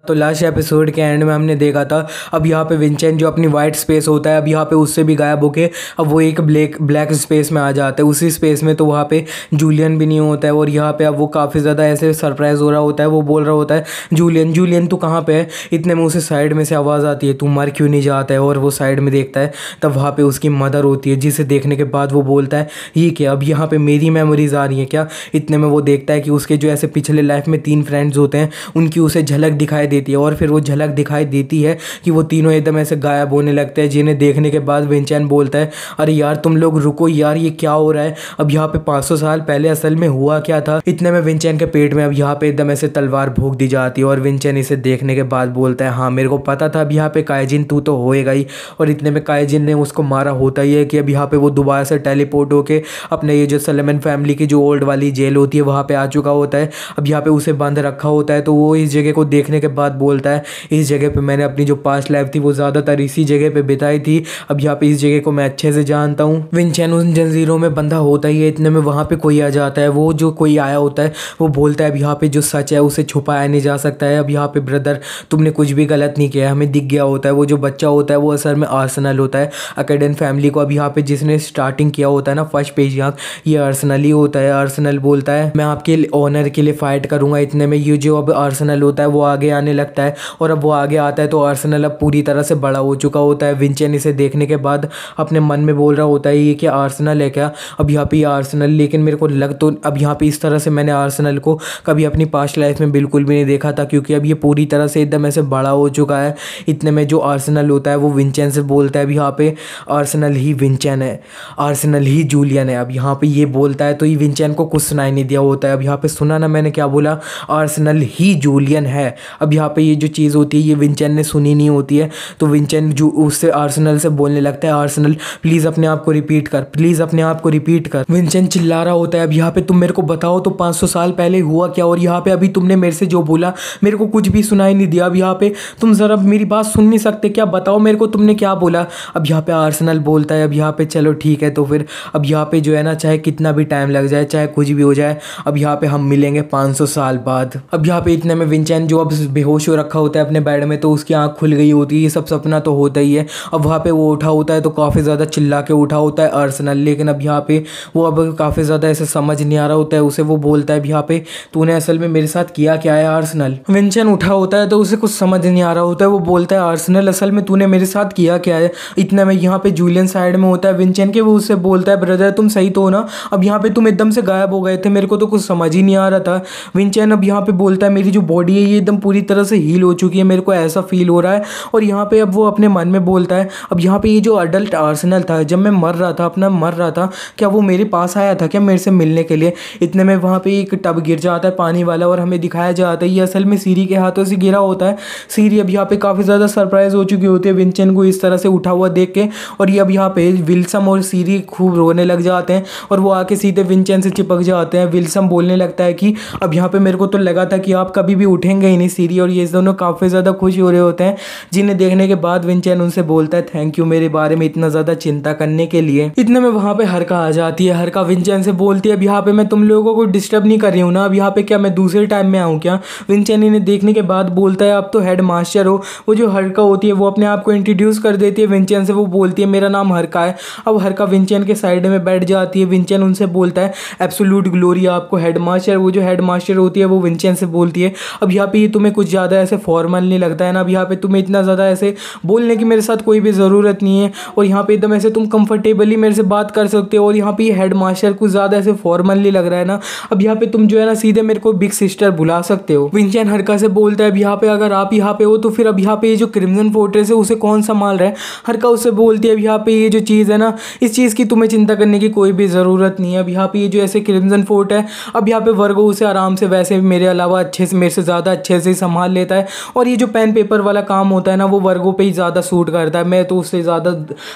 तो last episode के and में हमने देखा था अब यहाँ पे विंचेंट जो अपनी वाइट स्पेस होता है अब यहाँ पे उससे भी गायब होके अब वो एक ब्लैक स्पेस में आ जाता है। उसी स्पेस में तो वहाँ पे जूलियन भी नहीं होता है और यहाँ पे अब वो काफ़ी ज़्यादा ऐसे सरप्राइज हो रहा होता है। वो बोल रहा होता है जूलियन जूलियन तू कहाँ पे है। इतने में उसे साइड में से आवाज़ आती है तू मर क्यों नहीं जाता है। और वो साइड में देखता है तब वहाँ पर उसकी मदर होती है जिसे देखने के बाद वो बोलता है ये क्या अब यहाँ पर मेरी मेमोरीज आ रही है क्या। इतने में वो देखता है कि उसके जो ऐसे पिछले लाइफ में 3 फ्रेंड्स होते हैं उनकी उसे झलक दिखाई देती है और फिर वो झलक दिखाई देती है कि वो तीनों एकदम ऐसे गायब होने लगते हैं। जिन्हें देखने के बाद विंचेंट बोलता है अरे यार तुम लोग रुको यार ये क्या हो रहा है। अब यहाँ पे 500 साल पहले असल में हुआ क्या था। इतने में विंचेंट के पेट में अब यहाँ पे एकदम ऐसे तलवार भोंक दी जाती है और विंचेंट इसे देखने के बाद बोलता है हाँ मेरे को पता था अब यहाँ पे काइजिन तू तो होएगा ही। और इतने में काइजिन ने उसको मारा होता ही है कि अब यहाँ पे वो दोबारा से टेलीपोर्ट होके अपने ये जो सलेमन फैमिली की जो ओल्ड वाली जेल होती है वहाँ पे आ चुका होता है। अब यहाँ पे उसे बंद रखा होता है तो वो इस जगह को देखने के बाद बोलता है इस जगह पे मैंने अपनी जो पास्ट लाइफ थी वो ज़्यादातर इसी जगह पे बिताई थी। अब यहाँ पे इस जगह को मैं अच्छे से जानता हूँ। विंचेंट उन जंजीरों में बंधा होता ही है। इतने में वहाँ पे कोई आ जाता है। वो जो कोई आया होता है वो बोलता है अब यहाँ पे जो सच है उसे छुपाया नहीं जा सकता है। अब यहाँ पे ब्रदर तुमने कुछ भी गलत नहीं किया है हमें दिख गया होता है। वो जो बच्चा होता है वो असल में आर्सेनल होता है अकेडन फैमिली को अब यहाँ पे जिसने स्टार्टिंग किया होता है ना फर्स्ट पेज यहाँ ये आर्सेनल ही होता है। आर्सेनल बोलता है मैं आपके ऑनर के लिए फाइट करूँगा। इतने में ये जो अब आर्सेनल होता है वो आगे आने लगता है और अब वो आगे आता है तो आर्सेनल अब पूरी तरह से बड़ा हो चुका होता है। विंचेंट इसे देखने के बाद अपने मन में बोल रहा होता है ये क्या आर्सेनल है क्या। अब यहाँ पे आर्सेनल लेकिन मेरे को लग तो अब यहाँ पे इस तरह से मैंने आर्सेनल को कभी अपनी पास्ट लाइफ में बिल्कुल भी नहीं देखा था क्योंकि अब ये पूरी तरह से एकदम ऐसे बड़ा हो चुका है। इतने में जो आर्सेनल होता है वो विंचेंट से बोलता है अब यहाँ पे आर्सेनल ही विंचेंट है आर्सेनल ही जूलियन है। अब यहाँ पे ये बोलता है तो ये विंचेंट को कुछ सुनाई नहीं दिया होता है। अब यहाँ पे सुना ना मैंने क्या बोला आर्सेनल ही जूलियन है। अब यहाँ पे ये जो चीज़ होती है ये विंचेंट ने सुनी नहीं होती है तो विंचेंट जो उससे आर्सेनल से बोलने लगता है आर्सेनल प्लीज़ अपने आप को रिपीट कर प्लीज़ अपने आप को रिपीट कर। विंचेंट चिल्ला रहा होता है अब यहाँ पे तुम मेरे को बताओ तो 500 साल पहले हुआ क्या और यहाँ पे अभी तुमने मेरे से जो बोला मेरे को कुछ भी सुनाई नहीं दिया। अब यहाँ पे तुम ज़रा मेरी बात सुन नहीं सकते क्या बताओ मेरे को तुमने क्या बोला। अब यहाँ पे आर्सेनल बोलता है अब यहाँ पे चलो ठीक है तो फिर अब यहाँ पे जो है ना चाहे कितना भी टाइम लग जाए चाहे कुछ भी हो जाए अब यहाँ पे हम मिलेंगे 500 साल बाद। अब यहाँ पे इतने में विंचेंट जो अब बेहोश हो रखा होता है अपने बेड में तो उसकी आँख खुल गई होती है। ये सब सपना तो होता ही है। अब वहाँ पे वो उठा होता है तो काफ़ी ज़्यादा चिल्ला के उठा होता है आर्सेनल लेकिन अब यहाँ पे वो अब काफ़ी ज़्यादा ऐसे समझ नहीं आ रहा होता है उसे। वो बोलता है अब यहाँ पे तूने असल में मेरे साथ किया क्या है आर्सेनल। विंचेंट उठा होता है तो उसे कुछ समझ नहीं आ रहा होता है। वो बोलता है आर्सेनल असल में तूने मेरे साथ किया क्या है। इतने में यहाँ पे जूलियन साइड में होता है विंचेंट के। वो उससे बोलता है ब्रदर तुम सही तो हो ना। अब यहाँ पे तुम एकदम से गायब हो गए थे मेरे को तो कुछ समझ ही नहीं आ रहा था। विंचेंट अब यहाँ पे बोलता है मेरी जो बॉडी है ये एकदम पूरी तरह से हील हो चुकी है मेरे को ऐसा फील हो रहा है। और यहाँ पे अब वो अपने मन में बोलता है अब यहाँ पे ये जो अडल्ट आर्सेनल था जब मैं मर रहा था अपना मर रहा था क्या वो मेरे पास आया था क्या मेरे से मिलने के लिए। इतने में वहाँ पे एक टब गिर जाता है पानी वाला और हमें दिखाया जाता है ये असल में सीरी के हाथों से गिरा होता है। सीरी अब यहाँ पे काफ़ी ज़्यादा सरप्राइज हो चुकी होती है विंचेंट को इस तरह से उठा हुआ देख के। और ये अब यहाँ पे विल्सम और सीरी खूब रोने लग जाते हैं और वो आके सीधे विंचेंट से चिपक जाते हैं। विल्सम बोलने लगता है कि अब यहाँ पे मेरे को तो लगा था कि आप कभी भी उठेंगे ही नहीं सीरी। और ये दोनों काफ़ी ज़्यादा खुश हो रहे होते हैं जिन्हें देखने के बाद विंचेंट उनसे बोलता है थैंक यू मेरे बारे में इतना ज़्यादा चिंता करने के लिए। इतने में वहाँ पे हरका आ जाती है। हरका विंचेंट से बोलती है अब यहाँ पे मैं तुम लोगों को डिस्टर्ब नहीं कर रही हूँ ना। अब यहाँ पे क्या मैं दूसरे टाइम में आऊँ क्या। विंचेंट इन्हें देखने के बाद बोलता है आप तो हेड मास्टर हो। वो जो हरका होती है वो अपने आप को इंट्रोड्यूस कर देती है विंचेंट से। वो बोलती है मेरा नाम हरका है। अब हरका विंचेंट के साइड में बैठ जाती है। विंचेंट उनसे बोलता है एब्सोल्यूट ग्लोरी आपको हेड मास्टर। वो जो हेड मास्टर होती है वो विंचेंट से बोलती है अब यहाँ पे ये तुम्हें कुछ ज़्यादा ऐसे फॉर्मल नहीं लगता है ना। अब यहाँ पे तुम्हें इतना ज़्यादा ऐसे बोलने की मेरे साथ कोई भी ज़रूरत नहीं है और यहाँ पे एकदम ऐसे तुम कंफर्टेबली मेरे से बात कर सकते हो। और यहाँ पे ये हेड मास्टर कुछ ज़्यादा ऐसे फॉर्मली लग रहा है ना। अब यहाँ पे तुम जो है ना सीधे मेरे को बिग सिस्टर बुला सकते हो। विंचेंट हरका से बोलता है अब यहाँ पे अगर आप यहाँ पे हो तो फिर अब यहाँ पे ये जो क्रिम्सन फोर्ट्रेस है उसे कौन संभाल रहा है। हरका उससे बोलती है अब यहाँ पे ये जो चीज़ है ना इस चीज़ की तुम्हें चिंता करने की कोई भी ज़रूरत नहीं है। अब यहाँ पे ये जो ऐसे क्रिम्सन फोर्ट है अब यहाँ पे वर्गो उसे आराम से वैसे मेरे अलावा अच्छे से मेरे से ज़्यादा अच्छे से संभाल लेता है। और ये जो पेन पेपर वाला काम होता है ना वो वर्गो पे ही ज़्यादा सूट करता है। मैं तो उससे ज़्यादा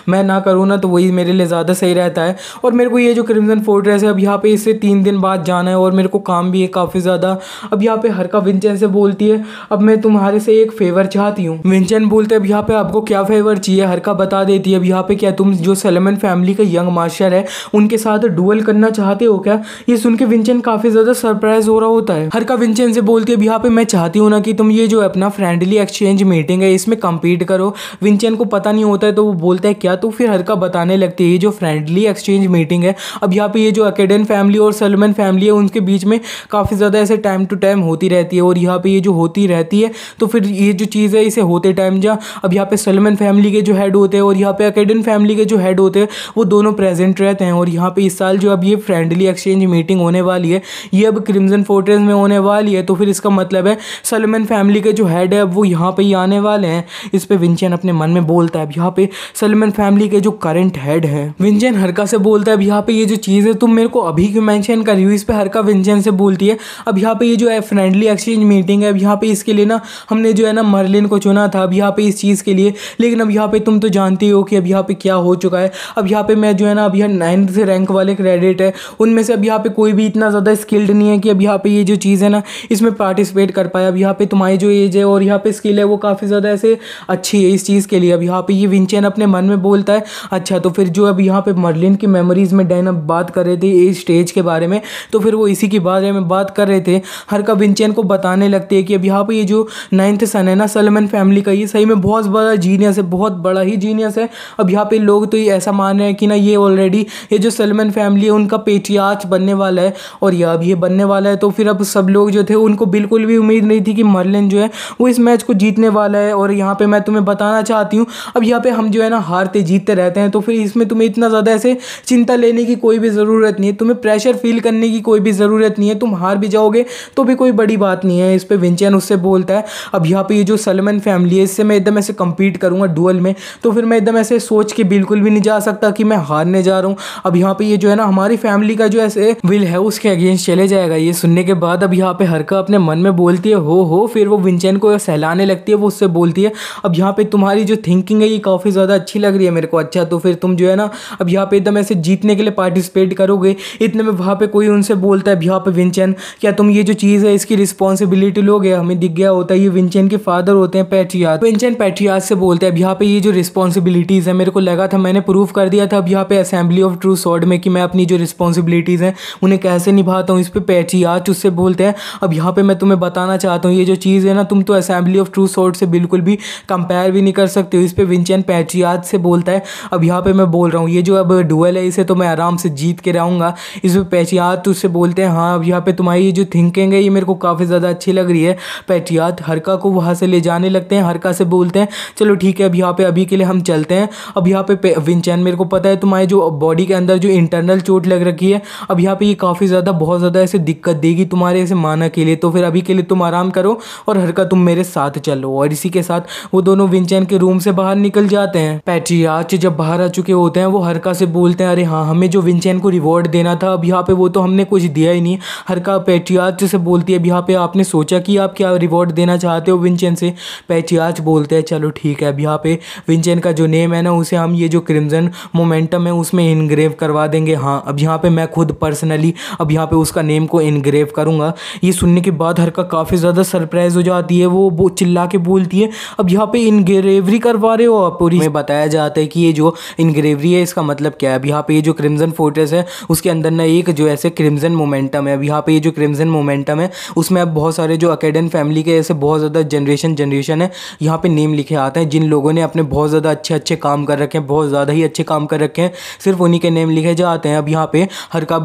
मैं ना करूँ ना तो वही मेरे लिए ज़्यादा सही रहता है। और मेरे को ये जो क्रिम्सन फोर्ट्रेस है अब यहाँ पे इससे 3 दिन बाद जाना है और मेरे को काम भी है काफ़ी ज़्यादा। अब यहाँ पे हरका विंचेंट से बोलती है अब मैं तुम्हारे से एक फेवर चाहती हूँ। विंचेंट बोलते हैं अब यहाँ पे आपको क्या फेवर चाहिए। हरका बता देती है अब यहाँ पे क्या तुम जो सलेमन फैमिली का यंग मास्टर है उनके साथ डुएल करना चाहते हो क्या। ये सुन के विंचेंट काफ़ी ज़्यादा सरप्राइज हो रहा होता है। हरका विंचेंट से बोलती है अब यहाँ पे मैं चाहती हूँ ना कि तुम ये जो अपना फ्रेंडली एक्सचेंज मीटिंग है इसमें कम्पीट करो। विंचेन को पता नहीं होता है तो वो बोलता है क्या, तो फिर हरका बताने लगती है ये जो फ्रेंडली एक्सचेंज मीटिंग है। अब यहाँ पे ये जो अकेडन फैमिली और सलमन फैमिली है उनके बीच में काफ़ी ज़्यादा ऐसे टाइम टू टाइम होती रहती है, और यहाँ पे ये जो होती रहती है तो फिर ये जो चीज़ है इसे होते टाइम जहाँ अब यहाँ पे सलमन फैमिली के जो हेड होते हैं और यहाँ पे अकेडन फैमिली के जो हेड होते हैं वो दोनों प्रेजेंट रहते हैं। और यहाँ पे इस साल जो अब ये फ्रेंडली एक्सचेंज मीटिंग होने वाली है ये अब क्रिम्सन फोर्ट्रेस में होने वाली है, तो फिर इसका मतलब है सलमन फैमिली के जो हेड है अब वो यहाँ पे ही आने वाले हैं। इस पे विंचेन अपने मन में बोलता है अब यहाँ पे सलमन फैमिली के जो करंट हेड है। विंचेन हरका से बोलता है अब यहाँ पे ये जो चीज़ है तुम मेरे को अभी क्यों मेंशन कर रही हो। इस पे हरका विंचेन से बोलती है अब यहाँ पे ये जो है फ्रेंडली एक्सचेंज मीटिंग है अब यहाँ पे इसके लिए ना हमने जो है ना मर्लिन को चुना था अब यहाँ पे इस चीज़ के लिए, लेकिन अब यहाँ पे तुम तो जानती हो कि अब यहाँ पे क्या हो चुका है। अब यहाँ पे मैं जो है ना अब यहाँ 9th रैंक वाले क्रेडिट है उनमें से अब यहाँ पे कोई भी इतना ज़्यादा स्किल्ड नहीं है कि अब यहाँ पे ये जो चीज़ है ना इसमें पार्टिसिपेट कर पाए। अब यहाँ पे तुम्हारी जो एज है और यहाँ पे स्किल है वो काफ़ी ज़्यादा ऐसे अच्छी है इस चीज़ के लिए। अब यहाँ पे ये विंचेन अपने मन में बोलता है अच्छा, तो फिर जो अब यहाँ पे मर्लिन की मेमोरीज में डैन अब बात कर रहे थे एज स्टेज के बारे में, तो फिर वो इसी के बारे में बात कर रहे थे। हरका विंचेन को बताने लगते हैं कि अब यहाँ पे ये जो 9th सन है ना सलमन फैमिली का ये सही में बहुत बड़ा जीनियस है, बहुत बड़ा ही जीनियस है। अब यहाँ पे लोग तो ये ऐसा मान रहे हैं कि ना ये ऑलरेडी ये जो सलमन फैमिली है उनका पेट्रियार्च बनने वाला है और ये अब ये बनने वाला है। तो फिर अब सब लोग जो थे उनको बिल्कुल भी उम्मीद नहीं थी कि मर्लिन जो है वो इस मैच को जीतने वाला है। और यहाँ पे मैं तुम्हें बताना चाहती हूँ अब यहाँ पे हम जो है ना हारते जीतते रहते हैं, तो फिर इसमें तुम्हें इतना ज़्यादा ऐसे चिंता लेने की कोई भी ज़रूरत नहीं है, तुम्हें प्रेशर फील करने की कोई भी ज़रूरत नहीं है, तुम हार भी जाओगे तो भी कोई बड़ी बात नहीं है। इस पे विंचेन उससे बोलता है अब यहाँ पे ये जो सलमन फैमिली है इससे मैं एकदम ऐसे कम्पीट करूँगा डुअल में, तो फिर मैं एकदम ऐसे सोच के बिल्कुल भी नहीं जा सकता कि मैं हारने जा रहा हूँ। अब यहाँ पे ये जो है ना हमारी फैमिली का जो ऐसे विल है उसके अगेंस्ट चले जाएगा। ये सुनने के बाद अब यहाँ पे हरका अपने मन में बोलती है हो फिर वो विंचेन को सहलाने लगती है। वो उससे बोलती है अब यहाँ पे तुम्हारी जो थिंकिंग है ये काफ़ी ज़्यादा अच्छी लग रही है मेरे को। अच्छा, तो फिर तुम जो है ना अब यहाँ पे एकदम ऐसे जीतने के लिए पार्टिसिपेट करोगे। इतने में वहाँ पे कोई उनसे बोलता है यहाँ पे विंचेन क्या तुम ये जो चीज़ है इसकी रिस्पॉन्सिबिलिटी लोगे। हमें दिख गया होता है ये विंचेन के फादर होते हैं पेट्रियार्च। विंचेन पेट्रियार्च से बोलते हैं अब यहाँ पे ये जो रिस्पॉन्सिबिलिटीज़ है मेरे को लगा था मैंने प्रूव कर दिया था अब यहाँ पे असेंबली ऑफ ट्रू सॉर्ड में कि मैं अपनी जो रिस्पॉन्सिबिलिटीज़ हैं उन्हें कैसे निभाता हूँ। इस पे पेट्रियार्च उससे बोलते हैं अब यहाँ पे मैं तुम्हें बताना चाहता हूँ ये जो चीज़ है ना तुम तो असेंबली ऑफ ट्रू सॉर्ड से बिल्कुल भी कंपेयर भी नहीं कर सकते हो। इस पे विंचेन पेट्रियार्च से बोलता है अब यहाँ पे मैं बोल रहा हूँ ये जो अब डुएल है इसे तो मैं आराम से जीत के रहूँगा। इस पे पेट्रियार्च उससे बोलते हैं हाँ अब यहाँ पे तुम्हारी ये जो थिंकिंग है ये मेरे को काफ़ी ज़्यादा अच्छी लग रही है। पेट्रियार्च हरका को वहाँ से ले जाने लगते हैं। हरका से बोलते हैं चलो ठीक है अब यहाँ पे अभी के लिए हम चलते हैं। अब यहाँ पे विंचेन मेरे को पता है तुम्हारे जो बॉडी के अंदर जो इंटरनल चोट लग रखी है अब यहाँ पे ये काफ़ी ज़्यादा बहुत ज़्यादा ऐसे दिक्कत देगी तुम्हारे ऐसे माना के लिए, तो फिर अभी के लिए तुम आराम करो और हरका तुम मेरे साथ चलो। और इसी के साथ वो दोनों विंचेन के रूम से बाहर निकल जाते हैं। पेट्रियार्च जब बाहर आ चुके होते हैं वो हरका से बोलते हैं अरे हाँ हमें जो विंचेन को रिवॉर्ड देना था अब यहाँ पे वो तो हमने कुछ दिया ही नहीं। हरका पेट्रियार्च से बोलती है अब यहाँ पे आपने सोचा कि आप क्या रिवॉर्ड देना चाहते हो विंचेन से। पेट्रियार्च बोलते हैं चलो ठीक है अब यहाँ पे विंचेन का जो नेम है ना उसे हम ये जो क्रिम्सन मोमेंटम है उसमें इनग्रेव करवा देंगे। हाँ अब यहाँ पे मैं खुद पर्सनली अब यहाँ पे उसका नेम को इनग्रेव करूँगा। ये सुनने के बाद हरका काफ़ी ज़्यादा सरप्राइज हो जाती है। वो चिल्ला के बोलती है अब यहाँ पे इनग्रेवरी करवा रहे हो आप। पूरी में बताया जाता है कि ये जो इनग्रेवरी है इसका मतलब क्या है। अब यहाँ पे ये जो क्रिम्सन फोर्ट्रेस है उसके अंदर ना एक जो ऐसे क्रिम्सन मोमेंटम है। अब यहाँ पे ये जो क्रिम्सन मोमेंटम है उसमें अब बहुत सारे जो अकेडन फैमिली के ऐसे बहुत ज़्यादा जनरेशन है यहाँ पे नेम लिखे आते हैं जिन लोगों ने अपने बहुत ज़्यादा अच्छे काम कर रखे हैं, बहुत ज़्यादा ही अच्छे काम कर रखे हैं, सिर्फ उन्हीं के नेम लिखे जाते हैं। अब यहाँ पे हरका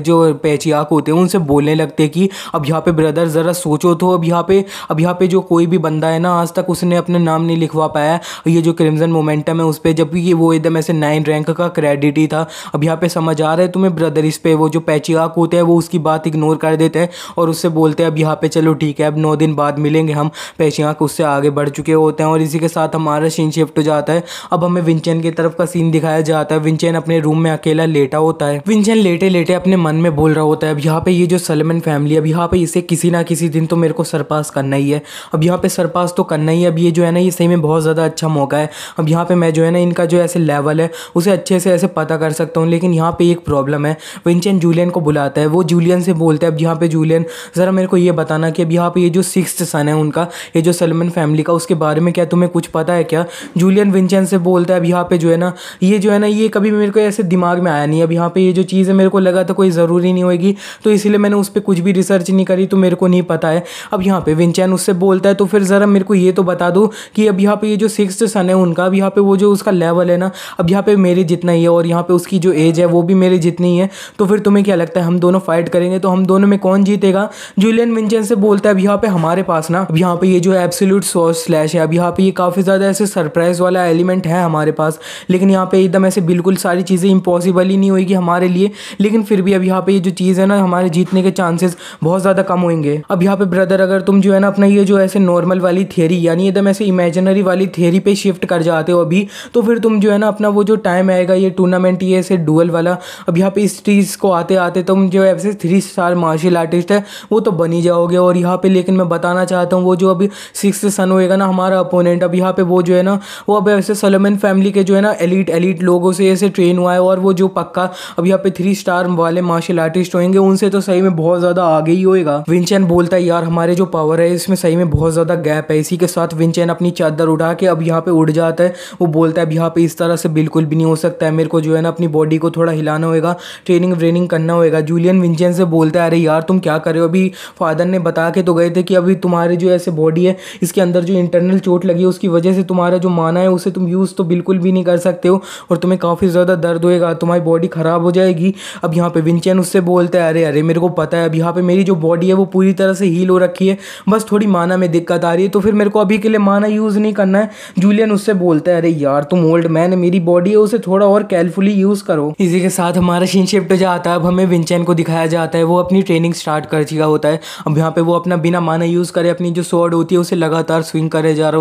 जो पेट्रियार्च होते हैं उनसे बोलने लगते हैं कि अब यहाँ पे ब्रदर ज़रा सोचो तो अब यहाँ पे जो कोई भी बंदा है ना आज तक उसने अपने नाम नहीं लिखवा पाया ये जो क्रिम्सन मोमेंटम है उस पर, जबकि वो एकदम ऐसे 9 रैंक का क्रेडिट ही था। अब यहाँ पे समझ आ रहा है तुम्हें ब्रदर। इस पे वो जो पेट्रियार्च होते हैं वो उसकी बात इग्नोर कर देते हैं और उससे बोलते हैं अब यहाँ पे चलो ठीक है अब 9 दिन बाद मिलेंगे हम। पेट्रियार्च उससे आगे बढ़ चुके होते हैं और इसी के साथ हमारा सीन शिफ्ट हो जाता है। अब हमें विंचेन की तरफ का सीन दिखाया जाता है। विंचेन अपने रूम में अकेला लेटा होता है। विंचेन लेटे लेटे अपने मन में बोल रहा होता है अब यहाँ पे ये जो सलमन फैमिली अब यहाँ पे इसे किसी ना किसी दिन तो मेरे को सरपास करना ही है। अब यहाँ पे सरपास तो करना ही है। अब ये जो है ना ये सही में बहुत ज़्यादा अच्छा मौका है। अब यहाँ पे मैं जो है ना इनका जो ऐसे लेवल है उसे अच्छे से ऐसे पता कर सकता हूँ। लेकिन यहाँ पे एक प्रॉब्लम है। विंचेन जूलियन को बुलाता है। वो जूलियन से बोलता है अब यहाँ पे जूलियन ज़रा मेरे को ये बताना कि अब यहाँ पे ये जो 6th सन है उनका ये जो सलमन फैमिली का उसके बारे में क्या तुम्हें कुछ पता है क्या। जूलियन विंचेन से बोलता है अब यहाँ पे जो है ना ये कभी मेरे को ऐसे दिमाग में आया नहीं। अब यहाँ पे ये जो चीज़ है मेरे को लगा तो कोई ज़रूरी नहीं होगी तो इसीलिए मैंने उस पर कुछ भी रिसर्च नहीं करी तो मेरे को नहीं पता है। अब यहाँ पे विंचेन उससे बोलता है तो फिर ज़रा मेरे को ये तो बता दो कि अब यहाँ पे ये जो सिक्स्थ सन है उनका, अब यहाँ पे वो जो उसका लेवल है ना, अब यहाँ पे मेरे जितना ही है और यहाँ पे उसकी जो एज है वो भी मेरे जितनी ही है, तो फिर तुम्हें क्या लगता है हम दोनों फाइट करेंगे तो हम दोनों में कौन जीतेगा? जूलियन विंचेन से बोलता है अब यहाँ पे हमारे पास ना, अब यहाँ पे ये जो एब्सोल्यूट सॉर्ड स्लैश है, अब यहाँ पे ये काफ़ी ज़्यादा ऐसे सरप्राइज वाला एलिमेंट है हमारे पास, लेकिन यहाँ पे एकदम ऐसे बिल्कुल सारी चीज़ें इम्पॉसिबल ही नहीं होगी हमारे लिए, लेकिन फिर भी अब यहाँ पे ये जो चीज़ है ना, हमारे जीतने के चांसेस बहुत ज़्यादा कम होंगे। अब यहाँ पे ब्रदर अगर तुम जो है ना अपना ये जो ऐसे नॉर्मल वाली थियरी यानी एकदम ऐसे इमेजिनरी वाली थियरी पे शिफ्ट कर जाते हो अभी, तो फिर तुम जो है ना अपना वो जो टाइम आएगा ये टूर्नामेंट ये ऐसे डुअल वाला, अब यहाँ पे इस चीज़ को आते आते तुम जो ऐसे 3 स्टार मार्शल आर्टिस्ट है वो तो बन ही जाओगे। और यहाँ पे लेकिन मैं बताना चाहता हूँ वो जो अभी सिक्स्थ सन होएगा ना हमारा अपोनेंट, अब यहाँ पे वो जो है ना वो अब ऐसे सलोमन फैमिली के जो है ना एलीट लोगों से ऐसे ट्रेन हुआ है, और वो जो पक्का अब यहाँ पे 3 स्टार वाले मार्शल आर्टिस्ट होंगे उनसे तो सही में बहुत ज़्यादा आगे ही होएगा। विंचेन बोलता है यार हमारे जो पावर है इसमें सही में बहुत ज़्यादा गैप है। इसी के साथ विंचेन अपनी चादर उठा के अब यहाँ पे उड़ जाता है। वो बोलता है अब यहाँ पे इस तरह से बिल्कुल भी नहीं हो सकता है, मेरे को जो है ना अपनी बॉडी को थोड़ा हिलाना होगा, ट्रेनिंग करना होगा। जूलियन विंचेन से बोलता है अरे यार तुम क्या कर रहे हो, अभी फादर ने बता के तो गए थे कि अभी तुम्हारी जो ऐसे बॉडी है इसके अंदर जो इंटरनल चोट लगी है उसकी वजह से तुम्हारा जो माना है उसे तुम यूज़ तो बिल्कुल भी नहीं कर सकते हो और तुम्हें काफ़ी ज़्यादा दर्द होएगा, तुम्हारी बॉडी ख़राब हो जाएगी। अब यहाँ पे विंचेन उससे बोलता है अरे मेरे को पता है अब यहाँ पे मेरी जो बॉडी है वो पूरी तरह से हील हो रखी है, बस थोड़ी माना में दिक्कत आ रही है, तो फिर मेरे को अभी के लिए माना यूज़ नहीं करना है। जूलियन उससे बोलता है अरे यार तुम ओल्ड मैन है, मेरी बॉडी है उसे थोड़ा और केयरफुली यूज़ करो। इसी के साथ हमारा सीन शिफ्ट हो जाता है। अब हमें विंचेन को दिखाया जाता है वो अपनी ट्रेनिंग स्टार्ट कर चुका होता है। अब यहाँ पे वो अपना बिना माना यूज़ करे अपनी जो स्वॉर्ड होती है उसे लगातार स्विंग करे जा रहा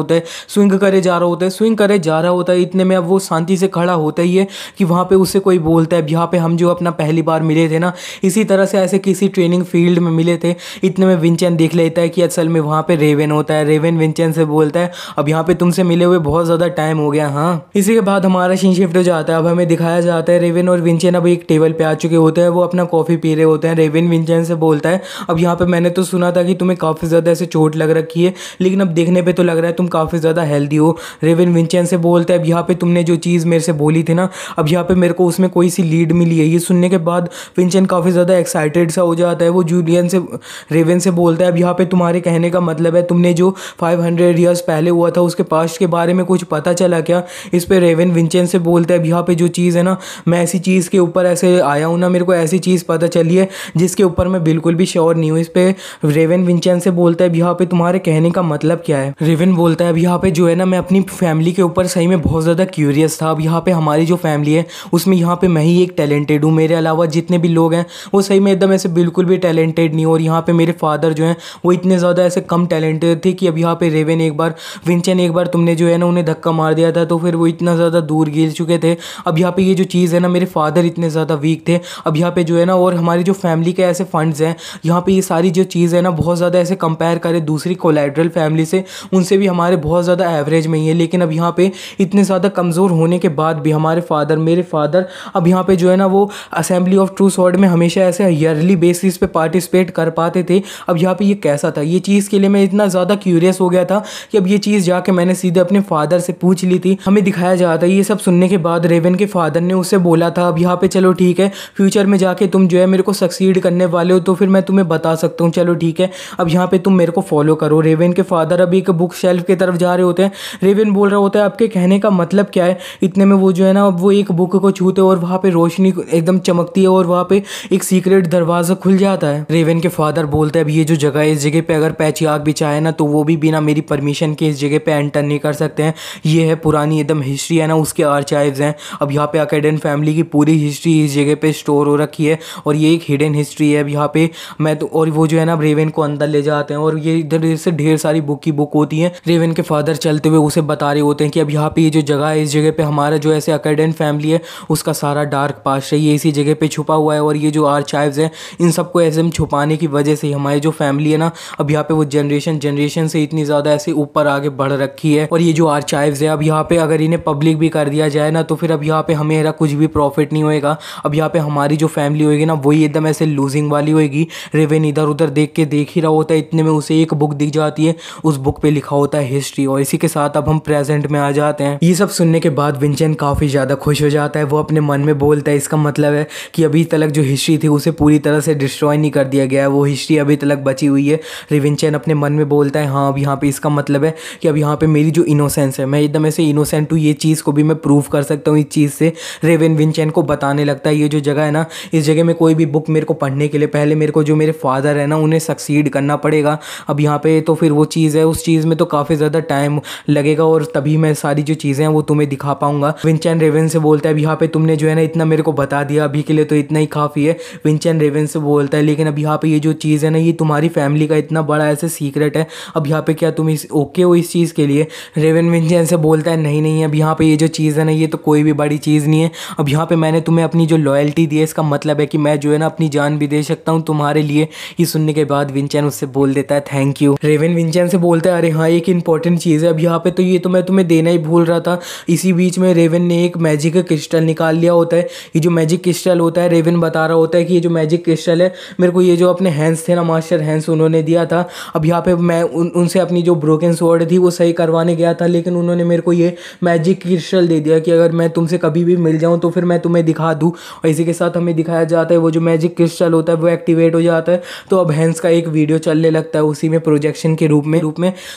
होता है, इतने में अब वो शांति से खड़ा होता ही है कि वहाँ पे उससे कोई बोलता है यहाँ पे हम जो अपना पहली बार मिले थे ना इसी तरह से ऐसे किसी ट्रेनिंग फील्ड में मिले थे। इतने में विंचेन देख लेता है कि असल में वहाँ पे रेवन होता है। रेवन विंचेन से बोलता है अब यहाँ पे तुमसे मिले हुए बहुत ज़्यादा टाइम हो गया। हाँ, इसी के बाद हमारा सीन शिफ्ट हो जाता है। अब हमें दिखाया जाता है रेवन और विंचेन अब एक टेबल पे आ चुके होते हैं, वो अपना कॉफ़ी पी रहे होते हैं। रेवन विंचेन से बोलता है अब यहाँ पे मैंने तो सुना था कि तुम्हें काफ़ी ज़्यादा ऐसे चोट लग रखी है, लेकिन अब देखने पे तो लग रहा है तुम काफ़ी ज़्यादा हेल्दी हो। रेवन विंचेन से बोलता है अब यहाँ पे तुमने जो चीज़ मेरे से बोली थी ना, अब यहाँ पे मेरे को उसमें कोई सी लीड मिली है। ये सुनने के बाद विंचेन काफ़ी ज़्यादा एक्साइटेड सा हो जाता है। वो जूलियन से रेवन से बोलता है अब यहाँ पे तुम्हारे कहने का मतलब है तुमने जो 500 ईयर्स पहले हुआ था उसके पास्ट के बारे में कुछ पता चला क्या? इस पे रेवन विंचेन से बोलता है अब यहाँ पे जो चीज़ है ना, मैं ऐसी चीज़ के ऊपर ऐसे आया हूँ ना, मेरे को ऐसी चीज़ पता चली है जिसके ऊपर मैं बिल्कुल भी श्योर नहीं हूँ। इस पे रेवन विंचेन से बोलता है अब यहाँ पे तुम्हारे कहने का मतलब क्या है? रेवन बोलता है अब यहाँ पे जो है ना मैं अपनी फैमिली के ऊपर सही में बहुत ज़्यादा क्यूरियस था। अब यहाँ पे हमारी जो फैमिली है उसमें यहाँ पे मैं ही एक टैलेंटेड हूँ, मेरे अलावा जितने भी लोग हैं वो सही में एकदम ऐसे बिल्कुल भी टैलेंटेड नहीं। और यहाँ पे मेरे फादर जो हैं वो इतने ज़्यादा ऐसे कम टैलेंटेड थे कि अब यहाँ पे रेवन विंचेन एक बार तुमने जो है ना उन्हें धक्का मार दिया था तो फिर वो इतना ज़्यादा दूर गिर चुके थे। अब यहाँ पे ये जो चीज़ है ना, मेरे फादर इतने ज़्यादा वीक थे। अब यहाँ पे जो है ना और हमारी जो फैमिली के ऐसे फंड्स हैं, यहाँ पे ये सारी जो चीज़ है ना बहुत ज़्यादा ऐसे कंपेयर करें दूसरी कोलैटरल फैमिली से, उनसे भी हमारे बहुत ज़्यादा एवरेज में ही है। लेकिन अब यहाँ पे इतने ज़्यादा कमज़ोर होने के बाद भी मेरे फादर अब यहाँ पे जो है ना वो असेंबली ऑफ ट्रू स्वॉर्ड में हमेशा ऐसे ईयरली बेसिस पे पार्टिसिपेट कर पाते थे। अब यहाँ पे ये कैसा था, ये चीज़ के लिए मैं इतना ज़्यादा क्यूरियस हो गया था कि अब ये चीज़ जाके मैंने सीधे अपने फादर से पूछ ली थी। हमें दिखाया जाता है ये सब सुनने के बाद रेवन के फादर ने उससे बोला था अब यहाँ पे चलो ठीक है, फ्यूचर में जाके तुम जो है मेरे को सक्सीड करने वाले हो तो फिर मैं तुम्हें बता सकता हूँ, चलो ठीक है अब यहाँ पे तुम मेरे को फॉलो करो। रेवन के फादर अब एक बुक शेल्फ की तरफ जा रहे होते हैं। रेवन बोल रहा होता है आपके कहने का मतलब क्या है? इतने में वो जो है ना वो एक बुक को छूते और वहाँ पे रोशनी एकदम चमकती है और वहाँ पे एक सीक्रेट दरवाज़ा खुल जाता है। रेवन के फादर बोलते हैं अब ये जो जगह है इस जगह पे अगर पैची आग भी चाहे ना तो वो भी बिना मेरी परमिशन के इस जगह पे एंटर नहीं कर सकते हैं। ये है पुरानी एकदम हिस्ट्री है ना, उसके आर्काइव्स हैं। अब यहाँ पे अकेडन फैमिली की पूरी हिस्ट्री इस जगह पे स्टोर हो रखी है और ये एक हिडन हिस्ट्री है। अब यहाँ पे मैं तो और वो जो है ना रेवन को अंदर ले जाते हैं और ये इधर से ढेर सारी बुक होती है। रेवन के फादर चलते हुए उसे बता रहे होते हैं कि अब यहाँ पे ये जो जगह है इस जगह पे हमारा जो ऐसे अकेडन फैमिली है उसका सारा डार्क पास्ट है, ये इसी जगह पे छुपा हुआ है और ये जो आर्काइव्स हैं इन सबको ऐसे छुपाने की वजह से हमारी जो फैमिली है ना अब यहाँ पे वो जनरेशन से इतनी ज़्यादा ऐसे ऊपर आगे बढ़ रखी है। और ये जो आर्काइव्स है अब यहाँ पे अगर इन्हें पब्लिक भी कर दिया जाए ना तो फिर अब यहाँ पे हमें कुछ भी प्रॉफिट नहीं होएगा। अब यहाँ पे हमारी जो फैमिली होएगी ना वही एकदम ऐसे लूजिंग वाली होएगी। रेवन इधर उधर देख ही रहा होता है, इतने में उसे एक बुक दिख जाती है, उस बुक पे लिखा होता है हिस्ट्री। और इसी के साथ अब हम प्रेजेंट में आ जाते हैं। ये सब सुनने के बाद विंचेन काफ़ी ज़्यादा खुश हो जाता है। वो अपने मन में बोलता है इसका मतलब है कि अभी तक जो हिस्ट्री थी उसे पूरी तरह से डिस्ट्रॉय नहीं कर दिया गया है, वो हिस्ट्री अभी तक बची हुई है। विंचेन अपने मन में बोलता है हाँ अब यहाँ पे इसका मतलब है कि अब यहाँ पे मेरी जो इनोसेंस है, मैं एकदम ऐसे इनोसेंट हूँ, ये चीज़ को भी मैं प्रूव कर सकता हूँ इस चीज़ से। रेवन विंचेन को बताने लगता है ये जो जगह है ना, इस जगह में कोई भी बुक मेरे को पढ़ने के लिए पहले मेरे को जो मेरे फादर है ना उन्हें सक्सीड करना पड़ेगा। अब यहाँ पे तो फिर वो चीज़ है, उस चीज़ में तो काफ़ी ज़्यादा टाइम लगेगा और तभी मैं सारी जो चीज़ें हैं वो तुम्हें दिखा पाऊंगा। विंचेन रेवन से बोलता है अब यहाँ पे तुमने जो है ना इतना मेरे को बता दिया, अभी के लिए तो इतना ही काफ़ी है। विंचेन रेवन से बोलता है लेकिन अब यहाँ पे ये जो चीज़ है ना ये तुम्हारी फैमिली का इतना बड़ा ऐसे सीक्रेट है, अब यहाँ पे क्या तुम इस ओके हो इस चीज़ के लिए? रेवन विंचेन से बोलता है नहीं नहीं, अब यहाँ पे ये जो चीज़ है ना ये तो कोई भी बड़ी चीज़ नहीं है। अब यहाँ पे मैंने तुम्हें अपनी जो लॉयल्टी दी है इसका मतलब है कि मैं जो है ना अपनी जान भी दे सकता हूँ तुम्हारे लिए। ये सुनने के बाद विंचेन उससे बोल देता है थैंक यू। रेवन विंचेन से बोलता है अरे हाँ एक इंपॉर्टेंट चीज़ है, अब यहाँ पे तो ये तो मैं तुम्हें देना ही भूल रहा था। इसी बीच में रेवन ने एक मैजिक क्रिस्टल निकाल लिया होता है। ये जो मैजिक क्रिस्टल होता है, रेवन बता रहा होता है कि ये जो मैजिक क्रिस्टल है मेरे को ये जो अपने हैंड्स थे ना, मास्टर हैंड्स, उन्होंने दिया था। अब यहाँ पे मैं उनसे अपनी जो ब्रोकन स्वॉर्ड थी वो सही करवाने गया था, लेकिन उन्होंने मेरे को ये मैजिक क्रिस्टल दे दिया कि अगर मैं तुमसे कभी भी मिल जाऊँ तो फिर मैं तुम्हें दिखा दूँ। और इसी के साथ हमें दिखाया जाता है वो जो मैजिक क्रिस्टल होता है वो एक्टिवेट हो जाता है। तो अब हैंड्स का एक वीडियो चलने लगता है उसी में प्रोजेक्शन के रूप में।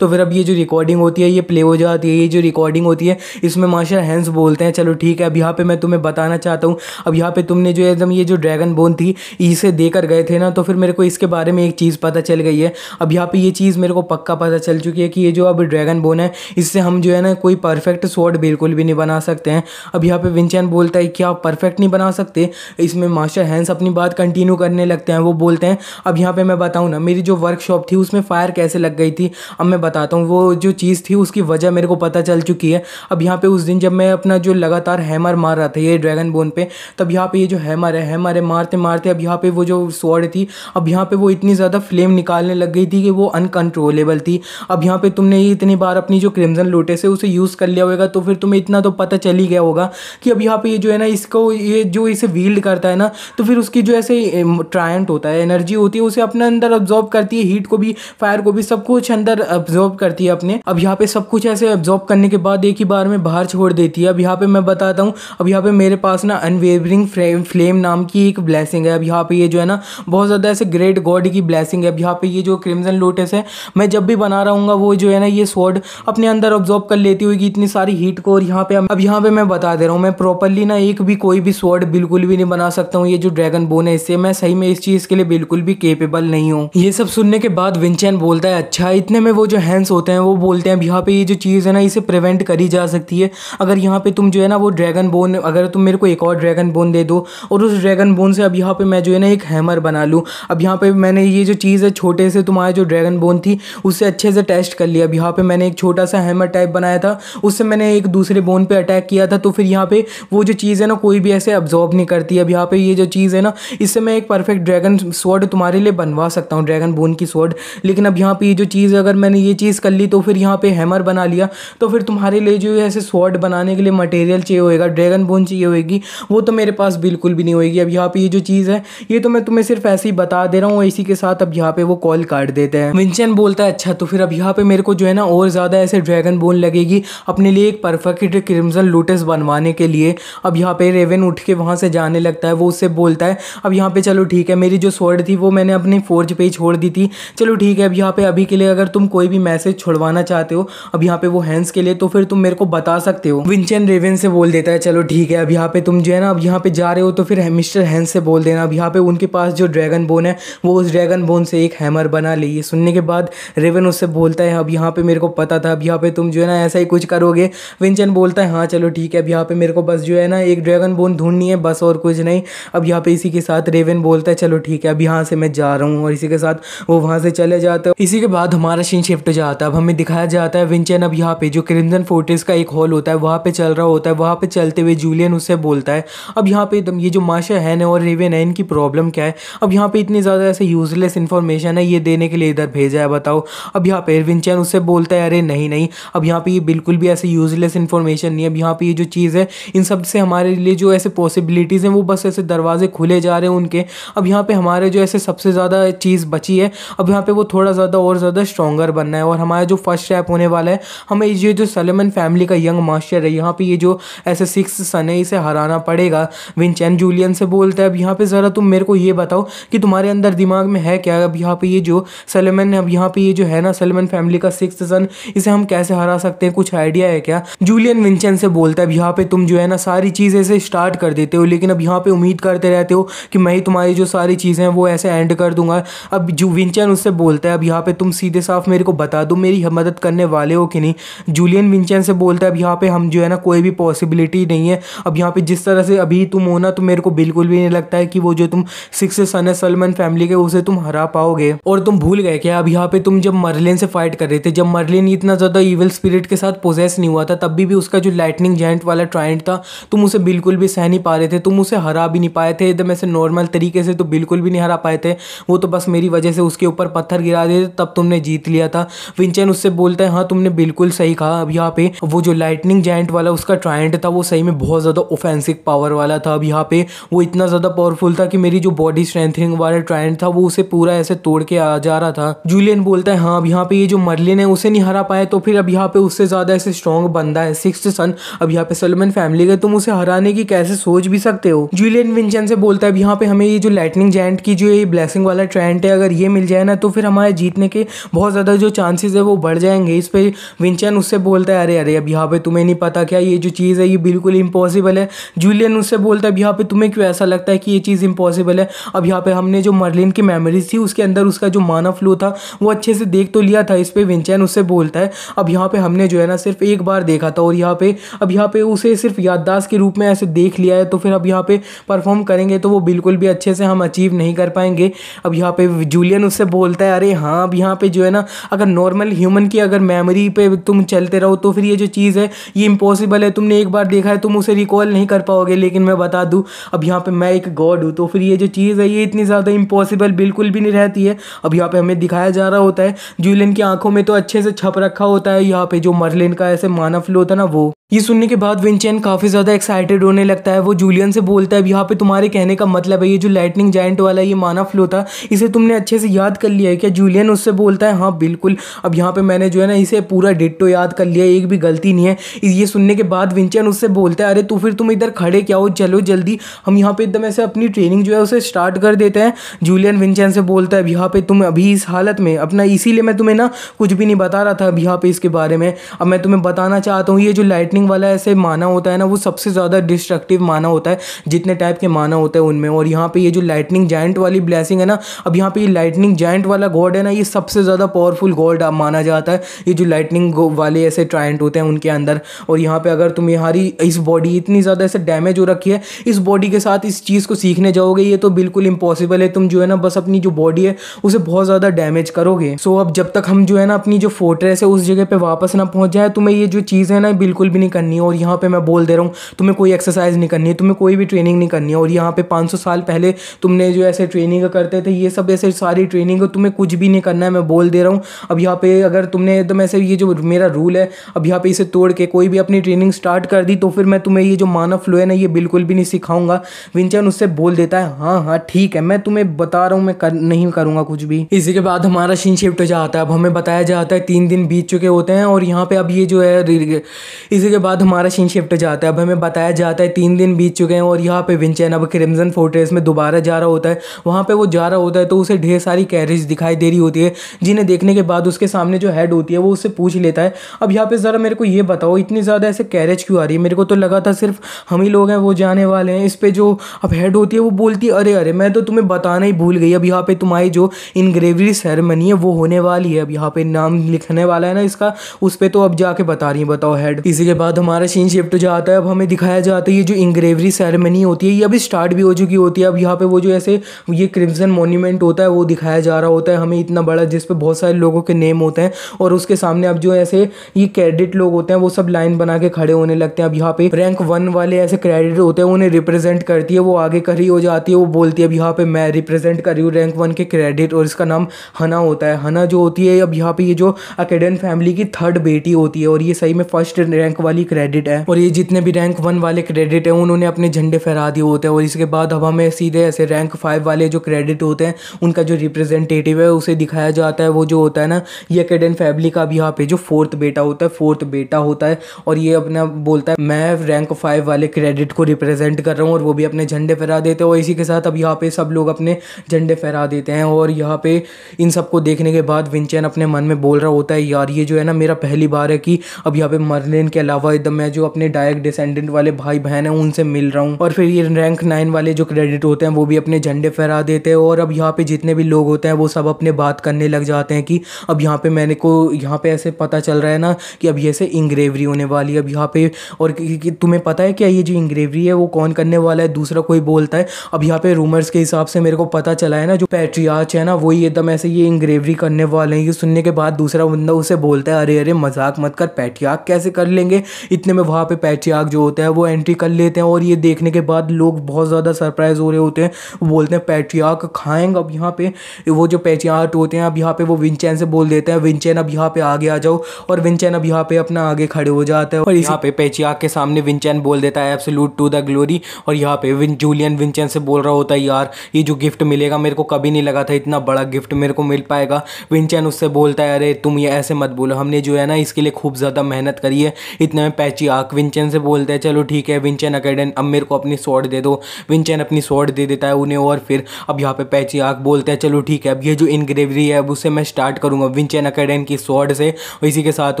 तो फिर अब ये जो रिकॉर्डिंग होती है ये प्ले हो जाती है। ये जो रिकॉर्डिंग होती है इसमें मास्टर हैंड्स बोलते हैं चलो ठीक है अब यहाँ पे मैं तुम्हें बताना चाहता हूँ, अब यहाँ पे तुमने जो एकदम ये जो ड्रैगन बोन थी इसे देकर गए थे ना, तो फिर मेरे को इसके बारे में एक चीज़ पता चल गई है। अब यहाँ पे ये चीज़ मेरे को पक्का पता चल चुकी है कि ये जो अब ड्रैगन बोन है इससे हम जो है ना कोई परफेक्ट स्वॉर्ड बिल्कुल भी नहीं बना सकते हैं। अब यहाँ पे विंचेन बोलता है क्या परफेक्ट नहीं बना सकते? इसमें मास्टर हैंड्स अपनी बात कंटिन्यू करने लगते हैं। वो बोलते हैं अब यहाँ पे मैं बताऊँ ना, मेरी जो वर्कशॉप थी उसमें फायर कैसे लग गई थी, अब मैं बताता हूँ। वो जो चीज़ थी उसकी वजह मेरे को पता चल चुकी है। अब यहाँ पे उस दिन जब मैं अपना जो लगातार हैमर मार रहा था ये ड्रैगन बोन पे, तब यहाँ पे ये जो हैमर है मारते मारते अब यहाँ पे वो जो स्वॉर्ड थी अब यहाँ पे वो इतनी ज़्यादा फ्लेम निकालने लग गई थी कि वो अनकंट्रोलेबल थी। अब यहाँ पे तुमने ये इतनी बार अपनी जो क्रिम्सन लोटस है उसे यूज़ कर लिया होगा तो फिर तुम्हें इतना तो पता चल ही गया होगा कि अब यहाँ पे ये जो है ना इसको ये जो इसे वील्ड करता है ना, तो फिर उसकी जो ऐसे ट्रायंट होता है, एनर्जी होती है, उसे अपने अंदर अब्जॉर्ब करती है, हीट को भी फायर को भी सब कुछ अंदर अब्जॉर्ब करती है अपने। अब यहाँ पे सब कुछ ऐसे अब्जॉर्ब करने के बाद एक ही बार में बाहर छोड़ देती है। अब यहाँ पे मैं बताता हूँ, अब यहाँ पे मेरे पास ना अनवेवरिंग फ्लेम नाम की एक ब्लेसिंग है। अब यहाँ पे ये जो है ना बहुत ज़्यादा ऐसे ग्रेट गॉड की ब्लेसिंग है। अब यहाँ पे ये जो क्रिम्सन लोटस है मैं जब भी बना रहा हूँ वो जो है ना ये स्वॉर्ड अपने अंदर अब्जॉर्ब कर लेती होगी इतनी सारी हीट को। और यहाँ पे अब यहाँ पे मैं बता दे रहा हूँ मैं प्रॉपरली ना एक भी कोई भी स्वॉर्ड बिल्कुल भी नहीं बना सकता हूँ। ये जो ड्रैगन बोन है इससे मैं सही में इस चीज़ के लिए बिल्कुल भी केपेबल नहीं हूँ। ये सब सुनने के बाद विंचेन बोलता है अच्छा, इतने में वो जो हैंड्स होते हैं वो बोलते हैं अब यहाँ पे ये जो चीज़ है ना इसे प्रिवेंट करी जा सकती है अगर यहाँ पे तुम जो है ना वो ड्रैगन बोन, अगर तुम मेरे को एक और ड्रैगन बोन दे दो और उस ड्रैगन बोन से अब यहाँ पे मैं जो है ना एक हैमर बना लूँ। अब यहाँ पे मैंने ये जो चीज़ है छोटे से तुम्हारा जो ड्रैगन बोन थी उससे अच्छे से टेस्ट कर लिया। अब यहाँ पे मैंने एक छोटा सा हैमर टाइप बनाया था, उससे मैंने एक दूसरे बोन पे अटैक किया था, तो फिर यहाँ पे वो जो चीज़ है ना कोई भी ऐसे अब्जॉर्ब नहीं करती। अब यहाँ पे ये जो चीज़ है ना इससे मैं एक परफेक्ट ड्रैगन स्वॉर्ड तुम्हारे लिए बनवा सकता हूँ, ड्रैगन बोन की स्वॉर्ड। लेकिन अब यहाँ पे ये जो चीज़ अगर मैंने ये चीज़ कर ली तो फिर यहाँ पे हैमर बना लिया तो फिर तुम्हारे लिए जो ऐसे स्वॉर्ड बनाने के लिए मटेरियल चाहिए होएगा, ड्रैगन बोन चाहिए होएगी, वो तो मेरे पास बिल्कुल भी नहीं होएगी। अब यहाँ पे ये जो चीज़ है ये तो मैं तुम्हें सिर्फ ऐसे ही बता दे रहा हूँ। इसी के साथ अब यहाँ पे वो कॉल काट देते हैं। विंचेन बोलता है अच्छा, तो फिर अब यहाँ पे मेरे को जो है ना और ज़्यादा ऐसे ड्रैगन बोन लगेगी अपने लिए एक परफेक्ट क्रिम्सन लोटस बनवाने के लिए। अब यहाँ पे रेवन उठ के वहाँ से जाने लगता है। वो उससे बोलता है अब यहाँ पे चलो ठीक है, मेरी जो स्वॉर्ड थी वो मैंने अपनी फोर्ज पे ही छोड़ दी थी, चलो ठीक है अब यहाँ पे अभी के लिए अगर तुम कोई भी मैसेज छुड़वाना चाहते हो अब यहाँ पे वो हैंड्स के लिए तो फिर तुम मेरे को बता सकते हो। विंचेन रेवन से बोल देता है चलो ठीक है अब यहाँ पे तुम जो है ना अब यहाँ पे जा रहे हो तो फिर मिस्टर हैंड्स से बोल देना अब यहाँ पे उनके पास जो ड्रैगन बोन है वो उस ड्रैगन बोन से एक हैमर बना ले। ये सुनने के बाद रेवन उससे बोलता है अब यहाँ पे मेरे को पता था अब यहाँ पे तुम जो है ना ऐसा ही कुछ करोगे। विंचेन बोलता है हाँ चलो ठीक है अब यहाँ पे मेरे को बस जो है ना एक ड्रैगन बोन ढूंढनी है बस और कुछ नहीं। अब यहाँ पे इसी के साथ रेवन बोलता है चलो ठीक है अब यहाँ से मैं जा रहा हूँ, और इसी के साथ वो वहाँ से चले जाते हैं। इसी के बाद हमारा सीन शिफ्ट हो जाता है। अब हमें दिखाया जाता है विंचेन अब यहाँ पे जो क्रिम्सन फोर्ट्रेस का एक हॉल होता है वहाँ पे चल रहा होता है। वहाँ पे चलते हुए जूलियन उससे बोलता है अब यहाँ पे ये जो मास्टर हैन है और रेवन है इनकी प्रॉब्लम क्या है, अब यहाँ पे इतनी ज़्यादा ऐसे यूजलेस इन्फॉर्मेशन है ये देने के लिए इधर भेजा है बताओ। अब यहाँ पे विंचेन उससे बोलता है अरे नहीं नहीं अब यहाँ पे ये बिल्कुल भी ऐसे यूजलेस इन्फॉर्मेशन नहीं है। अब यहाँ पे ये जो चीज़ है इन सब से हमारे लिए जो ऐसे पॉसिबिलिटीज़ हैं वो बस ऐसे दरवाजे खुले जा रहे हैं उनके। अब यहाँ पे हमारे जो ऐसे सबसे ज़्यादा चीज़ बची है अब यहाँ पे वो थोड़ा ज़्यादा और ज़्यादा स्ट्रॉन्गर बनना है, और हमारा जो फर्स्ट स्टेप होने वाला है हमें ये जो सलेमन फैमिली का यंग मास्टर है यहाँ पे ये जो ऐसे 6th सन है इसे हराना पड़ेगा। विंचेन जूलियन से बोलता है अब यहाँ पे ज़रा तुम मेरे को ये बताओ कि तुम्हारे अंदर दिमाग में है क्या। अब यहाँ पे ये जो सलमान ने अब यहाँ पे ये जो है ना सलमान फैमिली का सिक्स्थ सन, इसे हम कैसे हरा सकते हैं, कुछ आइडिया है क्या? जूलियन विंचेंट से बोलता है अब यहाँ पे तुम जो है ना सारी चीज़ ऐसे स्टार्ट कर देते हो, लेकिन अब यहाँ पे उम्मीद करते रहते हो कि मैं ही तुम्हारी जो सारी चीज़ें हैं वो ऐसे एंड कर दूंगा। अब जो विंचेंट उससे बोलता है अब यहाँ पे तुम सीधे साफ मेरे को बता दो मेरी मदद करने वाले हो कि नहीं। जूलियन विंचेंट से बोलता है अब यहाँ पे हम जो है ना कोई भी पॉसिबिलिटी नहीं है। अब यहाँ पे जिस तरह से अभी तुम हो ना तो मेरे को बिल्कुल भी नहीं लगता है कि वो जो तुम सिक्स्थ सन है सलमान फैमिली के उसे तुम हरा पाओगे। और तुम भूल गए क्या अब यहाँ पे तुम जब मर्लिन से फाइट कर रहे थे, जब मर्लिन इतना ज़्यादा इविल स्पिरिट के साथ पोजेस नहीं हुआ था, तब भी उसका जो लाइटनिंग जायंट वाला ट्रायंट था तुम उसे बिल्कुल भी सह नहीं पा रहे थे, तुम उसे हरा भी नहीं पाए थे एकदम ऐसे नॉर्मल तरीके से, तो बिल्कुल भी नहीं हरा पाए थे। वो तो बस मेरी वजह से उसके ऊपर पत्थर गिरा दिए तब तुमने जीत लिया था। विंचेंट उससे बोलता है हाँ तुमने बिल्कुल सही कहा। अब यहाँ पे वो जो लाइटनिंग जायंट वाला उसका ट्रायंट था वो सही में बहुत ज़्यादा ऑफेंसिव पावर वाला था। अब यहाँ पे वो इतना ज़्यादा पावरफुल था कि मेरी जो बॉडी स्ट्रेंथनिंग वाला ट्रायंट था वो उसे पूरा ऐसे तोड़ के आ जा रहा था। जूलियन बोलता है हाँ अब यहाँ पे ये जो मर्लिन है उसे नहीं हरा पाए, तो फिर अब यहाँ पे उससे ज़्यादा ऐसे स्ट्रॉन्ग बंदा है सिक्स्थ सन अब यहाँ पे सलमान फैमिली का, तुम उसे हराने की कैसे सोच भी सकते हो। जूलियन विंचेंट से बोलता है अब यहाँ पे हमें ये जो लाइटनिंग जायंट की जो ये ब्लेसिंग वाला ट्रायंट है अगर ये मिल जाए ना तो फिर हमारे जीतने के बहुत ज़्यादा जो चांसेस है वो बढ़ जाएंगे। इस पे विंचेंट उससे बोलता है अरे अरे अब यहाँ पे तुम्हें नहीं पता क्या ये जो चीज़ है ये बिल्कुल इम्पॉसिबल है। जूलियन उससे बोलता है अब यहाँ पे तुम्हें क्यों ऐसा लगता है कि ये चीज़ इम्पॉसिबल है। अब यहाँ पे हमने जो मर्लिन की मेमोरीज थी उसके अंदर उसका जो माना फ्लो था वो अच्छे से देख तो लिया था। इस पे विंचेंट उससे बोलता है अब यहाँ पे हमने जो है ना सिर्फ एक बार देखा था और यहाँ पे अब यहाँ पे उसे सिर्फ याददाश्त के रूप में ऐसे देख लिया है, तो फिर अब यहाँ पे परफॉर्म करेंगे तो वो बिल्कुल भी अच्छे से हम अचीव नहीं कर पाएंगे। अब यहाँ पे जूलियन उससे बोलता है अरे हाँ अब यहाँ पे जो है ना अगर नॉर्मल ह्यूमन की अगर मेमोरी पे तुम चलते रहो तो फिर ये जो चीज़ है ये इम्पॉसिबल है, तुमने एक बार देखा है तुम उसे रिकॉल नहीं कर पाओगे। लेकिन मैं बता दूँ अब यहाँ पे मैं एक गॉड हूँ तो फिर ये जो चीज़ है ये इतनी ज़्यादा इम्पॉसिबल बिल्कुल भी नहीं रहती है। अब यहाँ पे हमें दिखाया जा रहा होता है जूलियन की आंखों में तो अच्छे से छप रखा होता है यहाँ पे जो मर्लिन का ऐसे माना फ्लो था ना वो। ये सुनने के बाद विंचेंट काफ़ी ज़्यादा एक्साइटेड होने लगता है। वो जूलियन से बोलता है यहाँ पे तुम्हारे कहने का मतलब है ये जो लाइटनिंग जायंट वाला ये माना फ्लो था इसे तुमने अच्छे से याद कर लिया है क्या? जूलियन उससे बोलता है हाँ बिल्कुल। अब यहाँ पे मैंने जो है ना इसे पूरा डिट्टो याद कर लिया, एक भी गलती नहीं है। ये सुनने के बाद विंचेंट उससे बोलता है अरे तो फिर तुम इधर खड़े क्या हो, चलो जल्दी हम यहाँ पे एकदम ऐसे अपनी ट्रेनिंग जो है उसे स्टार्ट कर देते हैं। जूलियन विंचेंट से बोलता है अब यहाँ पे तुम अभी इस हालत में अपना, इसीलिए मैं तुम्हें ना कुछ भी नहीं बता रहा था अब यहाँ पे इसके बारे में। अब मैं तुम्हें बताना चाहता हूँ ये जो लाइटनिंग वाला ऐसे माना होता है ना वो सबसे ज़्यादा डिस्ट्रक्टिव माना होता है जितने टाइप के माना होते हैं उनमें। और यहाँ पे ये जो लाइटनिंग जायंट वाली ब्लेसिंग है ना, अब यहाँ पे ये लाइटनिंग जायंट वाला गॉड है ना ये सबसे ज़्यादा पावरफुल गॉड माना जाता है ये जो लाइटनिंग वाले ऐसे ट्रायंट होते हैं उनके अंदर। और यहाँ पे अगर तुम्हारी इस बॉडी इतनी ज़्यादा ऐसे डैमेज हो रखी है, इस बॉडी के साथ इस चीज़ को सीखने जाओगे ये तो बिल्कुल इम्पॉसिबल है। तुम जो है ना बस अपनी जो बॉडी है उसे बहुत ज़्यादा डैमेज करोगे। सो अब जब तक हम जो है ना अपनी जो फोर्ट्रेस है उस जगह पे वापस ना पहुंच जाए तुम्हें ये जो चीज़ है ना बिल्कुल भी नहीं करनी है। और यहाँ पे मैं बोल दे रहा हूँ तुम्हें कोई एक्सरसाइज नहीं करनी है, तुम्हें कोई भी ट्रेनिंग नहीं करनी है। और यहाँ पे 500 साल पहले तुमने जो ऐसे ट्रेनिंग करते थे ये सब ऐसे सारी ट्रेनिंग तुम्हें कुछ भी नहीं करना है, मैं बोल दे रहा हूँ। अब यहाँ पे अगर तुमने एकदम ऐसे ये जो मेरा रूल है अब यहाँ पे इसे तोड़ के कोई भी अपनी ट्रेनिंग स्टार्ट कर दी तो फिर मैं तुम्हें ये जो माना फ्लो है ना ये बिल्कुल भी नहीं सिखाऊंगा। विंचेंट उससे बोल देता है हाँ हाँ ठीक है मैं तुम्हें बता रहा हूँ मैं नहीं करूँगा कुछ भी। इसी के बाद हमारा सीन शिफ्ट हो जाता है। अब हमें बताया जाता है 3 दिन बीत चुके होते हैं और यहाँ पे अब ये जो है इसी के बाद हमारा सीन शिफ्ट हो जाता है। अब हमें बताया जाता है 3 दिन बीत चुके हैं और यहाँ पे विंचेंट अब क्रिम्सन फोर्ट्रेस में दोबारा जा रहा होता है। वहाँ पे वो जा रहा होता है तो उसे ढेर सारी कैरेज दिखाई दे रही होती है जिन्हें देखने के बाद उसके सामने जो हेड होती है वो उससे पूछ लेता है अब यहाँ पे ज़रा मेरे को ये बताओ इतनी ज़्यादा ऐसे कैरेज क्यों आ रही है, मेरे को तो लगा था सिर्फ हम ही लोग हैं वो जाने वाले हैं। इस पे जो अब हेड होती है वो बोलती है अरे अरे मैं तो तुम्हें बताना ही भूल गई, अब यहाँ पे तुम्हारी जो इनग्रेवरी सेरेमनी है वो होने वाली है। अब यहाँ पे नाम लिखने वाला है ना इसका, उस पर तो अब जाके बता रही है, बताओ हेड। इसी के बाद हमारा सीन शिफ्ट हो जाता है। अब हमें दिखाया जाता है ये जो इंग्रेवरी सेरेमनी होती है ये अभी स्टार्ट भी हो चुकी होती है। अब यहाँ पे वो जो ऐसे ये क्रिम्सन मॉन्यूमेंट होता है वो दिखाया जा रहा होता है हमें इतना बड़ा जिस पे बहुत सारे लोगों के नेम होते हैं और उसके सामने अब जो ऐसे ये कैडेट लोग होते हैं वो सब लाइन बना के खड़े होने लगते हैं। अब यहाँ पे रैंक 1 वाले ऐसे क्रेडिट होते हैं उन्हें रिप्रेजेंट करती है, वो आगे खड़ी हो जाती है, वो बोलती है अब यहाँ पे मैं रिप्रेजेंट कर रही हूँ रैंक 1 के क्रेडिट और इसका नाम हना होता है। हना जो होती है अब यहाँ पे ये जो अकेडन फैमिली की 3rd बेटी होती है और ये सही में 1st रैंक वाली वाली क्रेडिट है और ये जितने भी रैंक 1 वाले क्रेडिट है उन्होंने अपने झंडे फहरा दिए होते हैं। और इसके बाद अब हमें सीधे ऐसे रैंक 5 वाले जो क्रेडिट होते हैं उनका जो रिप्रेजेंटेटिव है उसे दिखाया जाता है। वो जो होता है ना, ये कैडेन फैमिली का भी यहाँ पे जो फोर्थ बेटा होता है और ये अपना बोलता है मैं रैंक 5 वाले क्रेडिट को रिप्रेजेंट कर रहा हूँ और वो भी अपने झंडे फहरा देते हैं। और इसी के साथ अब यहाँ पे सब लोग अपने झंडे फहरा देते हैं। और यहाँ पे इन सबको देखने के बाद विंचेन अपने मन में बोल रहा होता है यार ये जो है ना मेरा पहली बार है कि अब यहाँ पे मर्लिन के अलावा एकदम मैं जो अपने डायरेक्ट डिसेंडेंट वाले भाई बहन है उनसे मिल रहा हूँ। और फिर ये रैंक 9 वाले जो क्रेडिट होते हैं वो भी अपने झंडे फहरा देते हैं। और अब यहाँ पे जितने भी लोग होते हैं वो सब अपने बात करने लग जाते हैं कि अब यहाँ पे मैंने को यहाँ पे ऐसे पता चल रहा है ना कि अब ये से इंग्रेवरी होने वाली है अब यहाँ पे। और कि तुम्हें पता है क्या ये जो इंग्रेवरी है वो कौन करने वाला है? दूसरा कोई बोलता है अब यहाँ पे रूमर्स के हिसाब से मेरे को पता चला है ना जो पैट्रियार्च है ना वही एकदम ऐसे ये इंग्रेवरी करने वाले हैं। ये सुनने के बाद दूसरा बंदा उसे बोलता है अरे अरे मजाक मत कर, पैट्रियार्क कैसे कर लेंगे? इतने में वहाँ पे पैट्रियार्क जो होता है वो एंट्री कर लेते हैं। और ये देखने के बाद लोग बहुत ज़्यादा सरप्राइज हो रहे होते हैं। वो बोलते हैं पैट्रियार्क खाएंगे। अब यहाँ पे वो जो पैट्रियार्क होते हैं अब यहाँ पे वो विंचेन से बोल देते हैं विंचेन अब यहाँ पे आगे आ जाओ। और विंचेन अब यहाँ पे अपना आगे खड़े हो जाते हैं और यहाँ पे पैट्रियार्क के सामने विंचेन बोल देता है एब्सोल्यूट टू द ग्लोरी। और यहाँ पे जूलियन विंचेन से बोल रहा होता है यार ये जो गिफ्ट मिलेगा मेरे को कभी नहीं लगा था इतना बड़ा गिफ्ट मेरे को मिल पाएगा। विंचेन उससे बोलता है अरे तुम ये ऐसे मत बोलो, हमने जो है ना इसके लिए खूब ज़्यादा मेहनत करी है। इतने में पैट्रियार्क विंचेन से बोलते हैं चलो ठीक है विंचेन अकेडन अब मेरे को अपनी स्वॉर्ड दे दो। विंचेन अपनी स्वॉर्ड दे देता है उन्हें। और फिर अब यहाँ पे पैट्रियार्क बोलते हैं चलो ठीक है अब ये जो इंग्रेवरी है अब उससे मैं स्टार्ट करूँगा विंचेन अकेडन की स्वॉर्ड से। और इसी के साथ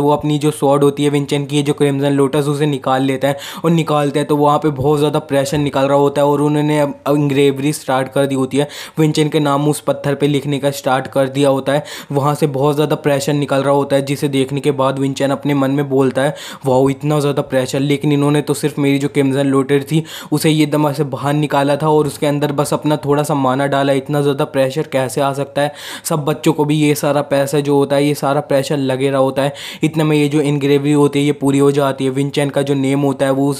वो अपनी जो स्वॉर्ड होती है विंचेन की जो क्रिम्सन लोटस उसे निकाल लेता है। और निकालते हैं तो वहाँ पे बहुत ज़्यादा प्रेशर निकल रहा होता है और उन्होंने अब इंग्रेवरी स्टार्ट कर दी होती है। विंचेन के नाम उस पत्थर पे लिखने का स्टार्ट कर दिया होता है। वहाँ से बहुत ज़्यादा प्रेशर निकल रहा होता है जिसे देखने के बाद विंचेन अपने मन में बोलता है वाह इतना ज़्यादा प्रेशर, लेकिन इन्होंने तो सिर्फ मेरी जो क्रिम्सन लोटस थी उसे ये एकदम ऐसे बाहर निकाला था और उसके अंदर बस अपना थोड़ा सा माना डाला, इतना ज़्यादा प्रेशर कैसे आ सकता है? सब बच्चों को भी ये सारा पैसा जो होता है ये सारा प्रेशर लगे रहा होता है। इतने में ये जो इंग्रेवरी होती है ये पूरी हो जाती है। विंचेन का जो नेम होता है वो उस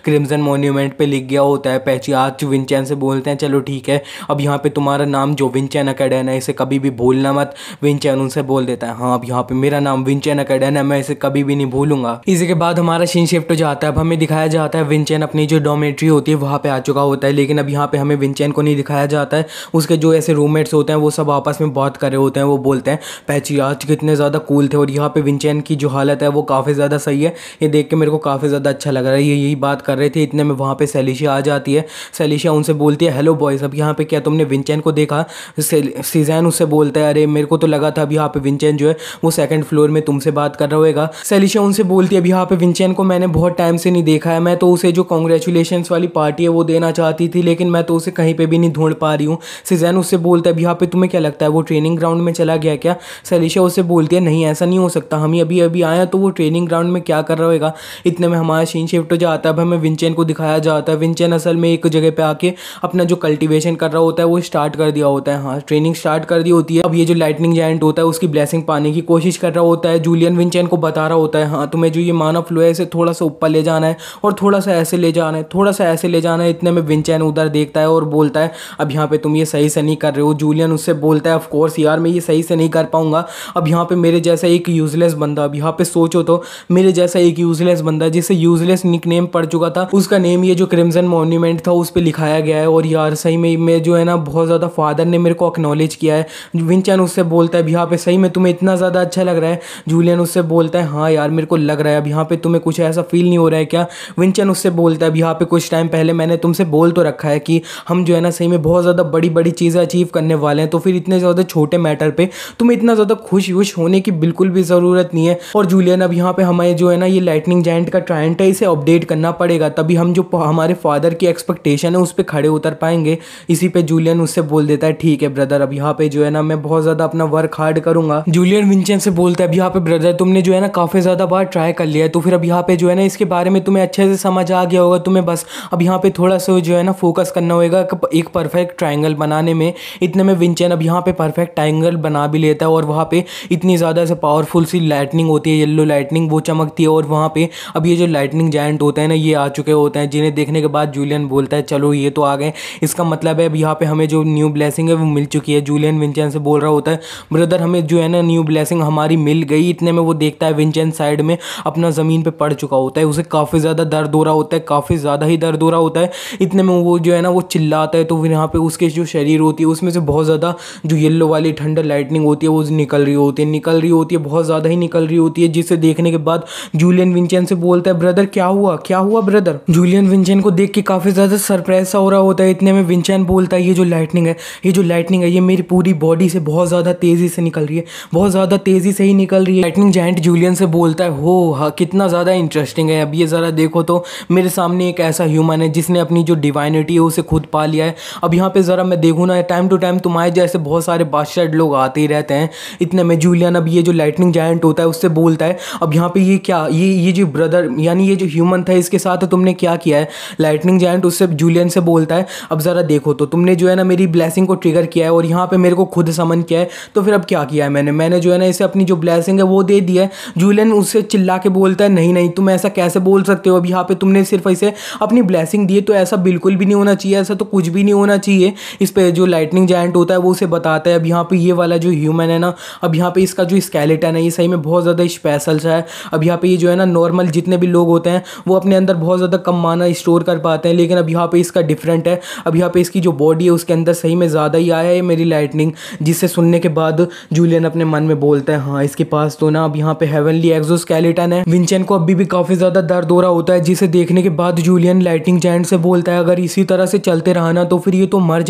क्रिम्सन मॉन्यूमेंट पे लिख गया होता है। पैट्रियार्क विंचेन से बोलते हैं चलो ठीक है अब यहाँ पे तुम्हारा नाम जो विंचेन अकेडन है इसे कभी भी भूलना मत। विंचेन उनसे बोल देता है हाँ अब यहाँ पे मेरा नाम विंचेन अकेडन है मैं इसे कभी भी नहीं भूलूंगा। इसी के बाद हमारा सीन शिफ्ट हो जाता है। अब हमें दिखाया जाता है विंचेन अपनी जो डॉर्मेट्री होती है वहाँ पे आ चुका होता है। लेकिन अब यहाँ पे हमें विंचेन को नहीं दिखाया जाता है। उसके जो ऐसे रूममेट्स होते हैं वो सब आपस में बात कर रहे होते हैं। वो बोलते हैं पैट्रियार्क कितने ज़्यादा कूल थे और यहाँ पे विंचेन की जो हालत है वो काफ़ी ज़्यादा सही है। ये देख के मेरे को काफ़ी ज़्यादा अच्छा लग रहा है। ये यही बात कर रहे थे। इतने में वहाँ पे सेलिशिया आ जाती है। सेलिशिया उनसे बोलती है हेलो बॉयज़ अब यहाँ पे क्या तुमने विंचेन को देखा? सीजैन उससे बोलता है अरे मेरे को तो लगा था अब यहाँ पे विंचेन जो है वो सेकंड फ्लोर में तुमसे बात कर रहा होगा। सेलिशिया उनसे बोलती है अब यहाँ पे विंचेन को मैंने बहुत टाइम से नहीं देखा है, मैं तो उसे जो कॉन्ग्रेचुलेशंस वाली पार्टी है वो देना चाहती थी लेकिन मैं तो उसे कहीं पे भी नहीं ढूंढ पा रही हूँ। सीजैन उससे बोलता है अब यहाँ पे तुम्हें क्या लगता है वो ट्रेनिंग ग्राउंड में चला गया क्या? सेलिशिया उससे बोलती है नहीं ऐसा नहीं हो सकता, हम अभी अभी आए हैं तो वो ट्रेनिंग ग्राउंड में क्या कर रहा होगा। इतने में हमारा सीन शिफ्ट हो जाता है। अब हमें विंचेन को दिखाया जाता है। विंचेन असल में एक जगह पे आके अपना जो कल्टीवेशन कर रहा होता है वो स्टार्ट कर दिया होता है। हाँ ट्रेनिंग स्टार्ट कर दी होती है। अब ये जो लाइटनिंग जायंट होता है उसकी ब्लेसिंग पाने की कोशिश कर रहा होता है। जूलियन विंचेन को बता रहा होता है हाँ तुम्हें जो ये माना फ्लो है इसे थोड़ा सा ऊपर ले जाना है और थोड़ा सा ऐसे ले जाना है, थोड़ा सा ऐसे ले जाना है। इतने में विंचेन उधर देखता है और बोलता है अब यहाँ पे तुम ये सही से नहीं कर रहे हो। जूलियन उससे बोलता है ऑफ कोर्स यार मैं ये सही से नहीं कर पाऊंगा। अब यहाँ पे मेरे जैसा एक यूजलेस बंदा, अब यहाँ पे सोचो तो मेरे जैसा एक यूजलेस बंदा जिसे यूजलेस निकनेम पड़ चुका था उसका नेम ये जो क्रिम्सन मॉन्यूमेंट था उस पर लिखाया गया है। और यार सही में मैं जो है ना बहुत ज़्यादा फादर ने मेरे को एक्नॉलेज किया है। विंचेन उससे बोलता है अब यहाँ पे सही में तुम्हें इतना ज़्यादा अच्छा लग रहा है? जूलियन उससे बोलता है हाँ यार मेरे को लग रहा है। अब यहाँ पे तुम्हें कुछ ऐसा फील नहीं हो रहा है क्या? विंचेन उससे बोलता है अब यहाँ पे कुछ टाइम पहले मैंने तुमसे बोल तो रखा है कि हम जो है ना सही में बहुत ज़्यादा बड़ी बड़ी चीज़ें अचीव करने वाले हैं, तो फिर इतने ज़्यादा छोटे मैटर पे तुम्हें इतना ज़्यादा खुश होने की बिल्कुल भी ज़रूरत नहीं है। और जूलियन अब यहाँ पे हमें जो है ना ये लाइटनिंग जायंट का ट्रायंट है इसे अपडेट करना पड़ेगा तभी हम जो हमारे फादर की एक्सपेक्टेशन है उस पर खड़े उतर पाएंगे। इसी पे जूलियन उससे बोल देता है ठीक है ब्रदर अब यहाँ पे जो है ना मैं बहुत ज़्यादा अपना वर्क हार्ड करूँगा। जूलियन विंचेन से बोलता है अब यहाँ पे ब्रदर तुमने जो है ना काफ़ी ज़्यादा बार ट्राई कर लिया है तो फिर अब यहाँ पे जो है ना इसके बारे में तुम्हें अच्छे से समझ आ गया होगा। तुम्हें बस अब यहाँ पे थोड़ा सा जो है ना फोकस करना होगा एक परफेक्ट ट्रायंगल बनाने में। इतने में विंचेन अब यहाँ पे परफेक्ट ट्रायंगल बना भी लेता है और वहाँ पे इतनी ज़्यादा से पावरफुल सी लाइटनिंग होती है, येलो लाइटनिंग वो चमकती है। और वहाँ पे अब ये जो लाइटनिंग जायंट होते हैं ना ये आ चुके होते हैं जिन्हें देखने के बाद जूलियन बोलता है चलो ये तो आ गए, इसका मतलब है अब यहाँ पे हमें जो न्यू ब्लेसिंग है वो मिल चुकी है। जूलियन विंचेन से बोल रहा होता है ब्रदर हमें जो है ना न्यू ब्लेसिंग हमारी मिल गई। इतने में वो देखता है विंचेन साइड में अपना ज़मीन पे पड़ चुका होता है, उसे काफ़ी ज़्यादा दर्द हो रहा होता है, काफ़ी ज़्यादा ही दर्द हो रहा होता है। इतने में वो जो है ना वो चिल्लाता है, तो फिर यहाँ पे उसके जो शरीर होती है उसमें से बहुत ज़्यादा जो येलो वाली ठंडर लाइटनिंग होती है वो निकल रही होती है, बहुत ज़्यादा ही निकल रही होती है। जिसे देखने के बाद जूलियन विंचेन से बोलता है, ब्रदर क्या हुआ ब्रदर। जूलियन विंचेन को देख के काफ़ी ज़्यादा सरप्राइज सा हो रहा होता है। इतने में विंचेन बोलता है, ये जो लाइटनिंग है ये मेरी पूरी बॉडी से बहुत ज़्यादा तेज़ी से निकल रही है, बहुत ज़्यादा तेज़ी से ही निकल रही है। लाइटनिंग जायंट जूलियन से बोलता है, हो हाँ कितना ज़्यादा इंटरेस्टिंग है। अब ये ज़रा देखो तो मेरे सामने एक ऐसा ह्यूमन है जिसने अपनी जो डिवाइनिटी है उसे खुद पा लिया है। अब यहाँ पे ज़रा मैं देखूँ ना, टाइम टू टाइम तुम्हारे जैसे बहुत सारे बादशाह लोग आते ही रहते हैं। इतने में जूलियन अब ये जो लाइटनिंग जायंट होता है उससे बोलता है, अब यहाँ पे ये क्या, ये जो ब्रदर यानी ये जो ह्यूमन था इसके साथ तुमने क्या किया है। लाइटनिंग जायंट उससे जूलियन से बोलता है, अब ज़रा देखो तो तुमने जो है ना मेरी ब्लेसिंग को ट्रिगर किया है और यहाँ पे मेरे को खुद समन किया है, तो फिर अब क्या किया है मैंने जो है ना इसे अपनी जो ब्लेसिंग है वो दे दिया है। जूलियन उससे चिल्ला के बोलता है, नहीं तुम ऐसा कैसे बोल सकते हो, अब यहाँ पे तुमने सिर्फ इसे अपनी ब्लेसिंग दी है, तो ऐसा बिल्कुल भी नहीं होना चाहिए, ऐसा तो कुछ भी नहीं होना चाहिए। इस पे जो लाइटनिंग जायंट होता है वो उसे बताता है, अब यहाँ पे ये वाला जो ह्यूमन है ना, अब यहाँ पे इसका जो स्केलेटन है ये सही में बहुत ज़्यादा स्पेशल सा है। अब यहाँ पे ये जो है ना नॉर्मल जितने भी लोग होते हैं वो अपने अंदर बहुत ज़्यादा कम माना स्टोर कर पाते हैं, लेकिन अब यहाँ पे इसका डिफरेंट है। अब यहाँ पे इसकी जो बॉडी है उसके अंदर सही में ज़्यादा ही आया है मेरी लाइटनिंग। जिससे सुनने के बाद जूलियन अपने मन में बोलता है, हाँ इसके पास तो ना अब यहाँ पे हेवनली एक्सोस्केलेटन है। विंचेन को अभी भी काफ़ी ज़्यादा दर्द हो रहा होता है, जिसे देखने के बाद जूलियन लाइटनिंग जायंट से बोलता है, अगर इसी तरह से चलते रहा ना तो फिर ये तो मर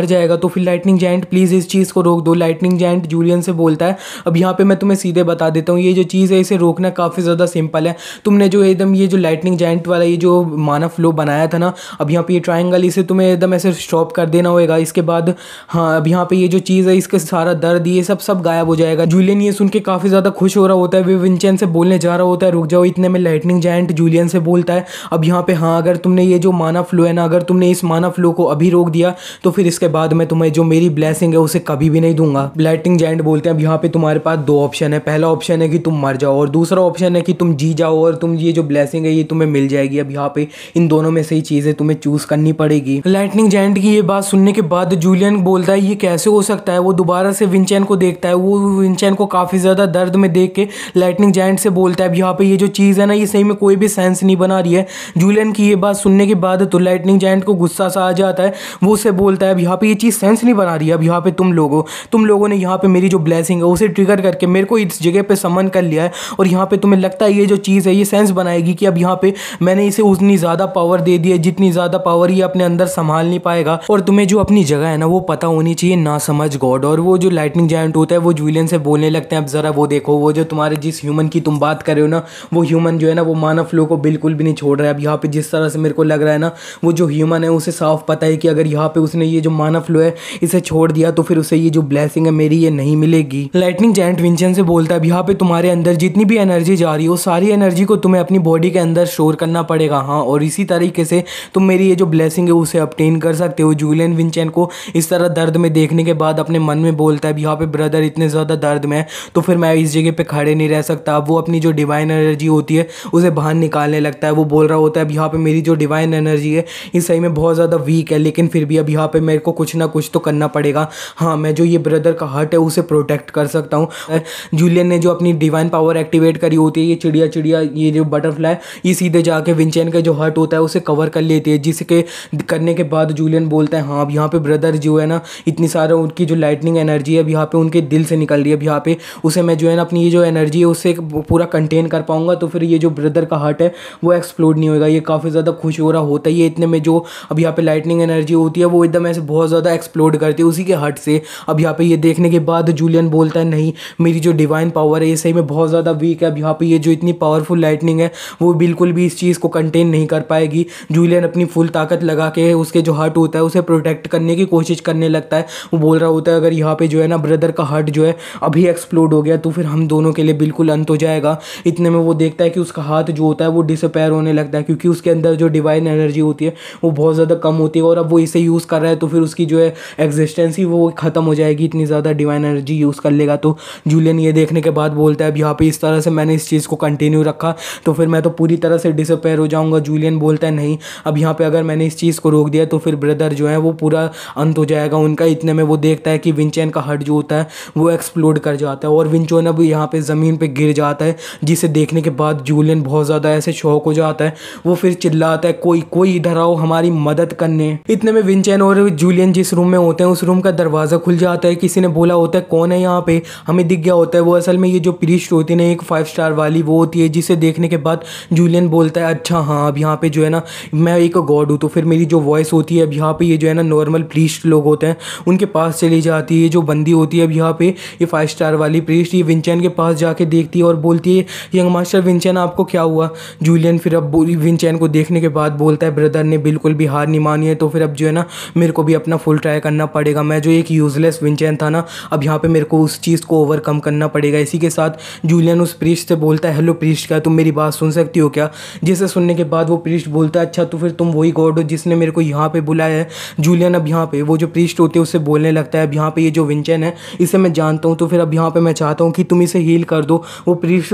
जाएगा, तो फिर लाइटनिंग जायंट प्लीज़ इस चीज़ को रोक दो। लाइटनिंग जायंट जूलियन से बोलता है, अब यहाँ पे मैं तुम्हें सीधे बता देता हूँ, ये जो चीज़ है इसे रोकना काफ़ी ज़्यादा सिंपल है। तुमने जो एकदम ये जो लाइटनिंग जायंट वाला ये जो माना फ्लो बनाया था ना, अब यहाँ पे ये ट्राइंगल, इसे तुम्हें एकदम ऐसे स्टॉप कर देना होगा। इसके बाद हाँ अब यहाँ पे ये जो चीज़ है इसके सारा दर्द ये सब गायब हो जाएगा। जूलियन ये सुन के काफ़ी ज़्यादा खुश हो रहा होता है, वे विंचेन से बोलने जा रहा होता है, रुक जाओ। इतने में लाइटनिंग जायंट जूलियन से बोलता है, अब यहाँ पे हाँ अगर तुमने ये जो माना फ्लो है ना, अगर तुमने इस माना फ्लो को अभी रोक दिया तो फिर इसके बाद मैं तुम्हें जो मेरी ब्लेसिंग है उसे कभी भी नहीं दूंगा। लाइटनिंग जायंट बोलते हैं, अब यहाँ पे तुम्हारे पास दो ऑप्शन है, पहला ऑप्शन है कि तुम मर जाओ और दूसरा ऑप्शन है कि तुम जी जाओ और तुम ये जो ब्लेसिंग है ये तुम्हें मिल जाएगी। अब यहाँ पे इन दोनों में से ही चीज़ें तुम्हें चूज करनी पड़ेगी। लाइटनिंग जायंट की ये बात सुनने के बाद जूलियन बोलता है, ये कैसे हो सकता है। वो दोबारा से विंचेन को देखता है, वो विंचेन को काफ़ी ज़्यादा दर्द में देख के लाइटनिंग जायंट से बोलता है, अब यहाँ पे ये जो चीज़ है ना ये सही में कोई भी सेंस नहीं बना रही है। जूलियन की ये बात सुनने के बाद तो लाइटनिंग जायंट को गुस्सा सा आ जाता है, वो उसे बोलता है, अब यहाँ पे ये चीज़ सेंस नहीं बना रही है। अब यहाँ पे तुम लोगों ने यहाँ पे मेरी जो ब्लेसिंग है उसे ट्रिगर करके मेरे को इस जगह पे समन कर लिया है, और यहाँ पे तुम्हें लगता है ये जो चीज़ है ये सेंस बनाएगी कि अब यहाँ पे मैंने इसे उतनी ज़्यादा पावर दे दी है जितनी ज़्यादा पावर ये अपने अंदर संभाल नहीं पाएगा, और तुम्हें जो अपनी जगह है ना वो पता होनी चाहिए, ना समझ गॉड। और वो जो लाइटनिंग जायंट होता है वो जूलियन से बोलने लगते हैं, अब ज़रा वो देखो, वो जो तुम्हारे जिस ह्यूमन की तुम बात कर रहे हो ना, वो ह्यूमन जो है ना वो माना फ्लो को बिल्कुल भी नहीं छोड़ रहा है। अब यहाँ पे जिस तरह से मेरे को लग रहा है ना, वो जो ह्यूमन है उसे साफ पता है कि अगर यहाँ पे उसने ये जो माना फ्लो है इसे छोड़ दिया तो फिर उसे ये जो ब्लेसिंग है मेरी ये नहीं मिलेगी। लाइटनिंग जायंट विंचेन से बोलता है, अब यहाँ पे तुम्हारे अंदर जितनी भी एनर्जी जा रही है वो सारी एनर्जी को तुम्हें अपनी बॉडी के अंदर स्टोर करना पड़ेगा, हाँ, और इसी तरीके से तुम मेरी ये जो ब्लेसिंग है उसे ऑब्टेन कर सकते हो। जूलियन विंचेन को इस तरह दर्द में देखने के बाद अपने मन में बोलता है, अब यहाँ पे ब्रदर इतने ज़्यादा दर्द में है तो फिर मैं इस जगह पे खड़े नहीं रह सकता। अब वो अपनी जो डिवाइन एनर्जी होती है उसे बाहर निकालने लगता है। वो बोल रहा होता है, अब यहाँ पे मेरी जो डिवाइन एनर्जी है इस सही में बहुत ज़्यादा वीक है, लेकिन फिर भी अब यहाँ पे मेरे को कुछ ना कुछ तो करना पड़ेगा। हाँ, मैं जो ये ब्रदर का हार्ट है उसे प्रोटेक्ट कर सकता हूँ। जूलियन ने जो अपनी डिवाइन पावर एक्टिवेट करी होती है, ये चिड़िया ये जो बटरफ्लाई ये सीधे जाके विंचेन का जो हार्ट होता है उसे कवर कर लेती है, जिसके करने के बाद जूलियन बोलता है, हाँ अब यहाँ पे ब्रदर जो है ना इतनी सारा उनकी जो लाइटनिंग एनर्जी है अब यहाँ पे उनके दिल से निकल रही है, अब यहाँ पे उसे मैं जो है ना अपनी ये जो एनर्जी है उससे पूरा कंटेन कर पाऊंगा, तो फिर ये जो ब्रदर का हार्ट है वो एक्सप्लोड नहीं होगा। ये काफ़ी ज़्यादा खुश हो रहा होता है। ये इतने में जो अब यहाँ पे लाइटनिंग एनर्जी होती है वो एकदम ऐसे बहुत ज़्यादा एक्सप्लोड करती है उसी के हार्ट से। अब यहाँ पे ये देखने के बाद जूलियन बोलता है, नहीं मेरी जो डिवाइन पावर है ये सही में बहुत ज़्यादा वीक है, अब यहाँ पे ये जो इतनी पावरफुल लाइटनिंग है वो बिल्कुल भी इस चीज़ को कंटेन नहीं कर पाएगी। जूलियन अपनी फुल ताकत लगा के उसके जो हार्ट होता है उसे प्रोटेक्ट करने की कोशिश करने लगता है। वो बोल रहा होता है, अगर यहाँ पे जो है ना ब्रदर का हार्ट जो है अभी एक्सप्लोड हो गया तो फिर हम दोनों के लिए बिल्कुल अंत हो जाएगा। इतने में वो देखता है कि उसका हाथ जो होता है वो डिसअपेयर होने लगता है, क्योंकि उसके अंदर जो डिवाइन एनर्जी होती है वो बहुत ज़्यादा कम होती है, और अब वो इसे यूज़ कर रहा है तो फिर उसकी जो है एग्जिस्टेंस ही वो ख़त्म हो जाएगी, इतनी ज़्यादा डिवाइन एनर्जी यूज़ कर लेगा। तो जूलियन ये देखने के बाद बोलता है, अब यहाँ पे इस तरह से मैंने इस चीज़ को कंटिन्यू रखा तो फिर मैं तो पूरी तरह से डिसअपेयर हो जाऊँगा। जूलियन बोलता है, नहीं अब यहाँ पे अगर मैंने इस चीज़ को रोक दिया तो फिर ब्रदर जो है वो पूरा अंत हो जाएगा उनका। इतने में वो देखता है कि विंचेन का हार्ट जो होता है वो एक्सप्लोड कर जाता है और विंचेन अब यहाँ पे ज़मीन पे गिर जाता है, जिसे देखने के बाद जूलियन बहुत ज़्यादा ऐसे शॉक हो जाता है। वो फिर चिल्लाता है कोई कोई इधर आओ हमारी मदद करने। इतने में विंचेंट और जूलियन जिस रूम में होते हैं उस रूम का दरवाज़ा खुल जाता है। किसी ने बोला होता है कौन है यहाँ पे, हमें दिख गया होता है। वो असल में ये जो प्रीस्ट होती है ना, एक 5 स्टार वाली, वो होती है, जिसे देखने के बाद जूलियन बोलता है अच्छा हाँ अब यहाँ पे जो है ना मैं एक गॉड हूँ, तो फिर मेरी जो वॉइस होती है अब यहाँ पे ये जो है ना नॉर्मल प्रीस्ट लोग होते हैं उनके पास चली जाती है। जो बंदी होती है अब यहाँ पे ये 5 स्टार वाली प्रीस्ट, ये विंचेंट के पास जाके देखती है और बोलती है यंग मास्टर विंचेंट आपको क्या हुआ। जूलियन फिर अब विंचेंट को देखने के बाद बोलता है ब्रदर ने बिल्कुल भी हार नहीं मानी है, तो फिर अब जो है ना मेरे को भी अपना फुल ट्राई करना पड़ेगा। मैं जो एक यूजलेस विंचेंट था ना, अब यहाँ पे मेरे को उस चीज़ को ओवरकम करना पड़ेगा। इसी के साथ जूलियन उस प्रीस्ट से बोलता है हेलो प्रीस्ट, क्या तुम मेरी बात सुन सकती हो क्या। जिसे सुनने के बाद वो प्रीस्ट बोलता है अच्छा तो फिर तुम वही गॉड हो जिसने मेरे को यहाँ पे बुलाया है। जूलियन अब यहाँ पे वो जो प्रीस्ट होती है उससे बोलने लगता है अब यहाँ पे ये जो विंचेंट है इसे मैं जानता हूँ, तो फिर अब यहाँ पे मैं चाहता हूँ कि तुम इसे हील कर दो। वो प्रीस्ट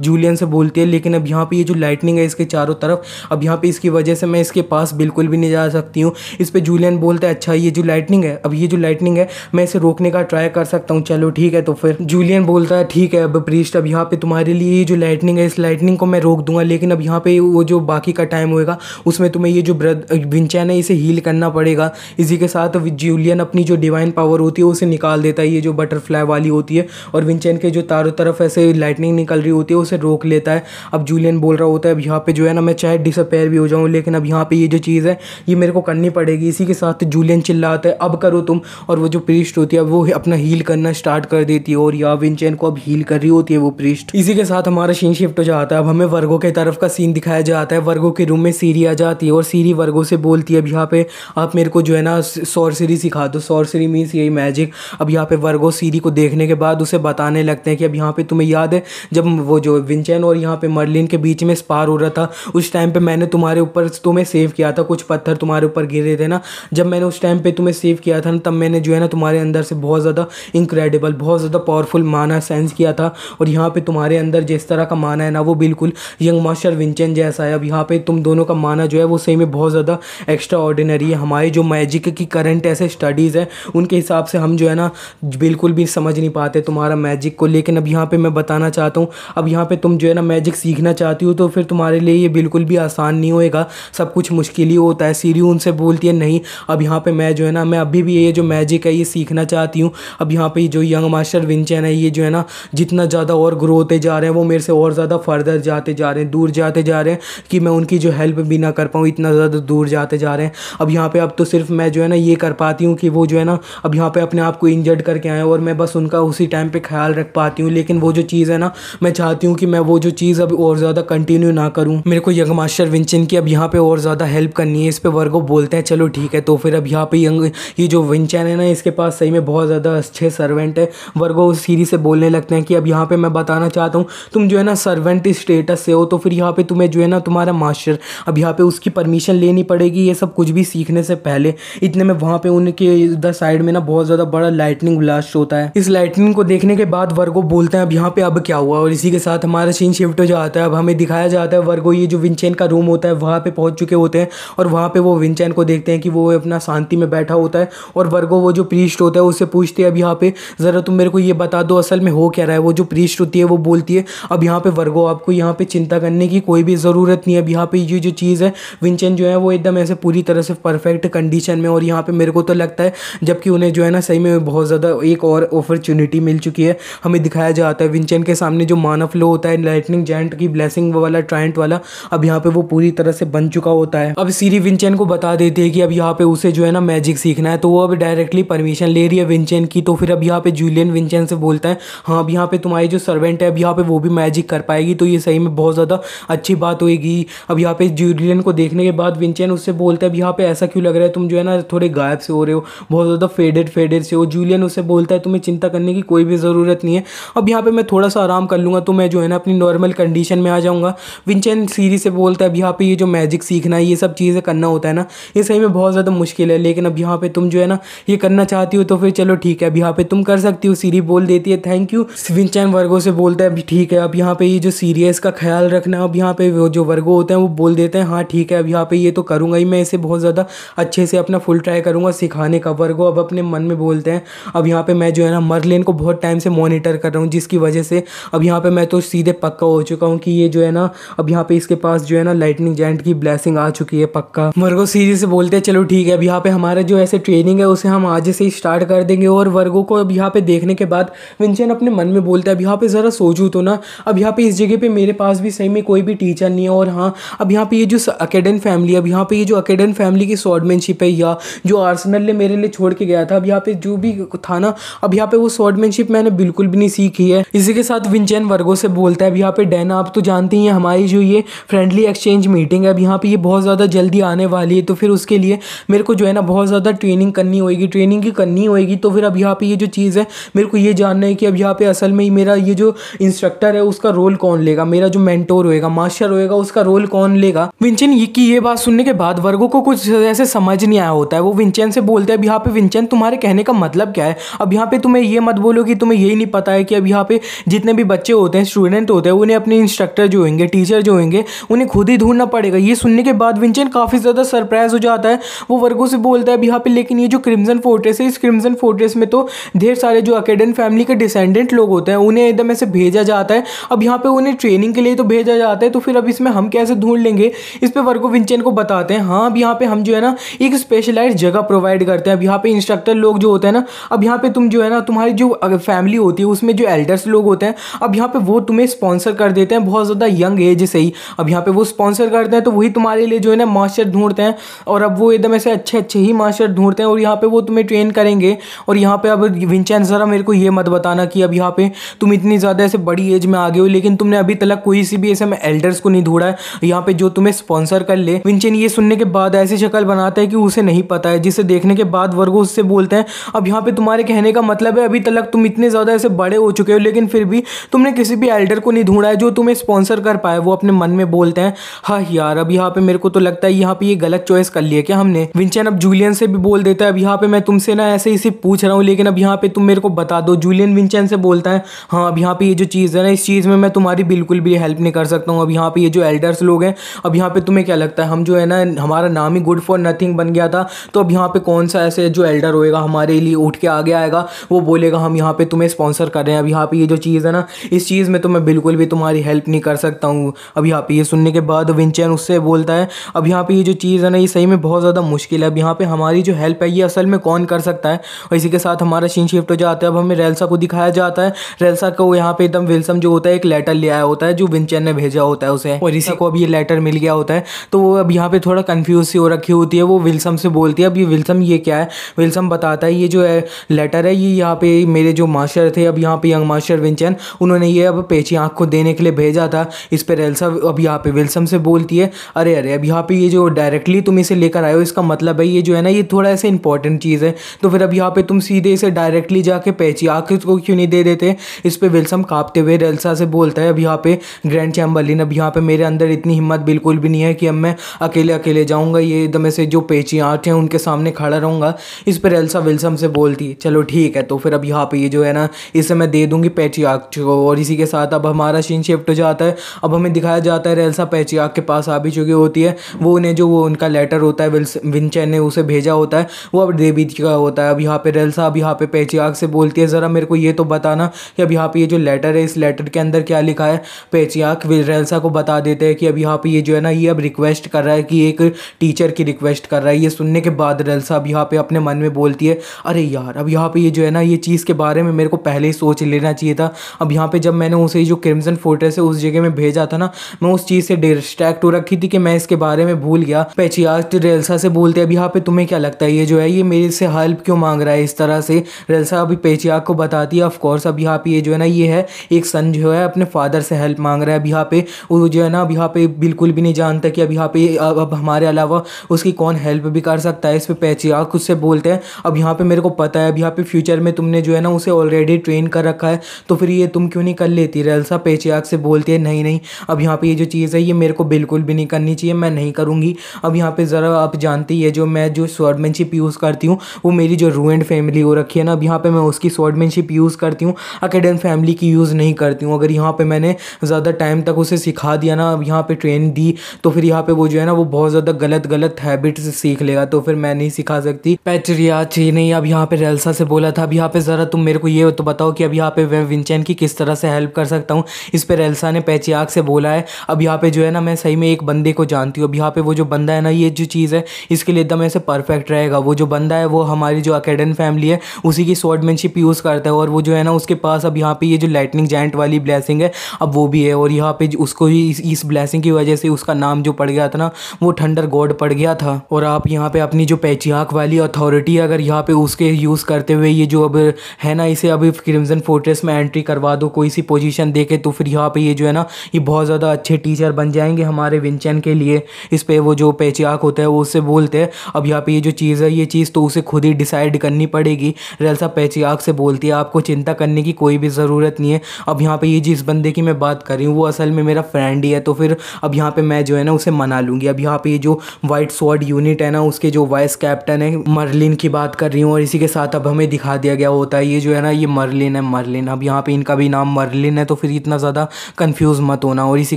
जूलियन से बोलती है लेकिन अब यहाँ पे ये जो लाइटनिंग है इसके चारों तरफ, अब यहाँ पे इसकी वजह से मैं इसके पास बिल्कुल भी नहीं जा सकती हूँ। इस पे जूलियन बोलता है अच्छा ये जो लाइटनिंग है, अब ये जो लाइटनिंग है मैं इसे रोकने का ट्राई कर सकता हूँ, चलो ठीक है। तो फिर जूलियन बोलता है ठीक है अब प्रीस्ट, अब यहाँ पे तुम्हारे लिए ये जो लाइटनिंग है इस लाइटनिंग को मैं रोक दूंगा, लेकिन अब यहाँ पे वो जो बाकी का टाइम होएगा उसमें तुम्हें ये जो विंचेंट है इसे हील करना पड़ेगा। इसी के साथ जूलियन अपनी जो डिवाइन पावर होती है उसे निकाल देता है, ये जो बटरफ्लाई वाली होती है, और विंचेंट के जो चारों तरफ ऐसे लाइटनिंग निकल रही होती है उसे रोक लेता है। अब जूलियन बोल रहा होता है अब यहाँ पे जो है ना मैं चाहे डिसअपेयर भी हो जाऊँ लेकिन अब यहाँ पे ये जो चीज़ है ये मेरे को करनी पड़ेगी। इसी के साथ जूलियन चिल्लाता है अब करो तुम, और वो जो प्रीस्ट होती है वो अपना हील करना स्टार्ट कर देती है और यहाँ विंचेंट को अब हील कर रही होती है वो प्रीस्ट। इसी के साथ हमारा सीन शिफ्ट हो जाता है। अब हमें वर्गो के तरफ का सीन दिखाया जाता है। वर्गो के रूम में सीरी आ जाती है और सीरी वर्गो से बोलती है अब यहाँ पे आप मेरे को जो है ना सॉर्सरी सिखा दो। सॉर्सरी मीन्स यही मैजिक। अब यहाँ पे वर्गो सीरी को देखने के बाद उसे बताने लगते हैं कि अब यहाँ पे तुम्हें याद है जब वो जो विंचेंट और यहाँ पे मर्लिन के बीच में स्पार हो रहा था उस टाइम पे मैंने तुम्हारे ऊपर तुम्हें सेव किया था, कुछ पत्थर तुम्हारे ऊपर गिरे थे ना, जब मैंने उस टाइम पे तुम्हें सेव किया था ना तब मैंने जो है ना तुम्हारे अंदर से बहुत ज़्यादा इनक्रेडिबल बहुत ज़्यादा पावरफुल माना सेंस किया था, और यहाँ पे तुम्हारे अंदर जिस तरह का माना है ना वो बिल्कुल यंग मास्टर विंचेंट जैसा है। अब यहाँ पे तुम दोनों का माना जो है वो सही में बहुत ज़्यादा एक्स्ट्रा ऑर्डिनरी है। हमारी जो मैजिक की करंट ऐसे स्टडीज़ है उनके हिसाब से हम जो है ना बिल्कुल भी समझ नहीं पाते तुम्हारा मैजिक को, लेकिन अब यहाँ पे मैं बताना चाहता हूँ अब यहाँ पे तुम जो है ना मैजिक सीखना चाहती हो तो फिर तुम्हारे लिए ये बिल्कुल भी आसान नहीं होएगा, सब कुछ मुश्किल ही होता है। सीरी उनसे बोलती है नहीं अब यहाँ पे मैं जो है ना मैं अभी भी ये जो मैजिक है ये सीखना चाहती हूँ। अब यहाँ पे जो यंग मास्टर विंचेंट है ये जो है ना जितना ज़्यादा और ग्रो होते जा रहे हैं वो मेरे से और ज़्यादा फर्दर जाते जा रहे हैं, दूर जाते जा रहे हैं कि मैं उनकी जो हेल्प भी ना कर पाऊँ, इतना ज़्यादा दूर जाते जा रहे हैं। अब यहाँ पे अब तो सिर्फ मैं जो है ना ये कर पाती हूँ कि वो जो है ना अब यहाँ पे अपने आप को इंजर्ड करके आए और मैं बस उनका उसी टाइम पे ख्याल रख पाती हूँ, लेकिन वो जो चीज़ है ना मैं चाहती हूँ कि मैं वो जो चीज़ अब और ज़्यादा कंटिन्यू ना करूँ, मेरे को यंग मास्टर विंचेंट की अब यहाँ पे और ज़्यादा हेल्प करनी है। इस पे वर्गो बोलते हैं चलो ठीक है। तो फिर अब यहाँ पे ये जो विंचेंट है ना इसके पास सही में बहुत ज़्यादा अच्छे सर्वेंट है। वर्गो उस सीरी से बोलने लगते हैं कि अब यहाँ पे मैं बताना चाहता हूँ तुम जो है ना सर्वेंट स्टेटस से हो, तो फिर यहाँ पे तुम्हें जो है ना तुम्हारा मास्टर अब यहाँ पे उसकी परमिशन लेनी पड़ेगी ये सब कुछ भी सीखने से पहले। इतने में वहाँ पे उनके इधर साइड में ना बहुत ज़्यादा बड़ा लाइटनिंग ब्लास्ट होता है। इस लाइटनिंग को देखने के बाद वर्गो बोलते हैं अब यहाँ पे अब क्या हुआ, और इसी के साथ हमारा सीन शिफ्ट हो जाता है। अब हमें दिखाया जाता है वर्गो ये जो विंचेंट का रूम होता है वहाँ पे पहुँच चुके होते हैं और वहाँ पे वो विंचेंट को देखते हैं कि वो अपना शांति में बैठा होता है, और वर्गो वो जो प्रीस्ट होता है उससे पूछते हैं अब यहाँ पे ज़रा तुम मेरे को ये बता दो असल में हो क्या रहा है। वो जो प्रीस्ट होती है वो बोलती है अब यहाँ पे वर्गो आपको यहाँ पे चिंता करने की कोई भी ज़रूरत नहीं है। अब यहाँ पे ये जो चीज़ है विंचेंट जो है वो एकदम ऐसे पूरी तरह से परफेक्ट कंडीशन में, और यहाँ पे मेरे को तो लगता है जबकि उन्हें जो है ना सही में बहुत ज़्यादा एक और अपॉर्चुनिटी मिल चुकी है। हमें दिखाया जाता है विंचेंट के सामने जो माना फ्लो होता है लाइटनिंग जायंट की ब्लेसिंग वाला ट्रायंट वाला अब यहाँ पे वो पूरी तरह से बन चुका होता है। अब सीरी विंचेंट को बता देती है कि अब यहाँ पे उसे जो है ना मैजिक सीखना है, तो वो अब डायरेक्टली परमिशन ले रही है विंचेंट की। तो फिर अब यहाँ पे जूलियन विंचेंट से बोलता है हाँ अब यहाँ पे तुम्हारी जो सर्वेंट है अब यहाँ पे वो भी मैजिक कर पाएगी, तो ये सही में बहुत ज़्यादा अच्छी बात होगी। अब यहाँ पे जूलियन को देखने के बाद विंचेंट उससे बोलता है अब यहाँ पे ऐसा क्यों लग रहा है तुम जो है ना थोड़े गायब से हो रहे हो, बहुत ज़्यादा फेडेड से हो। जूलियन उससे बोलता है तुम्हें चिंता करने की कोई भी ज़रूरत नहीं है, अब यहाँ पे मैं थोड़ा सा आराम कर लूँगा तो मैं जो है ना अपनी नॉर्मल कंडीशन में आ जाऊँगा। विंचेंट सीरी से बोलता है अब यहाँ पे ये जो मैजिक सीखना है ये सब चीज़ें करना होता है ना ये सही में बहुत ज़्यादा मुश्किल है, लेकिन अब यहाँ पे तुम जो है ना ये करना चाहती हो तो फिर चलो ठीक है अब यहाँ पे तुम कर सकती हो। सीरी बोल देती है थैंक यू। विंचेंट वर्गो से बोलता है अभी ठीक है अब यहाँ पे ये जो सीरी है इसका ख्याल रखना। अब यहाँ पे वो जो वर्गो होते हैं वो बोल देते हैं हाँ ठीक है अब यहाँ पे ये तो करूँगा ही, मैं इसे बहुत ज़्यादा अच्छे से अपना फुल ट्राई करूँगा सिखाने का। वर्गो अब अपने मन में बोलते हैं अब यहाँ पे मैं जो है ना मर्लिन को बहुत टाइम से मॉनिटर कर रहा हूँ जिसकी वजह से अब यहाँ पे मैं तो सीधे पक्का हो चुका हूँ कि ये जो है ना अब यहाँ पे इसके पास जो है ना लाइटनिंग जायंट की ब्लेसिंग आ चुकी है पक्का। वर्गो सीधे से बोलते हैं चलो ठीक है, अब यहाँ पे हमारा जो ऐसे ट्रेनिंग है उसे हम आज से ही स्टार्ट कर देंगे। और वर्गो को अब यहाँ पे देखने के बाद विंचेंट अपने मन में बोलता है अब यहाँ पे ज़रा सोचूं तो ना, अब यहाँ पे इस जगह पे मेरे पास भी सही में कोई भी टीचर नहीं है। और हाँ, अब यहाँ पे ये जो अकेडन फैमिली, अब यहाँ पे ये जो अकेडन फैमिली की स्वॉर्डमैनशिप है या जो आर्सेनल ने मेरे लिए छोड़ के गया था, अब यहाँ पे जो भी था ना, अब यहाँ पे वो स्वॉर्डमैनशिप मैंने बिल्कुल भी नहीं सीखी है। इसी के साथ विंचेंट वर्गो से बोलता है अब यहाँ पे डैना, आप तो जानती हैं हमारी जो ये फ्रेंडली एक्सचेंज मीटिंग है अब यहाँ पे ये बहुत ज़्यादा जल्दी आने वाली है, तो फिर उसके लिए मेरे को जो है ना बहुत ज़्यादा ट्रेनिंग करनी होएगी। तो फिर अब यहाँ पे ये जो चीज़ है मेरे को ये जानना है कि अब यहाँ पे असल में ही मेरा ये जो इंस्ट्रक्टर है उसका रोल कौन लेगा, मेरा जो मेंटोर होएगा, मास्टर होएगा, उसका रोल कौन लेगा। विंचेंट ये बात सुनने के बाद वर्गो को कुछ ऐसे समझ नहीं आया होता है। वो विंचेंट से बोलते हैं अब यहाँ पे विंचेंट तुम्हारे कहने का मतलब क्या है, अब यहाँ पे तुम्हें ये मत बोलो कि तुम्हें यही नहीं पता है कि अब यहाँ पे जितने भी बच्चे होते हैं, स्टूडेंट होते हैं, उन्हें अपने इंस्ट्रक्टर जो होंगे, टीचर जो होंगे, उन्हें खुद ही ढूंढना पड़ेगा। ये सुनने के बाद विंचेंट काफ़ी ज़्यादा सरप्राइज हो जाता है। वो वर्गो से बोलता है अब यहाँ पे लेकिन ये जो क्रिम्सन फोर्ट्रेस है, इस क्रिम्सन फोर्ट्रेस में तो ढेर सारे जो अकेडन फैमिली के डिसेंडेंट लोग होते हैं उन्हें एकदम ऐसे भेजा जाता है, अब यहाँ पे उन्हें ट्रेनिंग के लिए तो भेजा जाता है, तो फिर अब इसमें हम कैसे ढूंढ लेंगे। इस पे वर्गो विंचेंट को बताते हैं हाँ अब यहाँ पे हम जो है ना एक स्पेशलाइज्ड जगह प्रोवाइड करते हैं। अब यहाँ पे इंस्ट्रक्टर लोग जो होते हैं ना, अब यहाँ पे तुम जो है ना तुम्हारी जो फैमिली होती है उसमें जो एल्डर्स लोग होते हैं, अब यहाँ पे वो तुम्हें स्पॉन्सर कर देते हैं बहुत ज़्यादा यंग एज से ही। अब यहाँ पे वो स्पॉन्सर करते हैं तो वही तुम्हारे लिए जो है ना मास्टर ढूंढते हैं, और अब वो एकदम ऐसे अच्छे ही मास्टर ढूंढते हैं और यहाँ पे वो तुम्हें ट्रेन करेंगे। और यहाँ पे अब विंचेंट ज़रा मेरे को ये मत बताना कि अब यहाँ पे तुम इतनी ज़्यादा ऐसे बड़ी एज में आ गए हो लेकिन तुमने अभी तक कोई सी भी ऐसे में एल्डर्स को नहीं ढूंढा है यहाँ पे जो तुम्हें स्पॉन्सर कर ले। विंचेंट ये सुनने के बाद ऐसी शक्ल बनाता है कि उसे नहीं पता है, जिसे देखने के बाद वर्गो उससे बोलते हैं अब यहाँ पे तुम्हारे कहने का मतलब है अभी तक तुम इतने ज़्यादा ऐसे बड़े हो चुके हो लेकिन फिर भी तुमने किसी भी एल्डर को नहीं ढूंढा है जो तुम्हें स्पॉन्सर कर पाए। वो अपने मन में बोलते हैं हाँ यार अब यहाँ पे मेरे को तो लगता है यहाँ पे ये गलत चॉइस कर लिया क्या हमने। विंचेंट अब जूलियन से भी बोल देता है अब यहाँ पे मैं तुमसे ना ऐसे ही सिर्फ पूछ रहा हूँ लेकिन अब यहाँ पे तुम मेरे को बता दो। जूलियन विंचेंट से बोलता है हाँ अब यहाँ पे ये जो चीज़ है ना, इस चीज़ में मैं तुम्हारी बिल्कुल भी हेल्प नहीं कर सकता हूँ। अब यहाँ पे ये जो एल्डर्स लोग हैं, अब यहाँ पे तुम्हें क्या लगता है हम जो है ना हमारा नाम ही गुड फॉर नथिंग बन गया था, तो अब यहाँ पे कौन सा ऐसे जो एल्डर होएगा हमारे लिए उठ के आगे आएगा, वो बोलेगा हम यहाँ पे तुम्हें स्पॉन्सर कर रहे हैं। अब यहाँ पे ये जो चीज़ है ना, इस चीज़ में तो मैं बिल्कुल भी तुम्हारी हेल्प नहीं कर सकता हूँ। अब यहाँ पे ये सुनने के बाद विंचेंट उससे बोलता है अब यहाँ पे ये जो चीज़ है ना ये सही में बहुत ज़्यादा मुश्किल है, अब यहाँ पे हमारी जो हेल्प है ये असल में कौन कर सकता है। और इसी के साथ हमारा सीन शिफ्ट हो जाता है। अब हमें रेल्सा को दिखाया जाता है। रेल्सा को यहाँ पे एकदम विल्सम जो होता है एक लेटर ले आया होता है जो विंचेंट ने भेजा होता है उसे, और इसी को अब ये लेटर मिल गया होता है। तो वो अब यहाँ पे थोड़ा कंफ्यूज सी हो रखी होती है। वो विल्सम से बोलती है अब ये विल्सम ये क्या है। विल्सम बताता है ये जो है लेटर है ये यहाँ पे मेरे जो मास्टर थे, अब यहाँ पे यंग मास्टर विंचेंट, उन्होंने ये अब पेची आँख को देने के लिए भेजा था। इस पर रेल्सा अब यहाँ पे विल्सम से बोलती है अरे अब यहाँ पे ये जो डायरेक्टली तुम इसे लेकर आए हो इसका मतलब है ये जो है ना ये थोड़ा ऐसे इंपॉर्टेंट चीज़ है, तो फिर अब यहाँ पे तुम सीधे इसे डायरेक्टली जाके पेची आँख को क्यों नहीं दे देते। इस पर विल्सम कांपते हुए रेल्सा से बोलता है अब यहाँ पे ग्रैंड चैम्बरलिन, अब यहाँ पे मेरे अंदर इतनी हिम्मत बिल्कुल भी नहीं है कि अब मैं अकेले जाऊँगा ये एकदम ऐसे जो पेची आँख हैं उनके सामने खड़ा रहूँगा। इस पर रेल्सा विल्सम से बोलती है चलो ठीक है, तो फिर अब यहाँ पे ये जो है ना इसे मैं दे दूँगी पेचियाक को। और इसी के साथ अब हमारा सीन शिफ्ट हो जाता है। अब हमें दिखाया जाता है रेल्सा पेचियाक के पास आ भी चुकी होती है। वो उन्हें जो वो उनका लेटर होता है विंचेंट ने उसे भेजा होता है वो अब दे भी चुका होता है। अब यहाँ पे रेल्सा अब यहाँ पे पेचियाक से बोलती है ज़रा मेरे को ये तो बताना कि अब यहाँ पे ये जो लेटर है इस लेटर के अंदर क्या लिखा है। पेचियाक रेल्सा को बता देते हैं कि अब यहाँ पे ये जो है ना ये अब रिक्वेस्ट कर रहा है कि एक टीचर की रिक्वेस्ट कर रहा है। ये सुनने के बाद रेल्सा अब यहाँ पे अपने मन में बोलती है अरे यार अब यहाँ पे ये जो है ना ये चीज़ के बारे में मेरे को पहले ही सोच लेना चाहिए था। अब यहाँ पे जब मैंने उसे जो क्रिम्सन फोर्ट्रेस है उस जगह में भेजा था ना, मैं उस चीज़ से डिस्ट्रैक्ट हो रखी थी कि मैं इसके बारे में भूल गया। पेचियाक रेल्सा से बोलते हैं अब यहाँ पे तुम्हें क्या लगता है ये जो है ये मेरे से हेल्प क्यों मांग रहा है इस तरह से। रेल्सा अभी पेचियाक को बताती है ऑफ कोर्स अब यहाँ पे ये जो है ना ये है एक सन जो है अपने फादर से हेल्प मांग रहा है। अब यहाँ पे वो जो है ना अब यहाँ पे बिल्कुल भी नहीं जानता कि अब यहाँ पे अब हमारे अलावा उसकी कौन हेल्प भी कर सकता है। इस पे पेचियाक उससे बोलते हैं अब यहाँ पे मेरे को पता है अब यहाँ पे फ्यूचर में तुमने जो है ना उसे ऑलरेडी ट्रेन कर रखा है, तो फिर ये तुम क्यों नहीं कर लेती। रेल्सा पेचियाक से बोलती है नहीं अब यहाँ पे ये जो चीज़ है ये मेरे को बिल्कुल भी नहीं करनी चाहिए, मैं नहीं करूँगी। अब यहाँ पे ज़रा आप जानती है जो मैं जो स्वॉर्डमैनशिप यूज़ करती हूँ वो मेरी जो रूइंड फैमिली हो रखी है ना, अब यहाँ पे मैं उसकी स्वॉर्डमैनशिप यूज़ करती हूँ, अकेडन फैमिली की यूज़ नहीं करती हूँ। अगर यहाँ पे मैंने ज़्यादा टाइम तक उसे सिखा दिया ना, अब यहाँ पे ट्रेन दी, तो फिर यहाँ पे वो जो है ना वो बहुत ज़्यादा गलत हैबिट्स सीख लेगा, तो फिर मैं नहीं सिखा सकती। पेचियाक नहीं अब यहाँ पे रेल्सा से बोला था अब यहाँ पे ज़रा तुम मेरे को ये तो बताओ कि अब यहाँ पे विंचेंट की किस तरह से हेल्प कर कर सकता हूँ। इस पर रेल्सा ने पैचियाक से बोला है। अब यहाँ पे जो है ना मैं सही में एक बंदे को जानती हूँ। अब यहाँ पे वो जो बंदा है ना, ये जो चीज़ है इसके लिए एकदम ऐसे परफेक्ट रहेगा। वो जो बंदा है वो हमारी जो अकेडन फैमिली है उसी की स्वॉर्डमैनशिप यूज़ करता है, और वो जो है ना उसके पास अब यहाँ पे ये जो लाइटनिंग जायंट वाली ब्लेसिंग है अब वो भी है। और यहाँ पे उसको ही इस ब्लेसिंग की वजह से उसका नाम जो पड़ गया था ना वो थंडर गॉड पड़ गया था। और आप यहाँ पे अपनी जो पैचियाक वाली अथॉरिटी अगर यहाँ पे उसके यूज़ करते हुए ये जो अब है ना इसे अभी क्रिम्जन फोर्ट्रेस में एंट्री करवा दो कोई सी पोजीशन देके, तो फिर यहाँ पे ये जो है ना ये बहुत ज़्यादा अच्छे टीचर बन जाएंगे हमारे विंचेन के लिए। इस पे वो जो पैचियाक होता है वो उससे बोलते हैं अब यहाँ पे ये जो चीज़ है ये चीज़ तो उसे खुद ही डिसाइड करनी पड़ेगी। रेल्सा पैचियाक से बोलती है आपको चिंता करने की कोई भी ज़रूरत नहीं है। अब यहाँ पे ये जिस बंदे की मैं बात कर रही हूँ वो असल में मेरा फ्रेंड ही है, तो फिर अब यहाँ पे मैं जो है ना उसे मना लूँगी। अब यहाँ पे ये जो वाइट स्वॉर्ड यूनिट है ना उसके जो वाइस कैप्टन है मर्लिन की बात कर रही हूँ, और इसी के साथ अब हमें दिखा दिया गया होता है ये जो है ना ये मर्लिन है, मर्लिन। अब यहाँ पे इनका भी नाम मर्लिन है तो फिर इतना ज़्यादा कंफ्यूज मत होना। और इसी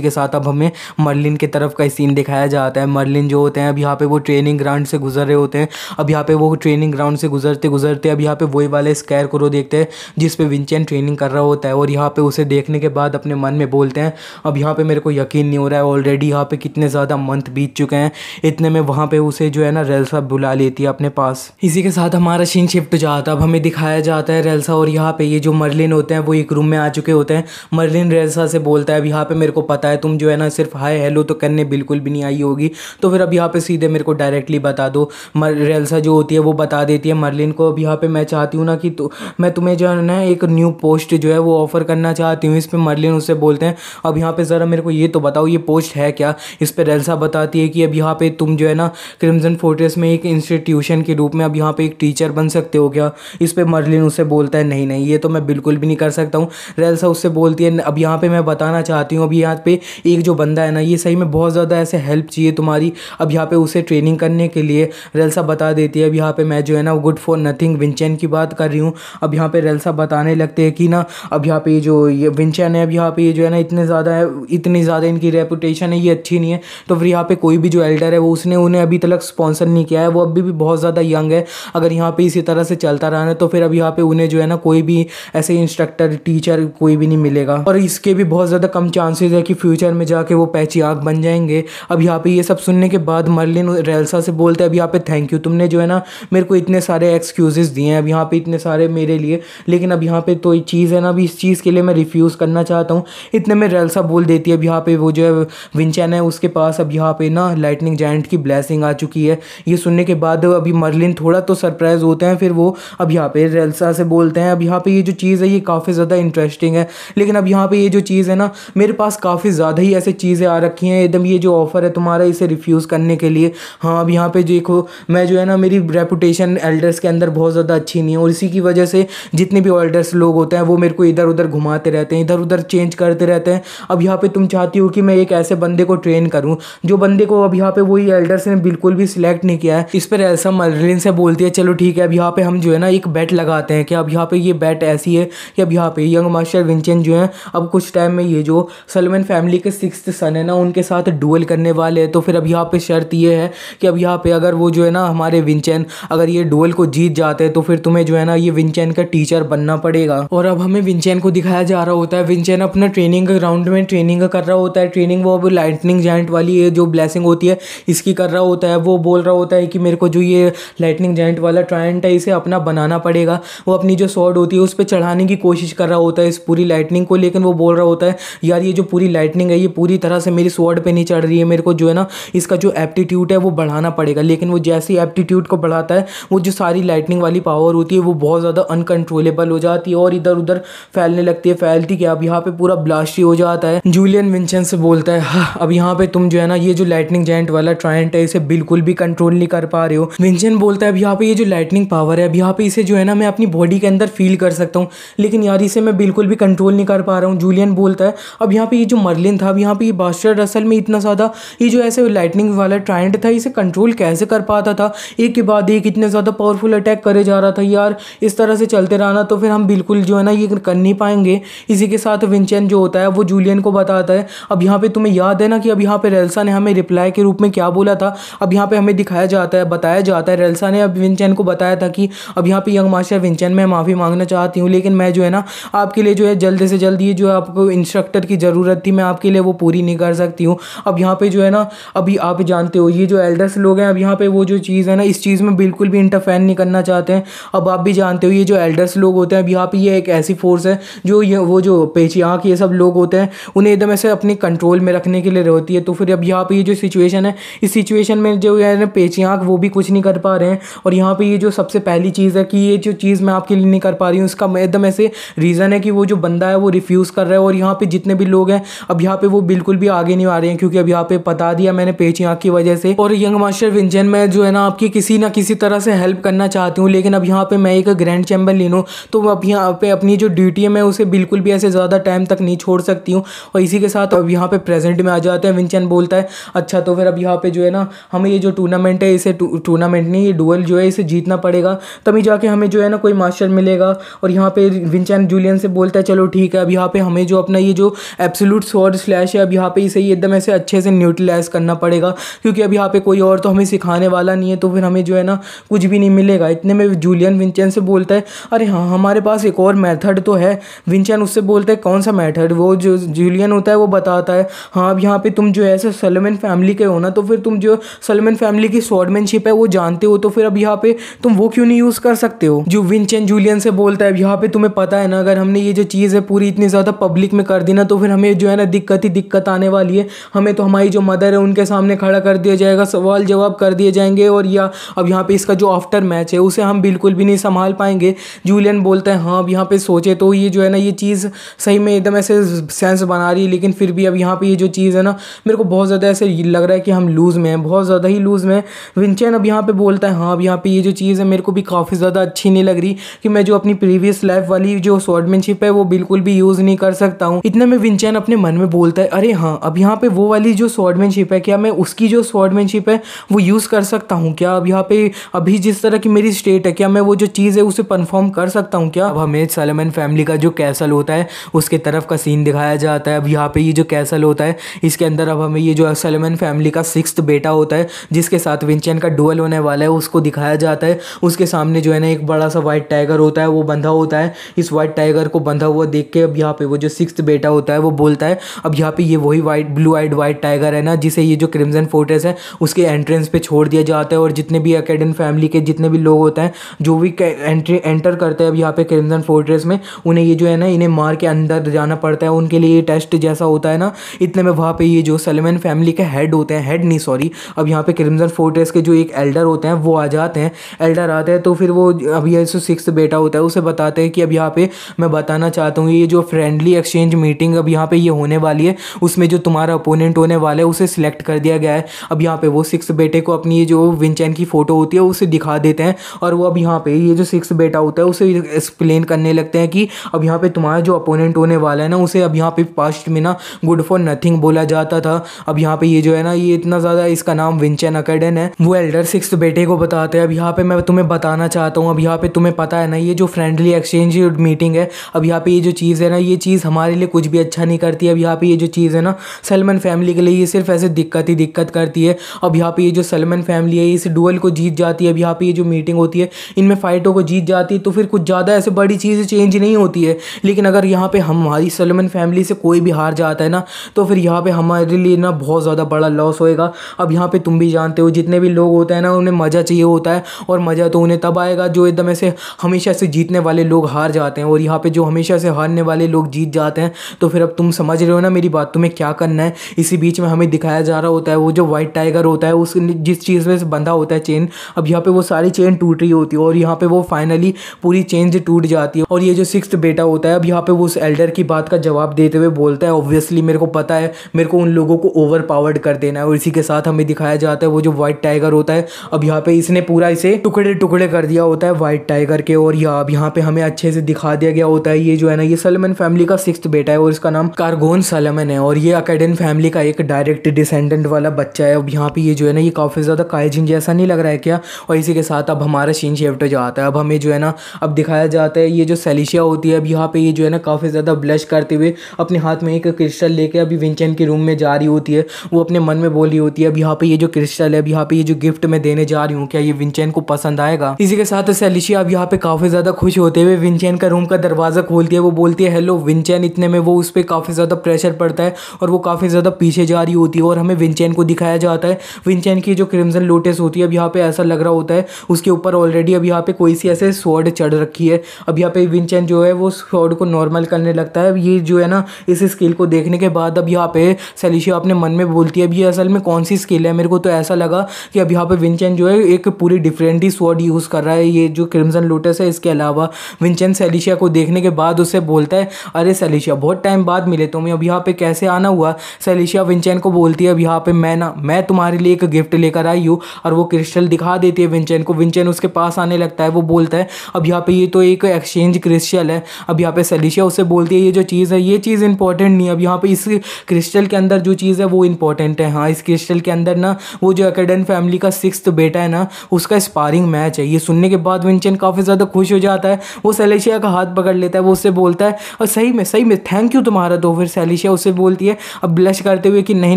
के साथ अब हमें मर्लिन की तरफ का सीन दिखाया जाता है। मर्लिन जो होते हैं अब यहाँ पे वो ट्रेनिंग ग्राउंड से गुजर रहे होते हैं। अब यहाँ पे वो ट्रेनिंग ग्राउंड से गुजरते गुजरते अब यहाँ पे वही वाले स्कैरक्रो देखते हैं जिस पे विंचेन ट्रेनिंग कर रहा होता है, और यहाँ पे उसे देखने के बाद अपने मन में बोलते हैं अब यहाँ पे मेरे को यकीन नहीं हो रहा है, ऑलरेडी यहाँ पे कितने ज़्यादा मंथ बीत चुके हैं। इतने में वहाँ पे उसे जो है ना रेल्सा बुला लेती है अपने पास। इसी के साथ हमारा सीन शिफ्ट हो जाता है। अब हमें दिखाया जाता है रेल्सा और यहाँ पे ये जो मर्लिन होते हैं वो एक रूम में आ चुके होते हैं। मर्लिन रेल्सा से बोलता है अब यहाँ पे मेरे को पता है तुम जो है ना सिर्फ हाय हेलो तो करने बिल्कुल भी नहीं आई होगी, तो फिर अब यहाँ पे सीधे मेरे को डायरेक्टली बता दो। रेल्सा जो होती है वो बता देती है मर्लिन को अब यहाँ पे मैं चाहती हूँ ना कि मैं तुम्हें जो है ना एक न्यू पोस्ट जो है वो ऑफर करना चाहती हूँ। इस पर मर्लिन उससे बोलते हैं अब यहाँ पे ज़रा मेरे को ये तो बताओ ये पोस्ट है क्या। इस पर रेल्सा बताती है कि अब यहाँ पे तुम जो है ना क्रिम्जन फोर्ट्रेस में एक इंस्टीट्यूशन के रूप में अब यहाँ पे एक टीचर बन सकते हो क्या। इस पर मर्लिन उससे बोलता है नहीं नहीं ये तो मैं बिल्कुल भी नहीं कर सकता हूँ। रेल्सा उससे बोलती है अब यहाँ पे मैं बताना चाहती हूँ अब यहाँ पे एक जो बंदा है ना ये सही में बहुत ज़्यादा ऐसे हेल्प चाहिए तुम्हारी अब यहाँ पे उसे ट्रेनिंग करने के लिए। रेल्सा बता देती है अब यहाँ पे मैं जो है ना गुड फॉर नथिंग विंचेन की बात कर रही हूँ। अब यहाँ पे रेल्सा बताने लगते हैं कि ना अब यहाँ पे ये जो ये विंचेन है अब यहाँ पे ये जो है ना इतनी ज़्यादा इनकी रेपुटेशन है ये अच्छी नहीं है, तो फिर यहाँ पे कोई भी जो एल्डर है वो उसने उन्हें अभी तक स्पॉन्सर नहीं किया है, वो अभी भी बहुत ज़्यादा यंग है। अगर यहाँ पे इसी तरह से चलता रहा है तो फिर अब यहाँ पे उन्हें जो है ना कोई भी ऐसे इंस्ट्रक्टर टीचर कोई भी नहीं मिलेगा, और इसके भी बहुत ज़्यादा कम चांसेस है कि फ्यूचर में जाके वो पैचियाक बन जाएंगे। अब यहाँ पे ये सब सुनने के बाद मर्लिन रेल्सा से बोलते हैं अब यहाँ पे थैंक यू तुमने जो है ना मेरे को इतने सारे एक्सक्यूजेस दिए हैं अब यहाँ पे इतने सारे मेरे लिए, लेकिन अब यहाँ पे तो एक चीज़ है ना अभी इस चीज़ के लिए मैं रिफ्यूज़ करना चाहता हूँ। इतने में रेल्सा बोल देती है अब यहाँ पे वो जो है विंचेन है उसके पास अब यहाँ पे ना लाइटनिंग जायंट की ब्लेसिंग आ चुकी है। ये सुनने के बाद अभी मर्लिन थोड़ा तो सरप्राइज होते हैं, फिर वो अब यहाँ पे रेल्सा से बोलते हैं अब यहाँ पे ये जो चीज़ है ये काफ़ी ज़्यादा इंटरेस्टिंग है, लेकिन अब यहाँ पे ये जो चीज़ है ना मेरे पास काफ़ी ज़्यादा ही ऐसे चीज़ें आ रखी हैं एकदम ये जो ऑफ़र है तुम्हारा इसे रिफ्यूज़ करने के लिए। हाँ अब यहाँ पे देखो मैं जो है ना मेरी रेपुटेशन एल्डर्स के अंदर बहुत ज़्यादा अच्छी नहीं है, और इसी की वजह से जितने भी एल्डर्स लोग होते हैं वो मेरे को इधर उधर घुमाते रहते हैं, इधर उधर चेंज करते रहते हैं। अब यहाँ पे तुम चाहती हो कि मैं एक ऐसे बंदे को ट्रेन करूँ जो बंदे को अब यहाँ पे वही एल्डर्स ने बिल्कुल भी सिलेक्ट नहीं किया है। इस पर ऐसा मर्लिन से बोलती है चलो ठीक है अब यहाँ पे हम जो है ना एक बैट लगाते हैं कि अब यहाँ पे ये बैट ऐसी है कि अब यहाँ पे यंग मास्टर विंचेन जो है अब कुछ टाइम में ये जो सलमन फैमिली के 6th सन है ना उनके साथ डुएल करने वाले हैं, तो फिर अब यहाँ पे शर्त ये है कि अब यहाँ पे अगर वो जो है ना हमारे विंचेन अगर ये डुएल को जीत जाते हैं तो फिर तुम्हें जो है ना ये विंचेन का टीचर बनना पड़ेगा। और अब हमें विंचेन को दिखाया जा रहा होता है विंचेन अपना ट्रेनिंग ग्राउंड में ट्रेनिंग कर रहा होता है। ट्रेनिंग वो अब लाइटनिंग जायंट वाली है जो ब्लेसिंग होती है इसकी कर रहा होता है। वो बोल रहा होता है कि मेरे को जो ये लाइटनिंग जायंट वाला ट्रायंट है इसे अपना बनाना पड़ेगा। वो अपनी जो स्वॉर्ड होती है उस पर चढ़ाने की कोशिश कर रहा होता है इस पूरी लाइटनिंग को, लेकिन वो बोल रहा होता है यार ये जो पूरी लाइटनिंग है ये पूरी तरह से मेरी स्वॉर्ड पे नहीं चढ़ रही है, मेरे को जो है ना इसका जो एप्टीट्यूड है वो बढ़ाना पड़ेगा। लेकिन वो जैसे ही एप्टीट्यूड को बढ़ाता है वो जो सारी लाइटनिंग वाली पावर होती है वो बहुत ज़्यादा अनकंट्रोलेबल हो जाती है और इधर उधर फैलने लगती है। फैलती क्या अब यहाँ पे पूरा ब्लास्ट ही हो जाता है। जूलियन विंचेन से बोलता है हाँ अब यहाँ पे तुम जो है ना ये जो लाइटनिंग जायंट वाला ट्रायंट है इसे बिल्कुल भी कंट्रोल नहीं कर पा रहे हो। विंचेन बोलता है अब यहाँ पे ये जो लाइटनिंग पावर है अब यहाँ पे इसे जो है ना मैं अपनी बॉडी के अंदर फील कर सकता हूँ, लेकिन यार इसे मैं बिल्कुल भी कंट्रोल नहीं कर पा रहा हूँ। जूलियन बोलता है अब यहाँ पे ये जो मर्लिन था अब यहाँ पे ये बास्टर्ड असल में इतना ज़्यादा ये जो ऐसे लाइटनिंग वाला ट्रायंट था इसे कंट्रोल कैसे कर पाता था, एक के बाद एक इतने ज़्यादा पावरफुल अटैक करे जा रहा था। यार इस तरह से चलते रहना तो फिर हम बिल्कुल जो है ना ये कर नहीं पाएंगे। इसी के साथ विंचेन जो होता है वो जूलियन को बताता है अब यहाँ पे तुम्हें याद है ना कि अब यहाँ पे रेल्सा ने हमें रिप्लाई के रूप में क्या बोला था। अब यहाँ पे हमें दिखाया जाता है बताया जाता है रेल्सा ने अब विंचेन को बताया था कि अब यहाँ पे यंग मास्टर विंचेन मैं माफ़ी मांगना चाहती हूँ, लेकिन मैं जो है ना आपके लिए जो है जल्द से से जल्द ये जो आपको इंस्ट्रक्टर की ज़रूरत थी मैं आपके लिए वो पूरी नहीं कर सकती हूँ। अब यहाँ पे जो है ना, अभी आप जानते हो ये जो एल्डर्स लोग हैं, अब यहाँ पे वो जो चीज़ है ना, इस चीज़ में बिल्कुल भी इंटरफेयर नहीं करना चाहते हैं। अब आप भी जानते हो ये जो एल्डर्स लोग होते हैं, अब यहाँ पे ये एक ऐसी फोर्स है जो ये वो जो पेचियाँ ये सब लोग होते हैं उन्हें एकदम ऐसे अपने कंट्रोल में रखने के लिए रहती है। तो फिर अब यहाँ पे ये जो सिचुएशन है, इस सिचुएशन में जो है ना पेचियाँ वो भी कुछ नहीं कर पा रहे हैं। और यहाँ पे ये जो सबसे पहली चीज़ है कि ये जो चीज़ मैं आपके लिए नहीं कर पा रही हूँ, इसका एकदम ऐसे रीज़न है कि वो जो बंदा है वो रिफ्यूज़ कर रहा है। और यहाँ पे जितने भी लोग हैं अब यहाँ पे वो बिल्कुल भी आगे नहीं आ रहे हैं, क्योंकि अब यहाँ पे बता दिया मैंने पेचियाँ की वजह से। और यंग मास्टर विंचेन में जो है ना आपकी किसी ना किसी तरह से हेल्प करना चाहती हूँ, लेकिन अब यहाँ पे मैं एक ग्रैंड चैम्पियन हूँ, तो अब यहाँ पे अपनी जो ड्यूटी है मैं उसे बिल्कुल भी ऐसे ज़्यादा टाइम तक नहीं छोड़ सकती हूँ। और इसी के साथ अब यहाँ पे प्रेजेंट में आ जाते हैं। विंचेन बोलता है अच्छा तो फिर अब यहाँ पे जो है ना हमें ये जो टूर्नामेंट है, इसे टूर्नामेंट नहीं, ये डुअल जो है इसे जीतना पड़ेगा, तभी जाके हमें जो है ना कोई मास्टर मिलेगा। और यहाँ पे विंचेन जूलियन से बोलता है चलो ठीक है, अब यहाँ पे हमें जो अपना ये जो एब्सोल्यूट स्वॉर्ड स्लैश है, अब यहाँ पे इसे एकदम ऐसे अच्छे से न्यूट्रलाइज करना पड़ेगा, क्योंकि अब यहाँ पे कोई और तो हमें सिखाने वाला नहीं है, तो फिर हमें जो है ना कुछ भी नहीं मिलेगा। इतने में जूलियन विंचेन से बोलता है अरे हाँ हमारे पास एक और मेथड तो है। विंचेन उससे बोलता है कौन सा मेथड? वो जो जूलियन होता है वो बताता है हाँ अब यहाँ पे तुम जो है ऐसे सलोमन फैमिली के हो ना, तो फिर तुम जो सलोमन फैमिली की स्वॉर्डमैनशिप है वो जानते हो, तो फिर अब यहाँ पे तुम वो क्यों नहीं यूज़ कर सकते हो? जो विंचेन जूलियन से बोलता है यहाँ पे तुम्हें पता है ना, अगर हमने ये जो चीज़ है पूरी इतनी ज़्यादा पब्लिक में कर दी ना, तो फिर हमें जो है ना दिक्कत ही दिक्कत आने वाली है। हमें तो हमारी जो मदर है उनके सामने खड़ा कर दिया जाएगा, सवाल जवाब कर दिए जाएंगे, और या अब यहाँ पे इसका जो आफ्टर मैच है उसे हम बिल्कुल भी नहीं संभाल पाएंगे। जूलियन बोलता है हाँ अब यहाँ पे सोचे तो ये जो है ना ये चीज़ सही में एकदम ऐसे सेंस बना रही है, लेकिन फिर भी अब यहाँ पे ये जो चीज़ है ना मेरे को बहुत ज़्यादा ऐसे लग रहा है कि हम लूज़ में हैं, बहुत ज़्यादा ही लूज़ में हैं। विंचेन अब यहाँ पे बोलता है हाँ अब यहाँ पे ये जो चीज़ है मेरे को भी काफ़ी ज़्यादा अच्छी नहीं लग रही, कि मैं जो अपनी प्रीवियस लाइफ वाली जो स्वॉर्डमैनशिप है वो बिल्कुल भी यूज़ नहीं कर सकता हूँ। इतने में विंचेन अपने मन में बोलता है अरे हाँ अब यहाँ पे वो वाली जो स्वॉर्डमैनशिप है, क्या मैं उसकी जो स्वॉर्डमैनशिप है वो यूज़ कर सकता हूँ क्या? अब यहाँ पे अभी जिस तरह की मेरी स्टेट है, क्या मैं वो जो चीज़ है उसे परफॉर्म कर सकता हूँ क्या? अब हमें सलोमन फैमिली का जो कैसल होता है उसके तरफ का सीन दिखाया जाता है। अब यहाँ पे ये जो कैसल होता है इसके अंदर अब हमें ये जो सलोमन फैमिली का 6th बेटा होता है जिसके साथ विंचेन का डुअल होने वाला है उसको दिखाया जाता है। उसके सामने जो है ना एक बड़ा सा वाइट टाइगर होता है, वो बंधा होता है। इस वाइट टाइगर को बंधा हुआ देख के अब यहाँ पे वो जो 6th बेटा होता है वो बोलता है अब यहाँ पे ये वही white blue eyed white tiger है ना, जिसे ये जो क्रिम्सन फोर्ट्रेस है उसके एंट्रेंस पे छोड़ दिया जाता है। और जितने भी अकेडन फैमिली के जितने भी लोग होते हैं जो भी एंटर करते हैं अब यहाँ पे क्रिम्सन फोर्ट्रेस में, उन्हें ये जो है ना इन्हें मार के अंदर जाना पड़ता है, उनके लिए ये टेस्ट जैसा होता है ना। इतने में वहाँ पे ये जो सलोमन फैमिली के हेड होते हैं, हेड नहीं सॉरी, अब यहाँ पे क्रिम्सन फोर्ट्रेस के जो एक एल्डर होते हैं वो आ जाते हैं। एल्डर आते हैं तो फिर वो अब ये जो 6th बेटा होता है उसे बताते हैं कि अब यहाँ पे मैं बताना चाहता हूँ ये जो फ्रेंडली एक्सचेंज मीटिंग अब यहाँ पे ये होने वाली है, उसमें जो तुम्हारा अपोनेंट होने वाला है उसे सिलेक्ट कर दिया गया है। अब यहाँ पे वो 6th बेटे को अपनी ये जो विंचेन की फ़ोटो होती है उसे दिखा देते हैं, और वो अब यहाँ पे ये जो 6th बेटा होता है उसे एक्सप्लेन करने लगते हैं कि अब यहाँ पे तुम्हारा जो अपोनेंट होने वाला है ना उसे अब यहाँ पे पास्ट में ना गुड फॉर नथिंग बोला जाता था। अब यहाँ पे ये जो है ना ये इतना ज़्यादा इसका नाम विंचेन अकेडन है। वो एल्डर 6th बेटे को बताते हैं अब यहाँ पे मैं तुम्हें बताना चाहता हूँ, अब यहाँ पे तुम्हें पता है ना ये जो फ्रेंडली एक्सचेंज मीटिंग है, अब यहाँ पे ये जो चीज़ है ना ये चीज़ हमारे लिए कुछ भी अच्छा नहीं करती है। अब यहाँ पे ये जो चीज़ है ना सलमान फैमिली के लिए ये सिर्फ ऐसे दिक्कत ही दिक्कत करती है। अब यहाँ पे ये जो सलमान फैमिली है इस डुअल को जीत जाती है, अब यहाँ पे ये जो मीटिंग होती है इनमें फाइटों को जीत जाती है, तो फिर कुछ ज़्यादा ऐसे बड़ी चीज़ें चेंज नहीं होती है। लेकिन अगर यहाँ पे हमारी सलमान फैमिली से कोई भी हार जाता है ना तो फिर यहाँ पे हमारे लिए ना बहुत ज़्यादा बड़ा लॉस होएगा। अब यहाँ पे तुम भी जानते हो जितने भी लोग होते हैं ना उन्हें मज़ा चाहिए होता है, और मज़ा तो उन्हें तब आएगा जो एकदम ऐसे हमेशा से जीतने वाले लोग हार जाते हैं, और यहाँ पे जो हमेशा से हारने वाले लोग जीत जाते हैं। तो फिर अब तुम समझ रहे हो ना मेरी बात, तुम्हें क्या करना है। इसी बीच में हमें दिखाया जा रहा होता है वो जो वाइट टाइगर होता है उस जिस चीज़ में से बंधा होता है चेन, अब यहाँ पे वो सारी चेन टूट रही होती है और यहाँ पे वो फाइनली पूरी चेन से टूट जाती है। और ये जो 6th बेटा होता है अब यहाँ पे वो उस एल्डर की बात का जवाब देते हुए बोलता है ऑब्वियसली मेरे को पता है मेरे को उन लोगों को ओवर पावर्ड कर देना है। और इसी के साथ हमें दिखाया जाता है वो जो वाइट टाइगर होता है अब यहाँ पे इसने पूरा इसे टुकड़े टुकड़े कर दिया होता है वाइट टाइगर के, और अब यहाँ पे हमें अच्छे से दिखा दिया गया होता है ये जो है ना ये सलमन फैमिली का 6th बेटा है और इसका नाम कारगोन सलमन है, और ये अकेडन फैमिली का एक डायरेक्ट डिसेंडेंट वाला बच्चा है। अब यहाँ पे ये जो है ना ये काफ़ी ज़्यादा काइजिन जैसा नहीं लग रहा है क्या? और इसी के साथ अब हमारा सीन शिफ्ट हो जाता है। अब हमें जो है ना अब दिखाया जाता है ये जो सेलिशिया होती है अब यहाँ पे ये जो है ना काफ़ी ज़्यादा ब्लश करते हुए अपने हाथ में एक क्रिस्टल लेके अभी विंचेन के रूम में जा रही होती है। वो अपने मन में बोल रही होती है अब यहाँ पे ये जो क्रिस्टल है अब यहाँ पे ये जो गिफ्ट मैं देने जा रही हूँ क्या ये विंचेन को पसंद आएगा? इसी के साथ सेलिशिया अब यहाँ पे काफ़ी ज़्यादा खुश होते हुए विंचेन का रूम का दरवाज़ा खोलती है। वो बोलती बोलती है हेलो विंचेन। इतने में वो उस पर काफ़ी ज़्यादा प्रेशर पड़ता है और वो काफ़ी ज़्यादा पीछे जा रही होती है और हमें विंचेन को दिखाया जाता है। विंचेन की जो क्रिम्सन लोटस होती है अब यहाँ पे ऐसा लग रहा होता है उसके ऊपर ऑलरेडी अब यहाँ पे कोई सी ऐसे स्वॉर्ड चढ़ रखी है। अब यहाँ पे विंचेन जो है वो स्वॉर्ड को नॉर्मल करने लगता है। अब ये जो है ना इस स्किल को देखने के बाद अब यहाँ पे सेलिशिया अपने मन में बोलती है अब ये असल में कौन सी स्किल है। मेरे को तो ऐसा लगा कि अब यहाँ पे विंचेन जो है एक पूरी डिफरेंट ही स्वॉर्ड यूज़ कर रहा है ये जो क्रिम्सन लोटस है इसके अलावा। विंचेन सेलिशिया को देखने के बाद उससे बोलता है अरे सेलिशिया बहुत टाइम बाद मिले तुम्हें, अब यहाँ पे कैसे आना हुआ। सेलिशिया विंचेन को बोलती है अब यहाँ पे मैं तुम्हारे लिए एक गिफ्ट लेकर आई हूँ और वो क्रिस्टल दिखा देती है विंचेन को। विंचेन उसके पास आने लगता है, वो बोलता है अब यहाँ पे ये तो एक एक्सचेंज क्रिस्टल है। अब यहाँ पे सेलिशिया उससे बोलती है ये जो चीज़ है ये चीज़ इंपॉर्टेंट नहीं है, अब यहाँ पे इस क्रिस्टल के अंदर जो चीज़ है वो इंपॉर्टेंट है। हाँ इस क्रिस्टल के अंदर ना वो जो एकेडन फैमिली का 6th बेटा है ना उसका स्पारिंग मैच है। ये सुनने के बाद विंचेन काफ़ी ज़्यादा खुश हो जाता है, वो सेलिशिया का हाथ पकड़ लेता है, वो उससे बोलता है और सही में थैंक यू तुम्हारा। तो फिर सेलिशिया उससे बोलती है अब ब्लश करते हुए कि नहीं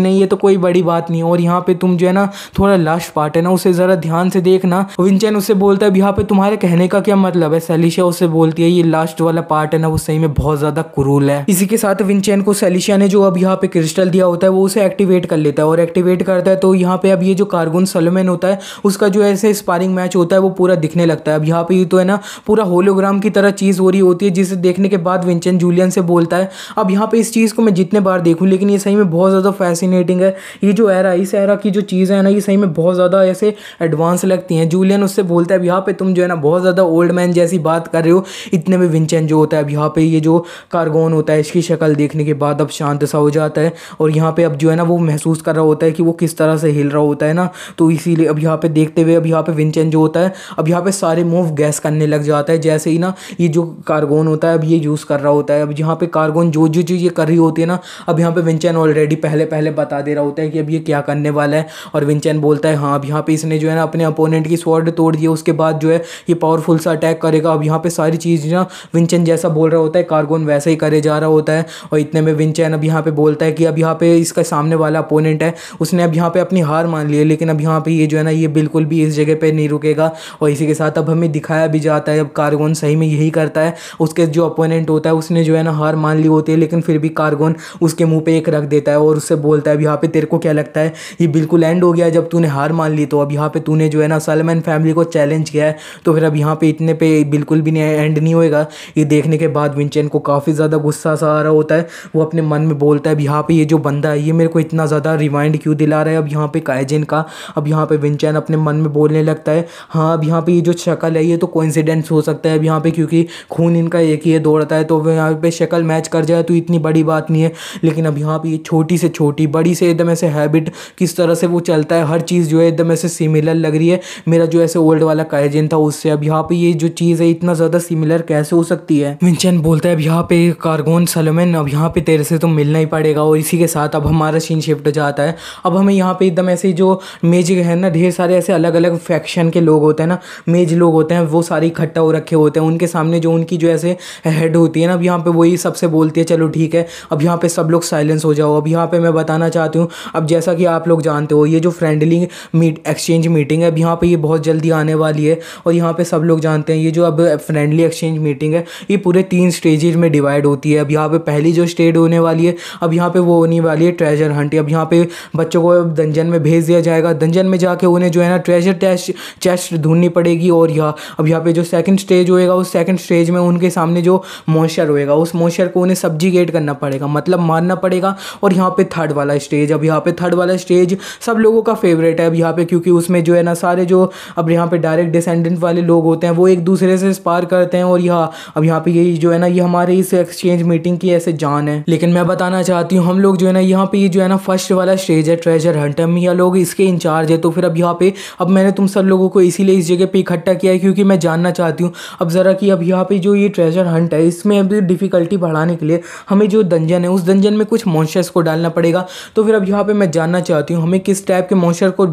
नहीं ये तो कोई बड़ी बात नहीं है और यहाँ पे तुम जो है ना थोड़ा लास्ट पार्ट है ना उसे ज़रा ध्यान से देखना। विंचेन उससे बोलता है अब यहाँ पे तुम्हारे कहने का क्या मतलब है। सेलिशिया उससे बोलती है ये लास्ट वाला पार्ट है ना वो सही में बहुत ज़्यादा क्रूल है। इसी के साथ विंचेन को सेलिशिया ने जो अब यहाँ पे क्रिस्टल दिया होता है वो उसे एक्टिवेट कर लेता है और एक्टिवेट करता है तो यहाँ पे अब ये जो कार्गोन सलोमन होता है उसका जो ऐसे स्पारिंग मैच होता है वो पूरा दिखने लगता है। अब यहाँ पे ये तो है ना पूरा होलोग्राम की तरह चीज़ हो रही होती है जिसे देखने के बाद विंचेन जूलियन से बोलता है अब यहाँ पे इस चीज़ को मैं जितने बार देखूँ लेकिन ये सही में बहुत ज़्यादा फैसिनेटिंग है। ये जो एरा इस एरा की जो चीज़ें है ना ये सही में बहुत ज़्यादा ऐसे एडवांस लगती हैं। जूलियन उससे बोलता है अब यहाँ पे तुम जो है ना बहुत ज़्यादा ओल्ड मैन जैसी बात कर रहे हो। इतने में विंचेन जो होता है अब यहाँ पे ये जो कार्गोन होता है इसकी शक्ल देखने के बाद अब शांत सा हो जाता है और यहाँ पे अब जो है ना वो महसूस कर रहा होता है कि वो किस तरह से हिल रहा होता है ना। तो इसीलिए अब यहाँ पे देखते हुए अब यहाँ पे विंचेन जो होता है अब यहाँ पे सारे मूव गैस करने लग जाता है जैसे ही ना ये जो कार्गोन होता है अब ये यूज़ कर रहा होता है। अब यहाँ पे कार्गोन जो जो चीज़ ये कर रही होती है ना अब यहाँ पे विंचेन ऑलरेडी पहले बता दे रहा होता है कि अब ये क्या करने वाला है। और विंचेन बोलता है हाँ अब यहाँ पे इसने जो है ना अपने अपोनेंट की स्वॉर्ड तोड़ दी, उसके बाद जो है ये पावरफुल सा अटैक करेगा। अब यहाँ पे सारी चीज़ ना विंचेन जैसा बोल रहा होता है कार्गोन वैसे ही करे जा रहा होता है। और इतने में विंचेन अब यहाँ पे बोलता है कि अब यहाँ पे इसका सामने वाला अपोनेंट है उसने अब यहाँ पे अपनी हार मान ली है लेकिन अब यहाँ पे ये जो है ना ये बिल्कुल भी इस जगह पे नहीं रुकेगा। और इसी के साथ अब हमें दिखाया भी जाता है अब कार्गोन सही में यही करता है। उसके जो अपोनेंट होता है उसने जो है ना हार मान ली होती है लेकिन फिर भी कार्गोन उसके मुंह पे एक रख देता है और उससे बोलता है अब यहाँ पे तेरे को क्या लगता है ये बिल्कुल एंड हो गया जब तूने हार मान ली। तो अब यहाँ पे तूने जो है ना सलोमन फैमिली को चैलेंज किया है तो फिर अब यहाँ पे इतने पे बिल्कुल भी नहीं एंड नहीं होएगा। ये देखने के बाद विंचेन को काफ़ी ज़्यादा गुस्सा सा आ रहा होता है, वो अपने मन में बोलता है अब यहाँ पे ये जो बंदा है ये मेरे को इतना ज़्यादा रिमाइंड क्यों दिला रहा है अब यहाँ पे काइजिन का। अब यहाँ पे विंचेन अपने मन में बोलने लगता है हाँ अब यहाँ पे ये जो शक्ल है ये तो कोइंसिडेंस हो सकता है अब यहाँ पे क्योंकि खून इनका एक ही है दौड़ता है तो यहाँ पे शक्ल मैच कर जाए तो इतनी बड़ी बात नहीं है। लेकिन अब यहाँ पे ये छोटी से छोटी बड़ी से एकदम ऐसे हैबिट किस तरह से वो चलता है हर चीज़ जो है एकदम ऐसे सिमिलर लग रही है मेरा जो ऐसे ओल्ड वाला काइजिन था उससे। अब यहाँ पे ये जो चीज़ है इतना ज़्यादा सिमिलर कैसे हो सकती है। विंचेन बोलता है अब यहाँ पे कार्गोन सलोमन अब यहाँ पे तेरे से तो मिलना ही पड़ेगा। और इसी के साथ अब हमारा सीन शिफ्ट हो जाता है। अब हमें यहाँ पे एकदम ऐसे जो मेज है ना ढेर सारे ऐसे अलग अलग फैक्शन के लोग होते हैं ना मेज लोग होते हैं वो सारे इकट्ठा हो रखे होते हैं। उनके सामने जो उनकी जो ऐसे हेड होती है ना अब यहाँ पे वही सबसे बोलती है चलो ठीक है अब यहाँ पे सब लोग साइलेंस हो जाओ। अब यहाँ पे मैं बताना चाहती हूँ अब जैसा कि आप लोग जानते हो ये जो फ्रेंडली एक्सचेंज मीटिंग है अब यहाँ पे ये बहुत जल्दी आने वाली है। और यहाँ पे सब लोग जानते हैं ये जो अब फ्रेंडली एक्सचेंज मीटिंग है ये पूरे 3 स्टेजेज में डिवाइड होती है। अब यहाँ पे पहली जो स्टेज होने वाली है अब यहाँ पे वो होने वाली है ट्रेजर हंट। अब यहाँ पे बच्चों को डंजन में भेज दिया जाएगा, डंजन में जाके उन्हें जो है ना ट्रेजर चेस्ट ढूंढनी पड़ेगी। और अब यहाँ पे जो सेकंड स्टेज होएगा उस सेकंड स्टेज में उनके सामने जो मॉन्स्टर होएगा उस मॉन्स्टर को उन्हें सब्जिगेट करना पड़ेगा मतलब मारना पड़ेगा। और यहाँ पे थर्ड वाला स्टेज अब यहाँ पे थर्ड वाला स्टेज सब लोगों का फेवरेट है अब यहाँ पे क्योंकि उसमें जो है ना सारे जो अब यहाँ पे डायरेक्ट डिसेंडेंट वाले लोग होते हैं वो एक दूसरे से स्पार करते हैं। और अब यहाँ पे यही जो है ना ये हमारे इस एक्सचेंज मीटिंग की ऐसे जान है। लेकिन मैं बताना चाहती हूँ हम लोग जो है ना यहाँ पे ये जो है ना फर्स्ट वाला स्टेज है ट्रेजर हंट हम यह लोग इसके इंचार्ज है। तो फिर अब यहाँ पे अब मैंने तुम सब लोगों को इसीलिए इस जगह पे इकट्ठा किया है क्योंकि मैं जानना चाहती हूँ अब ज़रा कि अब यहाँ पे जो ये ट्रेजर हंट है इसमें अभी डिफ़िकल्टी बढ़ाने के लिए हमें जो डंजन है उस डंजन में कुछ मॉन्स्टर्स को डालना पड़ेगा। तो फिर अब यहाँ पे मैं जानना चाहती हूँ हमें किस टाइप के मॉन्स्टर को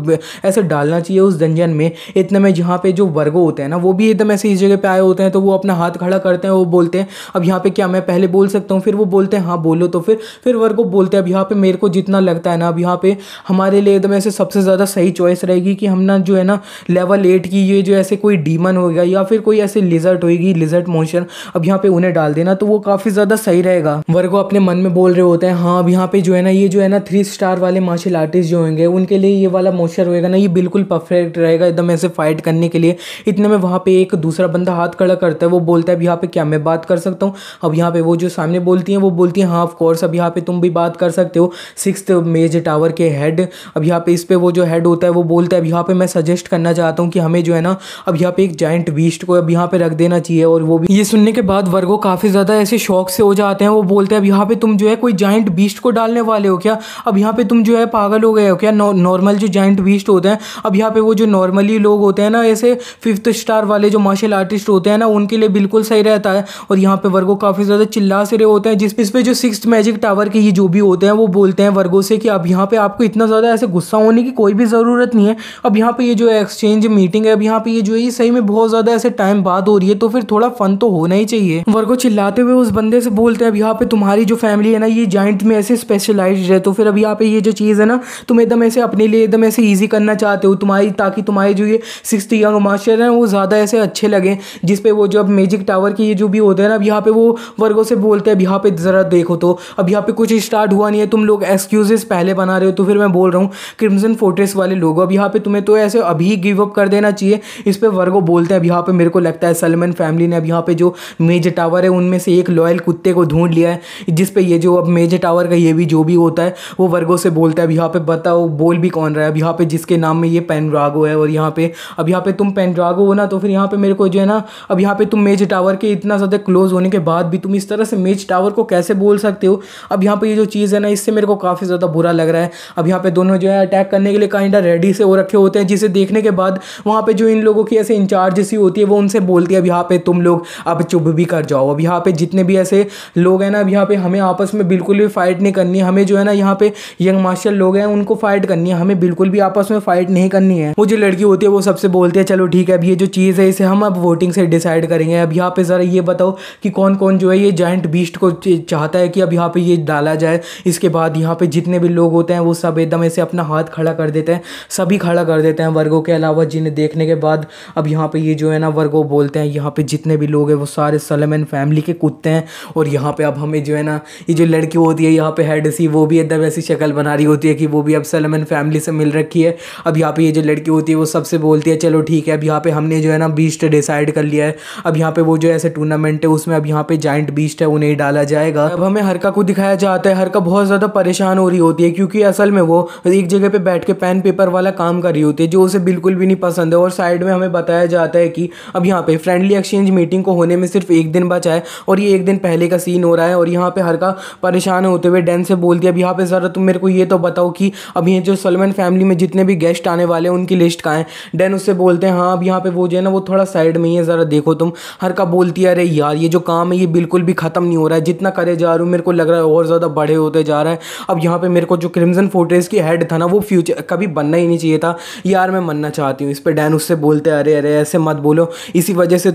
ऐसे डालना चाहिए उस डंजन में। इतने में जहाँ पे जो वर्गो होते हैं ना वो भी एकदम ऐसे इस जगह पे आए होते हैं तो वो अपना हाथ खड़ा करते हैं, वो बोलते हैं अब यहाँ पे क्या मैं पहले बोल सकता हूँ। फिर वो बोलते हैं हाँ बोलो। तो फिर वर्गो बोलते हैं अब यहाँ पे मेरे को जितना लगता है ना अब यहाँ पे हमारे लिए एकदम ऐसे सबसे ज़्यादा सही चॉइस रहेगी कि हम ना जो है ना लेवल 8 की ये जो ऐसे कोई डीमन होगा या फिर कोई ऐसे लिजर्ट होगी लिजर्ट मॉन्स्टर अब यहाँ पे उन्हें डाल देना तो वो काफ़ी ज़्यादा सही रहेगा। वर्गो अपने मन में बोल रहे होते हैं हाँ अब यहाँ पे जो है ना ये जो है ना 3 स्टार वाले मार्शल आर्टिस्ट जो होंगे उनके लिए ये वाला मोस्चर होएगा ना ये बिल्कुल परफेक्ट रहेगा एकदम ऐसे फाइट करने के लिए। इतने में वहाँ पे एक दूसरा बंदा हाथ खड़ा करता है, वो बोलता है अब यहाँ पे क्या मैं बात कर सकता हूँ। अब यहाँ पे वो जो सामने बोलती हैं वो बोलती हैं हाँ ऑफ कोर्स अब यहाँ पे तुम भी बात कर सकते हो 6th मेज टावर के हेड। अब यहाँ पे इस पे वो जो हेड होता है वो बोलता है अब यहाँ पे मैं सजेस्ट करना चाहता हूँ कि हमें जो है ना अब यहाँ पे एक जाइंट बीस्ट को अब यहाँ पे रख देना चाहिए। और वो भी ये सुनने के बाद वर्गो काफ़ी ज़्यादा ऐसे शौक से हो जाते हैं। वो बोलते हैं अब यहाँ पे तुम जो है कोई जाइंट बीस्ट को डालने वाले हो क्या, अब यहाँ पे तुम जो है पागल हो गए हो क्या। नॉर्मल जो जाइंट बीस्ट होते हैं अब यहाँ पे वो जो नॉर्मली लोग होते हैं ना ऐसे 5th स्टार वाले जो मार्शल आर्टिस्ट होते हैं ना उनके लिए बिल्कुल सही रहता है। और यहाँ पे वर्गो काफ़ी ज़्यादा चिल्ला से रहे होते हैं जिस पे जो 6th मैजिक टावर के ये जो भी होते हैं वो बोलते हैं वर्गो से कि अब यहाँ पे आपको इतना ज़्यादा ऐसे गुस्सा होने की कोई भी ज़रूरत नहीं है। अब यहाँ पे ये जो एक्सचेंज मीटिंग है अब यहाँ पे ये जो है ये सही में बहुत ज़्यादा ऐसे टाइम बाद हो रही है तो फिर थोड़ा फन तो होना ही चाहिए। वर्गो चिल्लाते हुए उस बंदे से बोलते हैं अब यहाँ पे तुम्हारी जो फैमिली है ना ये जाइंट में ऐसे स्पेशलाइज्ड है तो फिर अब यहाँ पे ये जो चीज़ है ना तुम एकदम ऐसे अपने लिए एकदम ऐसे ईजी करना चाहते हो तुम्हारी, ताकि तुम्हारे जो ये 6th यंग मास्टर हैं वो ज़्यादा ऐसे अच्छे लगे। जिस पे वो जो अब मैजिक टावर के ये जो भी होते हैं ना अब यहाँ पे वो वर्गो से बोलते हैं अब यहाँ पे ज़रा देखो तो अब यहाँ पे कुछ स्टार्ट हुआ नहीं है, तुम लोग एक्सक्यूजेस पहले बना रहे हो। तो फिर मैं बोल रहा हूँ क्रिम्सन फोर्ट्रेस वाले लोग अब यहाँ पे तुम्हें तो ऐसे अभी गिव अप कर देना चाहिए। इस पे वर्गो बोलते हैं अब यहाँ पे मेरे को लगता है सलमान फैमिली ने अब यहाँ पे जो मेज टावर है उनमें से एक लॉयल कुत्ते को ढूंढ लिया है, जिस पे ये जो अब मेज टावर का ये भी जो भी होता है वो वर्गो से बोलता है अब यहाँ पे बताओ बोल भी कौन रहा है। अब यहाँ पे जिसके नाम में ये पेनड्रागो है और यहाँ पे अब यहाँ पे तुम पेनड्रागो हो ना तो फिर यहाँ पे मेरे को जो है ना अब यहाँ पे तुम मेज टावर के इतना ज़्यादा क्लोज होने के बाद भी तुम इस तरह से मेज टावर को कैसे बोल सकते हो। अब यहाँ पे ये जो चीज़ है ना इससे मेरे को काफ़ी ज़्यादा बुरा लग रहा है। अब यहाँ पे दोनों जो है अटैक करने के लिए काइंडा रेडी से हो रखे होते हैं, जिसे देखने के बाद वहाँ पे जो इन लोगों की ऐसे इंचार्ज सी होती है वो उनसे बोलती है अब यहाँ पे तुम लोग अब चुप भी कर जाओ। अब यहाँ पे जितने भी ऐसे लोग हैं ना अब यहाँ पे हमें आपस में बिल्कुल भी फाइट नहीं करनी है, हमें जो है ना यहाँ पे यंग मार्शल लोग हैं उनको फाइट करनी है, हमें बिल्कुल भी आपस में फाइट नहीं करनी है। वो जो लड़की होती है वो सबसे बोलती है चलो ठीक है अब ये जो चीज़ है इसे हम अब वोटिंग से डिसाइड करेंगे। अब यहाँ पे ज़रा ये बताओ कि कौन कौन जो है ये जाइंट बीस्ट को चाहता है कि अब यहाँ पे ये डाला जाए। इसके बाद यहाँ पे जितने भी लोग होते हैं वो सब एकदम ऐसे अपना हाथ खड़ा कर देते हैं, सभी खड़ा कर देते हैं वर्गो के अलावा, जिन्हें देखने के बाद अब यहाँ पे ये जो है ना वर्गो बोलते हैं यहाँ पे जितने भी लोग हैं वो सारे सलमान फैमिली के कुत्ते हैं। और यहाँ पे अब हमें जो है ना ये जो लड़की होती है यहाँ पे हेड सी वो भी एकदम ऐसी शक्ल बना रही होती है कि वो भी अब सलमान फैमिली से मिल रखी है। अब यहाँ पे ये जो लड़की होती है वो सबसे बोलती है चलो ठीक है अब यहाँ पे हमने जो है ना बीस्ट डिसाइड कर लिया है। अब यहाँ पे वो जो ऐसे टूर्नामेंट है उसमें अब यहाँ पे जाइंट बीस्ट है उन्हें डाला जाएगा। अब हमें हरका को दिखाया जाता है, हरका बहुत ज़्यादा परेशान हो रही होती है क्योंकि असल में वो एक जगह पे बैठ के पेन पेपर वाला काम कर रही होती है जो उसे बिल्कुल भी नहीं पसंद है। और साइड में हमें बताया जाता है कि अब यहाँ पे फ्रेंडली एक्सचेंज मीटिंग को होने में सिर्फ 1 दिन बचा है और ये 1 दिन पहले का सीन हो रहा है। और यहाँ पे हरका परेशान होते हुए डैन से बोलती है अब यहाँ पे ज़रा तुम मेरे को ये तो बताओ कि अब ये जो सलमान फैमिली में जितने भी गेस्ट आने वाले हैं उनकी लिस्ट कहाँ है। डैन उससे बोलते हैं हाँ अब यहाँ पे वो जो है ना वो थोड़ा साइड में ही है, ज़रा देखो तुम। हरका बोलती है अरे यार ये जो काम है ये बिल्कुल भी ख़त्म नहीं हो रहा है, जितना करे जा रहा हूँ मेरे को लग रहा है और ज़्यादा बड़े होते जा रहा है। अब यहाँ पे मेरे को जो क्रिम्सन फोर्ट्रेस की हेड था ना वो फ्यूचर कभी बनना ही नहीं चाहिए था यार, मैं मनना चाहती हूँ। इस पर डैन उससे बोलते हैं अरे अरे ऐसे मत बोलो, इसी वजह से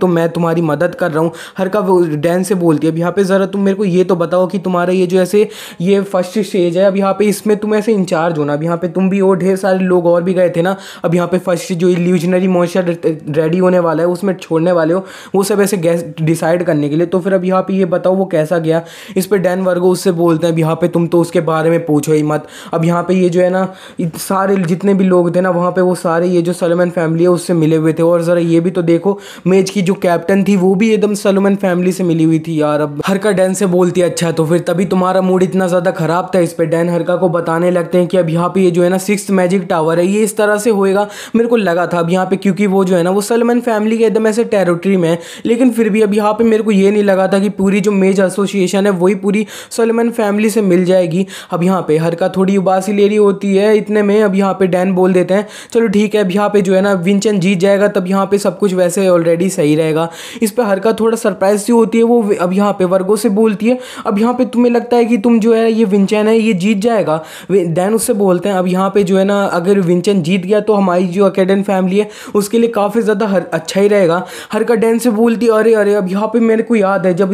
मैं तुम्हारी मदद कर रहा हूँ। हरका डैन से बोलती है अब यहाँ पे ज़रा तुम मेरे को ये तो बताओ कि तुम्हारा ये जो ऐसे ये फर्स्ट स्टेज है अब यहाँ पे इसमें तुम ऐसे इंचार्ज होना। अब यहाँ पे तुम भी और ढेर सारे लोग और भी गए थे ना, अब यहाँ पे फर्स्ट जो इल्यूजनरी मॉन्स्टर रेडी होने वाला है उसमें छोड़ने वाले हो वो सब ऐसे गैस डिसाइड करने के लिए। तो फिर अब यहाँ पे ये बताओ वो कैसा गया। इस पर डैन वर्गो उससे बोलते हैं अब यहाँ पे तुम तो उसके बारे में पूछो ही मत। अब यहाँ पे ये जो है ना सारे जितने भी लोग थे ना वहाँ पे वो सारे ये जो सलमान फैमिली है उससे मिले हुए थे। और ज़रा ये भी तो देखो मैच की जो कैप्टन थी वो भी एकदम सलमान फैमिली से मिली हुई थी यार। अब हरका डैन से बोलती है अच्छा तो फिर तभी तुम्हारा मूड इतना ज़्यादा ख़राब था। इस पर डैन हरका को बताने लगते हैं कि अब यहाँ पे ये जो है ना 6th मैजिक टावर है ये इस तरह से होएगा, मेरे को लगा था अब यहाँ पे क्योंकि वो जो है ना वो सलमान फैमिली के एकदम ऐसे टेरिटरी में है, लेकिन फिर भी अब यहाँ पे मेरे को ये नहीं लगा था कि पूरी जो मेज एसोसिएशन है वही पूरी सलमान फैमिली से मिल जाएगी। अब यहाँ पे हरका थोड़ी उबासी ले रही होती है, इतने में अब यहाँ पे डैन बोल देते हैं चलो ठीक है अब यहाँ पे जो है ना विंचेन जीत जाएगा तब यहाँ पे सब कुछ वैसे ऑलरेडी सही रहेगा। इस पर हरका थोड़ा सरप्राइज सी होती है, वो अब यहाँ पे वर्गो से बोलती है अब यहाँ पे तुम्हें लगता है कि तुम जो है ये विंचेन है ये जीत जाएगा। डैन उससे बोलते हैं अब यहाँ पे जो है ना अगर विंचेन जीत गया तो हमारी जो अकेडन फैमिली है उसके लिए काफ़ी ज़्यादा अच्छा ही रहेगा। हरका डैन से बोलती है अरे अरे अब यहाँ पे मेरे को याद है जब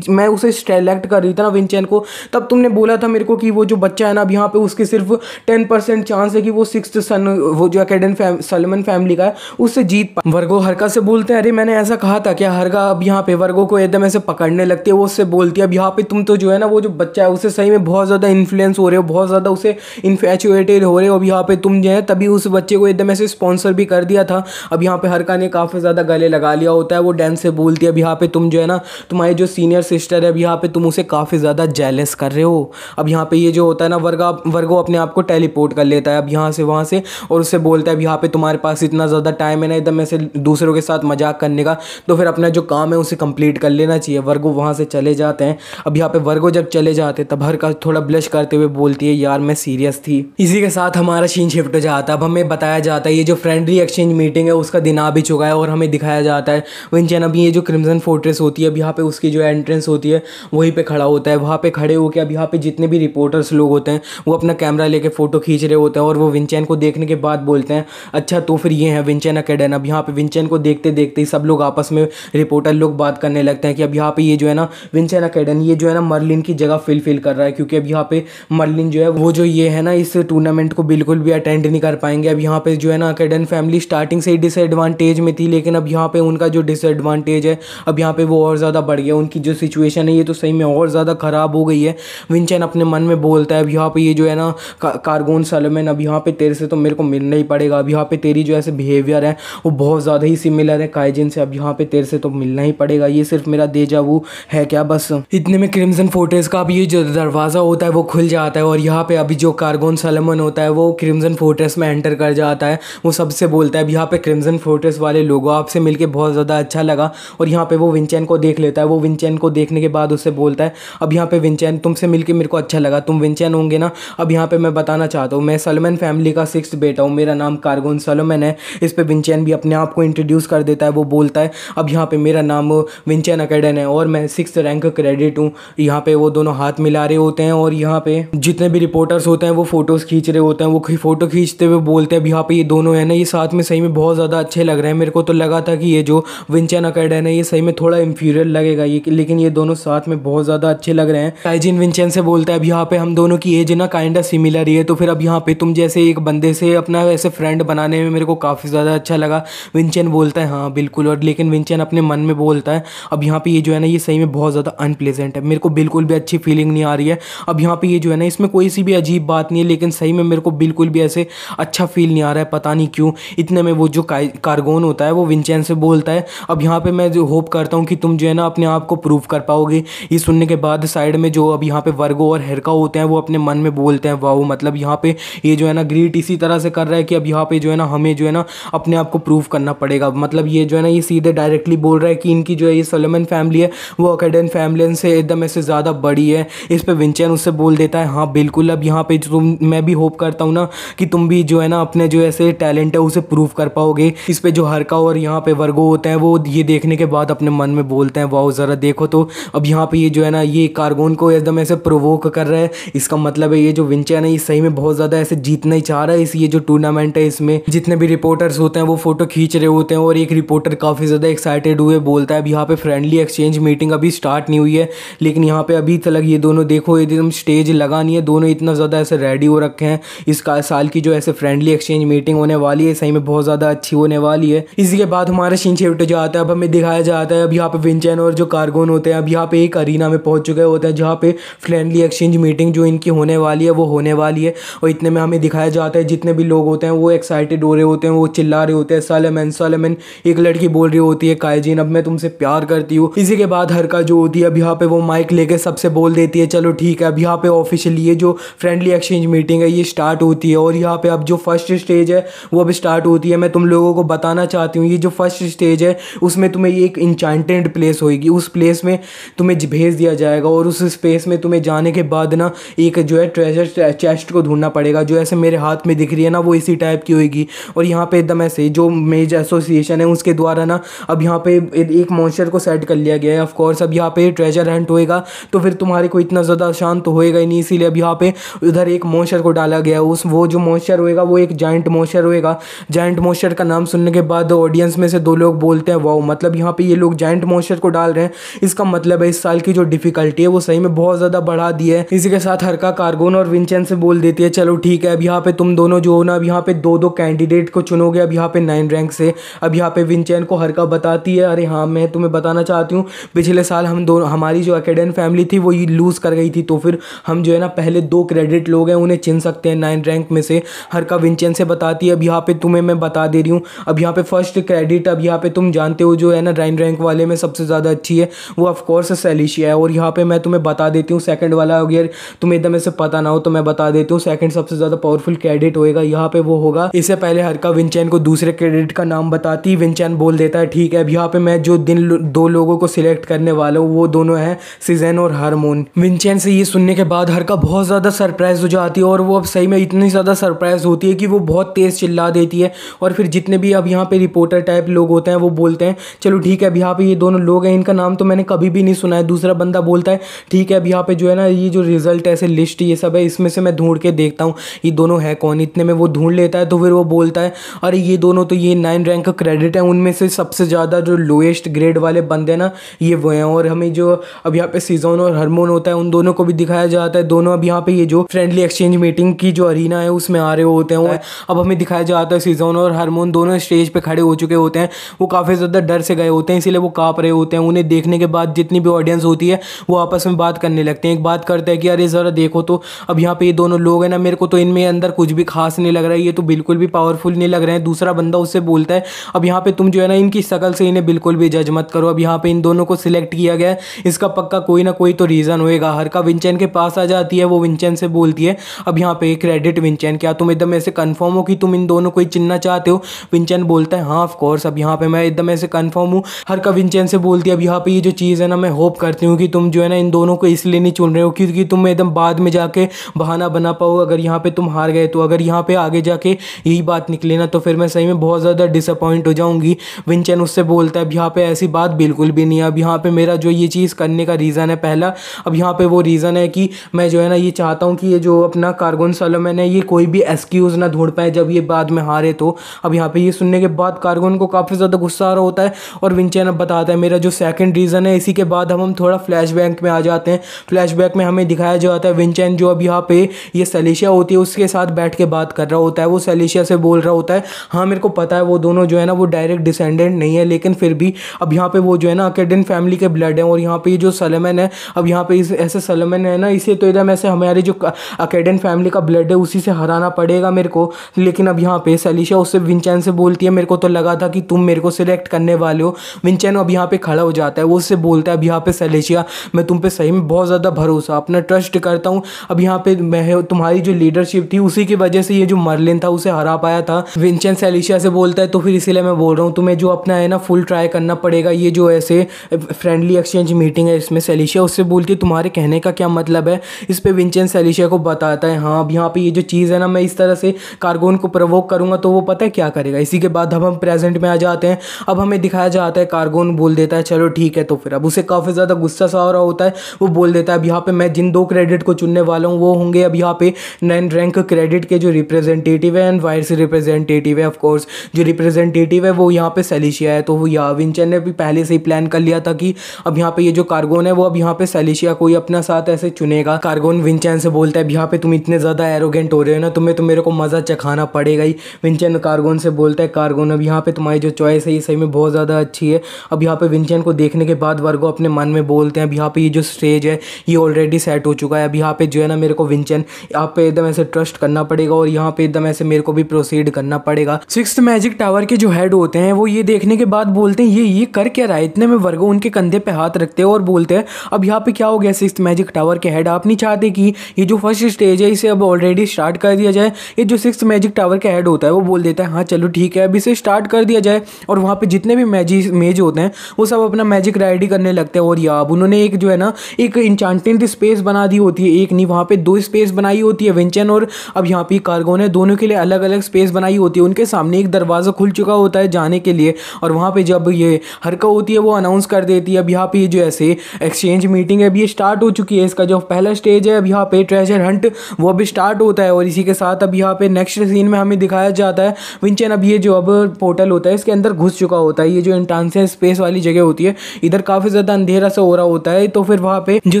मैं उसे सेलेक्ट कर रही थी ना विंचेन को, तब तुमने बोला था मेरे को कि वो जो बच्चा है ना अब यहाँ पे उसके सिर्फ 10% चांस है कि वो 6th सन वो जो अकेडन सलमान फैमिली का है उससे जीत पाए। वर्गो हरका से बोलते हैं अरे मैंने ऐसा कहा था क्या। हरका अब यहाँ पे वर्गो को एकदम ऐसे पकड़ने लगती है। वो उससे बोलती है अब यहाँ पे तुम तो जो है ना वो जो बच्चा है उससे सही में बहुत ज़्यादा इन्फ्लुएंस हो रहे हो, बहुत ज़्यादा उसे इन्फैचुएटेड हो रहे हो। अब यहाँ पे तुम जो है तभी उस बच्चे को एकदम ऐसे स्पॉन्सर भी कर दिया था। अब यहाँ पे हरका ने काफ़ी ज़्यादा गले लगा लिया होता है। वो डैन से बोलती है अब यहाँ पे तुम जो है ना तुम्हारी जो सीनियर सिस्टर है अब यहाँ पे तुम उसे काफ़ी ज़्यादा जेलस कर रहे हो। अब यहाँ पे ये जो होता है ना वर्गो अपने आप को टेलीपोर्ट कर लेता है अब यहाँ से वहाँ से, और उससे बोलता है अब यहाँ पे तुम्हारे पास इतना ज़्यादा टाइम है ना एकदम ऐसे दूसरों के साथ मजाक करने का, तो फिर अपना जो काम है उसे कंप्लीट कर लेना चाहिए। वर्गो वहाँ से चले जाते हैं। अब यहाँ पे वर्गो जब चले जाते हैं तब हरका थोड़ा ब्लश करते हुए बोलती है यार मैं सीरियस थी। इसी के साथ हमारा सीन शिफ्ट हो जाता है। अब हमें बताया जाता है ये जो फ्रेंडली एक्सचेंज मीटिंग है उसका दिन आ भी चुका है और हमें दिखाया जाता है विंचेन अभी ये जो क्रिम्सन फोर्ट्रेस होती है अब यहाँ पे उसकी जो एंट्रेंस होती है वहीं पे खड़ा होता है। वहाँ पे खड़े होकर अब यहाँ पे जितने भी रिपोर्टर्स लोग होते हैं वो अपना कैमरा लेके फोटो खींच रहे होते हैं और वो विंचेन को देखने के बाद बोलते हैं अच्छा तो फिर ये है विंचेन अकेडन। अब यहाँ पे विंचेन को देखते देखते ही सब लोग आपस में रिपोर्टर लोग बात करने लगते हैं कि अब यहाँ पे ये जो है ना विंचेन अकेडन ये जो है ना मर्लिन की जगह फिल कर रहा है, क्योंकि अब यहाँ पे मर्लिन जो है वो जो ये है ना इस टूर्नामेंट को बिल्कुल भी अटेंड नहीं कर पाएंगे। अब यहाँ पे जो है ना अकेडन फैमिली स्टार्टिंग से ही डिसएडवांटेज में थी, लेकिन अब यहाँ पे उनका जो डिसएडवांटेज है अब यहाँ पे वो और ज़्यादा बढ़ गया। उनकी जो सिचुएशन है ये तो सही में और ज़्यादा ख़राब हो गई है। विंचेन अपने मन में बोलता है अब यहाँ पे ये जो है ना कार्गोन सॉलोमन अब यहाँ पे तेरे से तो मेरे को मिलना ही पड़ेगा। अब यहाँ पे तेरी जो ऐसे बिहेवियर है वो बहुत ज़्यादा ही सिमिलर है काइजिन से। अब यहाँ पे तेरे से तो मिलना ही पड़ेगा, ये सिर्फ मेरा डेजा वू है क्या बस। इतने में क्रिम्सन फोर्ट्रेस का अब ये जो दरवाज़ा होता है वो खुल जाता है और यहाँ पे अभी जो कार्गोन सॉलोमन होता है वो क्रिम्सन फोर्ट्रेस में एंटर कर जाता है। वो सबसे बोलता है अब यहाँ पे क्रिम्सन फोर्ट्रेस वाले लोगों आपसे मिलके बहुत ज़्यादा अच्छा लगा, और यहाँ पे वो विंचेन को देख लेता है। वो विंचेन को देखने के बाद उससे बोलता है अब यहाँ पे विंचेन तुमसे मिलके मेरे को अच्छा लगा, तुम विंचेन होंगे ना। अब यहाँ पे मैं बताना चाहता हूँ मैं सॉलोमन फैमिली का 6th बेटा हूँ, मेरा नाम कार्गोन सॉलोमन है। इस पे विंचेन भी अपने आप को इंट्रोड्यूस कर देता है। वो बोलता है अब यहाँ पे मेरा नाम विंचेन अकेडन है और मैं 6th रैंक क्रेडिट हूँ। यहाँ पे वो दोनों हाथ मिला रहे होते हैं और यहाँ पे जितने भी रिपोर्टर्स होते हैं वो फोटोज़ खींच रहे होते हैं। वो फोटो खींचते हुए बोलते हैं अब यहाँ पे ये दोनों है ना ये साथ में सही में बहुत ज़्यादा अच्छे लग रहे हैं। मेरे को तो लगा था कि ये जो विंचेन अकेडन है ये सही में थोड़ा इंफीरियर लगेगा ये, लेकिन ये दोनों साथ में बहुत ज़्यादा अच्छे लग रहे हैं। काइजिन विंचेन से बोलता है अब यहाँ पे हम दोनों की एज ना काइंड ऑफ सिमिलर ही है, तो फिर अब यहाँ पे तुम जैसे एक बंदे से अपना ऐसे फ्रेंड बनाने में मेरे को काफ़ी ज़्यादा अच्छा लगा। विंचेन बोलता है हाँ बिल्कुल, और लेकिन विंचेन अपने मन में बोलता है अब यहाँ पे ये जो है ना ये सही में बहुत ज़्यादा अनप्लेजेंट है, मेरे को बिल्कुल भी अच्छी फीलिंग नहीं आ रही है। अब यहाँ पे ये जो है ना इसमें कोई सी भी अजीब बात नहीं है, लेकिन सही में मेरे को बिल्कुल भी ऐसे अच्छा फील नहीं आ रहा है, पता नहीं क्यों। इतने में वो जो कार्गोन होता है वो विंचेन से बोलता है अब यहाँ पे मैं जो होप करता हूँ कि तुम जो है ना अपने आप को प्रूव कर पाओगे। ये सुनने के बाद साइड में जो अब यहाँ पे वर्गो और हेरका होते हैं वो अपने मन में बोलते हैं वाओ, मतलब यहाँ पे ये जो है ना ग्रीट इसी तरह से कर रहा है कि अब यहाँ पे जो है ना हमें जो है ना अपने आप को प्रूव करना पड़ेगा। मतलब ये जो है ना ये सीधे डायरेक्टली बोल रहा है कि इनकी जो है ये सॉलोमन फैमिली है वो अकेडन फैमिली से एकदम ऐसे ज़्यादा बड़ी है। इस पे विंचेन उससे बोल देता है हाँ बिल्कुल, अब यहाँ पे मैं भी होप करता हूँ ना कि तुम भी जो है ना अपने जो ऐसे टैलेंट है उसे प्रूव कर पाओगे। इस पे जो हरका और यहाँ पे वर्गो होते हैं वो ये देखने के बाद अपने मन में बोलते हैं वाओ ज़रा देखो तो अब यहाँ पे ये जो है ना ये कार्गोन को एकदम ऐसे प्रोवोक कर रहा है। इसका मतलब है ये जो विंचेन है ये सही में बहुत ज़्यादा ऐसे जीतना ही चाह रहा है। इस ये जो टूर्नामेंट है इसमें जितने भी रिपोर्टर्स होते हैं वो फोटो खींच रहे होते हैं और एक रिपोर्टर काफ़ी ज़्यादा एक्साइटेड हुए बोलता है अब यहाँ पे फ्रेंडली एक्सचेंज मीटिंग अभी स्टार्ट नहीं हुई है, लेकिन यहाँ पे अभी तक ये दोनों देखो एकदम स्टेज लगा नहीं है, दोनों इतना ज़्यादा ऐसे रेडी हो रखे हैं। इस साल की जो ऐसे फ्रेंडली एक्सचेंज मीटिंग होने वाली है सही में बहुत ज़्यादा अच्छी होने वाली है। इसी के बाद हमारा सीन शिफ्ट हो जाता है। अब हमें दिखाया जाता है अब यहाँ पे विंचेन और जो कार्गोन होते हैं अब यहाँ पे एक अरीना में पहुँच चुके होते हैं जहाँ पे फ्रेंडली एक्सचेंज मीटिंग जो इनकी होने वाली है वो होने वाली है। और इतने में हमें दिखाया जाता है जितने भी लोग होते हैं वो एक्साइटेड हो रहे होते हैं, वो चिल्ला रहे होते हैं सॉलोमन सॉलोमन। एक लड़की बोल रही होती है काइजिन अब मैं तुमसे प्यार करती हूँ। इसी के बाद हरका जो होती है अब यहाँ पे वो माइक लेके सबसे बोल देती है चलो ठीक है अब यहाँ पे ऑफिशियली ये जो फ्रेंडली एक्सचेंज मीटिंग है ये स्टार्ट होती है। और यहाँ पे अब जो फर्स्ट स्टेज है वो अब स्टार्ट होती है। मैं तुम लोगों को बताना चाहती हूँ ये जो फर्स्ट स्टेज है उसमें तुम्हें एक इंचांटेड प्लेस होगी, उस प्लेस में तुम्हें भेज दिया जाएगा और उस स्पेस में तुम्हें जाने के बाद ना एक जो है ट्रेजर चेस्ट को ढूंढना पड़ेगा जो ऐसे मेरे हाथ में दिख रही है ना वो इसी टाइप की होगी। और यहाँ पे एकदम ऐसे जो मेज एसोसिएशन है उसके द्वारा ना अब यहाँ पे एक मॉन्स्टर को सेट कर लिया गया है। ऑफकोर्स अब यहाँ पे ट्रेजर हंट होएगा तो फिर तुम्हारे को इतना ज़्यादा आसान तो होएगा ही नहीं, इसीलिए अब यहाँ पे उधर एक मॉन्स्टर को डाला गया है। वो जो मॉन्स्टर होएगा वो एक जाइंट मॉन्स्टर होएगा। जाइंट मॉन्स्टर का नाम सुनने के बाद ऑडियंस में से 2 लोग बोलते हैं वाओ, मतलब यहाँ पे ये लोग जाइंट मॉन्स्टर को डाल रहे हैं, इसका मतलब है इस साल की जो डिफिकल्टी है वो सही में बहुत ज़्यादा बढ़ा दी है। इसी के साथ हरका कार्गोन और विंचेन से बोल देती है चलो ठीक है अब यहाँ पे तुम दोनों जो हो ना अब यहाँ पे 2-2 कैंडिडेट को चुनोगे अब यहाँ पे 9 रैंक से। अब यहाँ पे विंचेन को हरका बताती है अरे हाँ मैं हैं, तुम्हें बताना चाहती हूँ पिछले साल हम दोनों, हमारी जो एकेडन फैमिली थी वो ये लूज़ कर गई थी, तो फिर हम जो है ना पहले 2 क्रेडिट लोग हैं उन्हें चिन सकते हैं 9 रैंक में से। हरका विंचेन से बताती है। अब यहाँ पे तुम्हें मैं बता दे रही हूँ। अब यहाँ पे फर्स्ट क्रेडिट, अब यहाँ पे तुम जानते हो जो है ना 9 रैंक वाले में सबसे ज़्यादा अच्छी है वो ऑफकोर्स सेलिशिया है। और यहाँ पे मैं तुम्हें बता देती हूँ सेकंड वाला, अगर तुम्हें एकदम ऐसे पता ना हो तो मैं बता देती हूँ। सेकंड सबसे ज़्यादा पावरफुल क्रेडिट होएगा यहाँ पे वो होगा। इससे पहले हरका विंचेन को दूसरे क्रेडिट का नाम बताती, विंचेन बोल देता है ठीक है। अब यहाँ पे मैं जो 2 लोगों को सिलेक्ट करने वाला हूँ वो दोनों हैं सीजन और हार्मोन। विंचेन से ये सुनने के बाद हरका बहुत ज़्यादा सरप्राइज हो जाती है और वो अब सही में इतनी ज़्यादा सरप्राइज होती है कि वो बहुत तेज़ चिल्ला देती है। और फिर जितने भी अब यहाँ पे रिपोर्टर टाइप लोग होते हैं वो बोलते हैं चलो ठीक है, अब यहाँ पे ये दोनों लोग हैं इनका नाम तो मैंने कभी भी नहीं सुना है। दूसरा बंदा बोलता है ठीक है, अब यहाँ पे जो है ना ये जो रिजल्ट ऐसे लिस्ट ये सब है इसमें से मैं ढूंढ के देखता हूँ ये दोनों है कौन। इतने में वो ढूंढ लेता है तो फिर वो बोलता है अरे ये दोनों तो ये 9 रैंक का क्रेडिट है, उनमें से सबसे ज़्यादा जो लोएस्ट ग्रेड वाले बंदे हैं ना ये वो हैं। और हमें जो अब यहाँ पे सीजन और हार्मोन होता है उन दोनों को भी दिखाया जाता है। दोनों अब यहाँ पे ये जो फ्रेंडली एक्सचेंज मीटिंग की जो अरीना है उसमें आ रहे होते हैं। अब हमें दिखाया जाता है सीजन और हार्मोन दोनों स्टेज पे खड़े हो चुके होते हैं। वो काफ़ी ज़्यादा डर से गए होते हैं इसीलिए वो काँप रहे होते हैं। उन्हें देखने के बाद जितनी भी ऑडियंस होती है वो आपस में बात करने लगते हैं। एक बात करते हैं कि अरे ज़रा देखो तो अब यहाँ पे ये दोनों लोग हैं ना, मेरे को तो इनमें अंदर कुछ भी खास नहीं लग रहा है, ये तो बिल्कुल भी पावरफुल नहीं लग रहे हैं। दूसरा बंदा उससे बोलता है अब यहाँ पे तुम जो है ना इनकी शक्ल से इन्हें बिल्कुल भी जज मत करो, अब यहाँ पे इन दोनों को सिलेक्ट किया गया है इसका पक्का कोई ना कोई तो रीज़न होएगा। हरका विंचेन के पास आ जाती है, वो विंचेन से बोलती है अब यहाँ पे क्रेडिट विंचेन क्या तुम एकदम ऐसे कन्फर्म हो कि तुम इन दोनों को ही चुनना चाहते हो। विंचेन बोलता है हाँ ऑफ कोर्स, अब यहाँ पे मैं एकदम ऐसे कन्फर्म हूँ। हरका विंचेन से बोलती है अब यहाँ पे ये जो चीज़ है ना मैं होप करती हूँ कि तुम जो है ना इन दोनों को इसलिए नहीं चुन रहे हो क्योंकि तुम एकदम बाद में जाके बहाना बना पाओ अगर यहाँ पे तुम हार गए तो। अगर यहाँ पे आगे जाके यही बात निकले ना तो फिर मैं सही में बहुत ज़्यादा डिसअपॉइंट हो जाऊँगी। विंचेन उससे बोलता है अब यहाँ पे ऐसी बात बिल्कुल भी नहीं है। अब यहाँ पे मेरा जो ये चीज़ करने का रीज़न है पहला, अब यहाँ पे वो रीज़न है कि मैं जो है ना ये चाहता हूँ कि ये जो अपना कार्गोन सलोमन है ये कोई भी एक्सक्यूज़ ना ढूंढ पाए जब ये बाद में हारे तो। अब यहाँ पे ये सुनने के बाद कार्गोन को काफ़ी ज़्यादा गुस्सा आ रहा होता है और विंचेन अब बताता है मेरा जो सेकंड रीज़न है। इसी के बाद हम थोड़ा फ्लैशबैक में आ जाते हैं। फ्लैशबैक में हमें दिखाया जाता है विंचेन जो अब यहाँ पे ये सेलिशिया होती है उसके साथ बैठ के बात कर रहा होता है। वो सेलिशिया से बोल रहा होता है हाँ मेरे को पता है वो दोनों जो है ना वो डायरेक्ट डिसेंडेंट नहीं है, लेकिन फिर भी अब यहाँ पे वो जो है ना अकेडन फैमिली के ब्लड है। और यहाँ पे जो सलोमन है, अब यहाँ पे ऐसे सलोमन है ना इसे तो एकदम ऐसे हमारी जो अकेडन फैमिली का ब्लड है उसी से हराना पड़ेगा मेरे को। लेकिन अब यहाँ पे सेलिशिया उससे विंचेन से बोलती है मेरे को तो लगा था कि तुम मेरे को सिलेक्ट करने वाले हो। विंचेन अब यहाँ पे खड़ा हो जाता है, वो उससे बोलता है अब यहाँ पे सेलिशिया मैं तुम पे सही में बहुत ज़्यादा भरोसा अपना ट्रस्ट करता हूँ। अब यहाँ पे मैं तुम्हारी जो लीडरशिप थी उसी की वजह से ये जो मर्लिन था उसे हरा पाया था। विंचेन सेलिशिया से बोलता है तो फिर इसीलिए मैं बोल रहा हूँ तुम्हें जो अपना है ना फुल ट्राई करना पड़ेगा। ये जो ऐसे फ्रेंडली एक्सचेंज मीटिंग है इसमें सेलिशिया उससे बोलती है तुम्हारे कहने का क्या मतलब है। इस पे विंचेन सेलिशिया को बताता है हाँ अब यहाँ पे ये जो चीज़ है ना मैं इस तरह से कार्गोन को प्रोवोक करूँगा तो वो पता है क्या करेगा। इसी के बाद हम प्रेजेंट में आ जाते हैं। अब हमें दिखाया जाता है कार्गोन बोल देता है चलो ठीक है, तो फिर अब उसे काफ़ी ज़्यादा गुस्सा सा हो रहा होता है। वो बोल देता है अब यहाँ पे मैं जिन 2 क्रेडिट को चुनने वाला हूँ वो होंगे अब यहाँ पे 9 रैंक क्रेडिट के जो रिप्रेजेंटेटिव है एंड वाइस रिप्रेजेंटेटिव है। ऑफकोर्स जो रिप्रेजेंटेटिव है वो यहाँ पे सेलिशिया है। तो वो विंचेन ने भी पहले से ही प्लान कर लिया था कि अब यहाँ पे ये जो कार्गोन है वो अब यहाँ पे सेलिशिया को ही अपना साथ ऐसे चुनेगा। कार्गोन विंचेन से बोलता है यहाँ पे तुम इतने ज़्यादा एरोगेंट हो रहे हो ना, तुम्हें तो मेरे को मज़ा चखाना पड़ेगा ही। विंचेन कार्गोन से बोलता है कार्गोन अब यहाँ पे तुम्हारी जो चॉइस है ये सही में बहुत ज़्यादा अच्छी है। अब यहाँ पे विंचेन को देखने के बाद वर्गो अपने मन में बोलते हैं अब यहाँ पे ये जो स्टेज है ये ऑलरेडी सेट हो चुका है। अब यहाँ पे जो है ना मेरे को विंचेन आप पे एकदम ऐसे ट्रस्ट करना पड़ेगा और यहाँ पे एकदम ऐसे मेरे को भी प्रोसीड करना पड़ेगा। 6th मैजिक टावर के जो हेड होते हैं वो ये देखने के बाद बोलते हैं ये कर क्या रहा है। इतने में वर्गो उनके कंधे पे हाथ रखते हैं और बोलते हैं अब यहाँ पे क्या हो गया 6th मैजिक टावर के हेड, आप नहीं चाहते कि ये जो फर्स्ट स्टेज है इसे अब ऑलरेडी स्टार्ट कर दिया जाए। ये जो 6th मैजिक टावर का हेड होता है वो बोल देता है हाँ चलो ठीक है अब इसे स्टार्ट कर दिया जाए। और वहाँ पे जितने भी मेज होते हैं वो सब अपना मैजिक रेडी करने लगते हैं। और अब उन्होंने एक जो है ना एक इंचांटेड स्पेस बना दी होती है, एक नहीं वहाँ पे 2 स्पेस बनाई होती है विंचेन और अब यहाँ पे कार्गोन है, दोनों के लिए अलग अलग स्पेस बनाई होती है। उनके सामने एक दरवाज़ा खुल चुका होता है जाने के लिए और वहाँ पे जब ये हरका होती है वो अनाउंस कर देती है अब यहाँ पे जो ऐसे एक्सचेंज मीटिंग है अब ये स्टार्ट हो चुकी है। इसका जो पहला स्टेज है अब यहाँ पे ट्रेजर हंट वो अभी स्टार्ट होता है। और इसी के साथ अब यहाँ पे नेक्स्ट सीन में हमें दिखाया जाता है विंचेन अब ये जो अब पोर्टल होता है इसके अंदर घुस चुका होता है। ये जो इंटांसिया स्पेस वाली जगह होती है इधर काफ़ी ज़्यादा अंधेरा सा हो रहा होता है। तो फिर वहाँ पे जो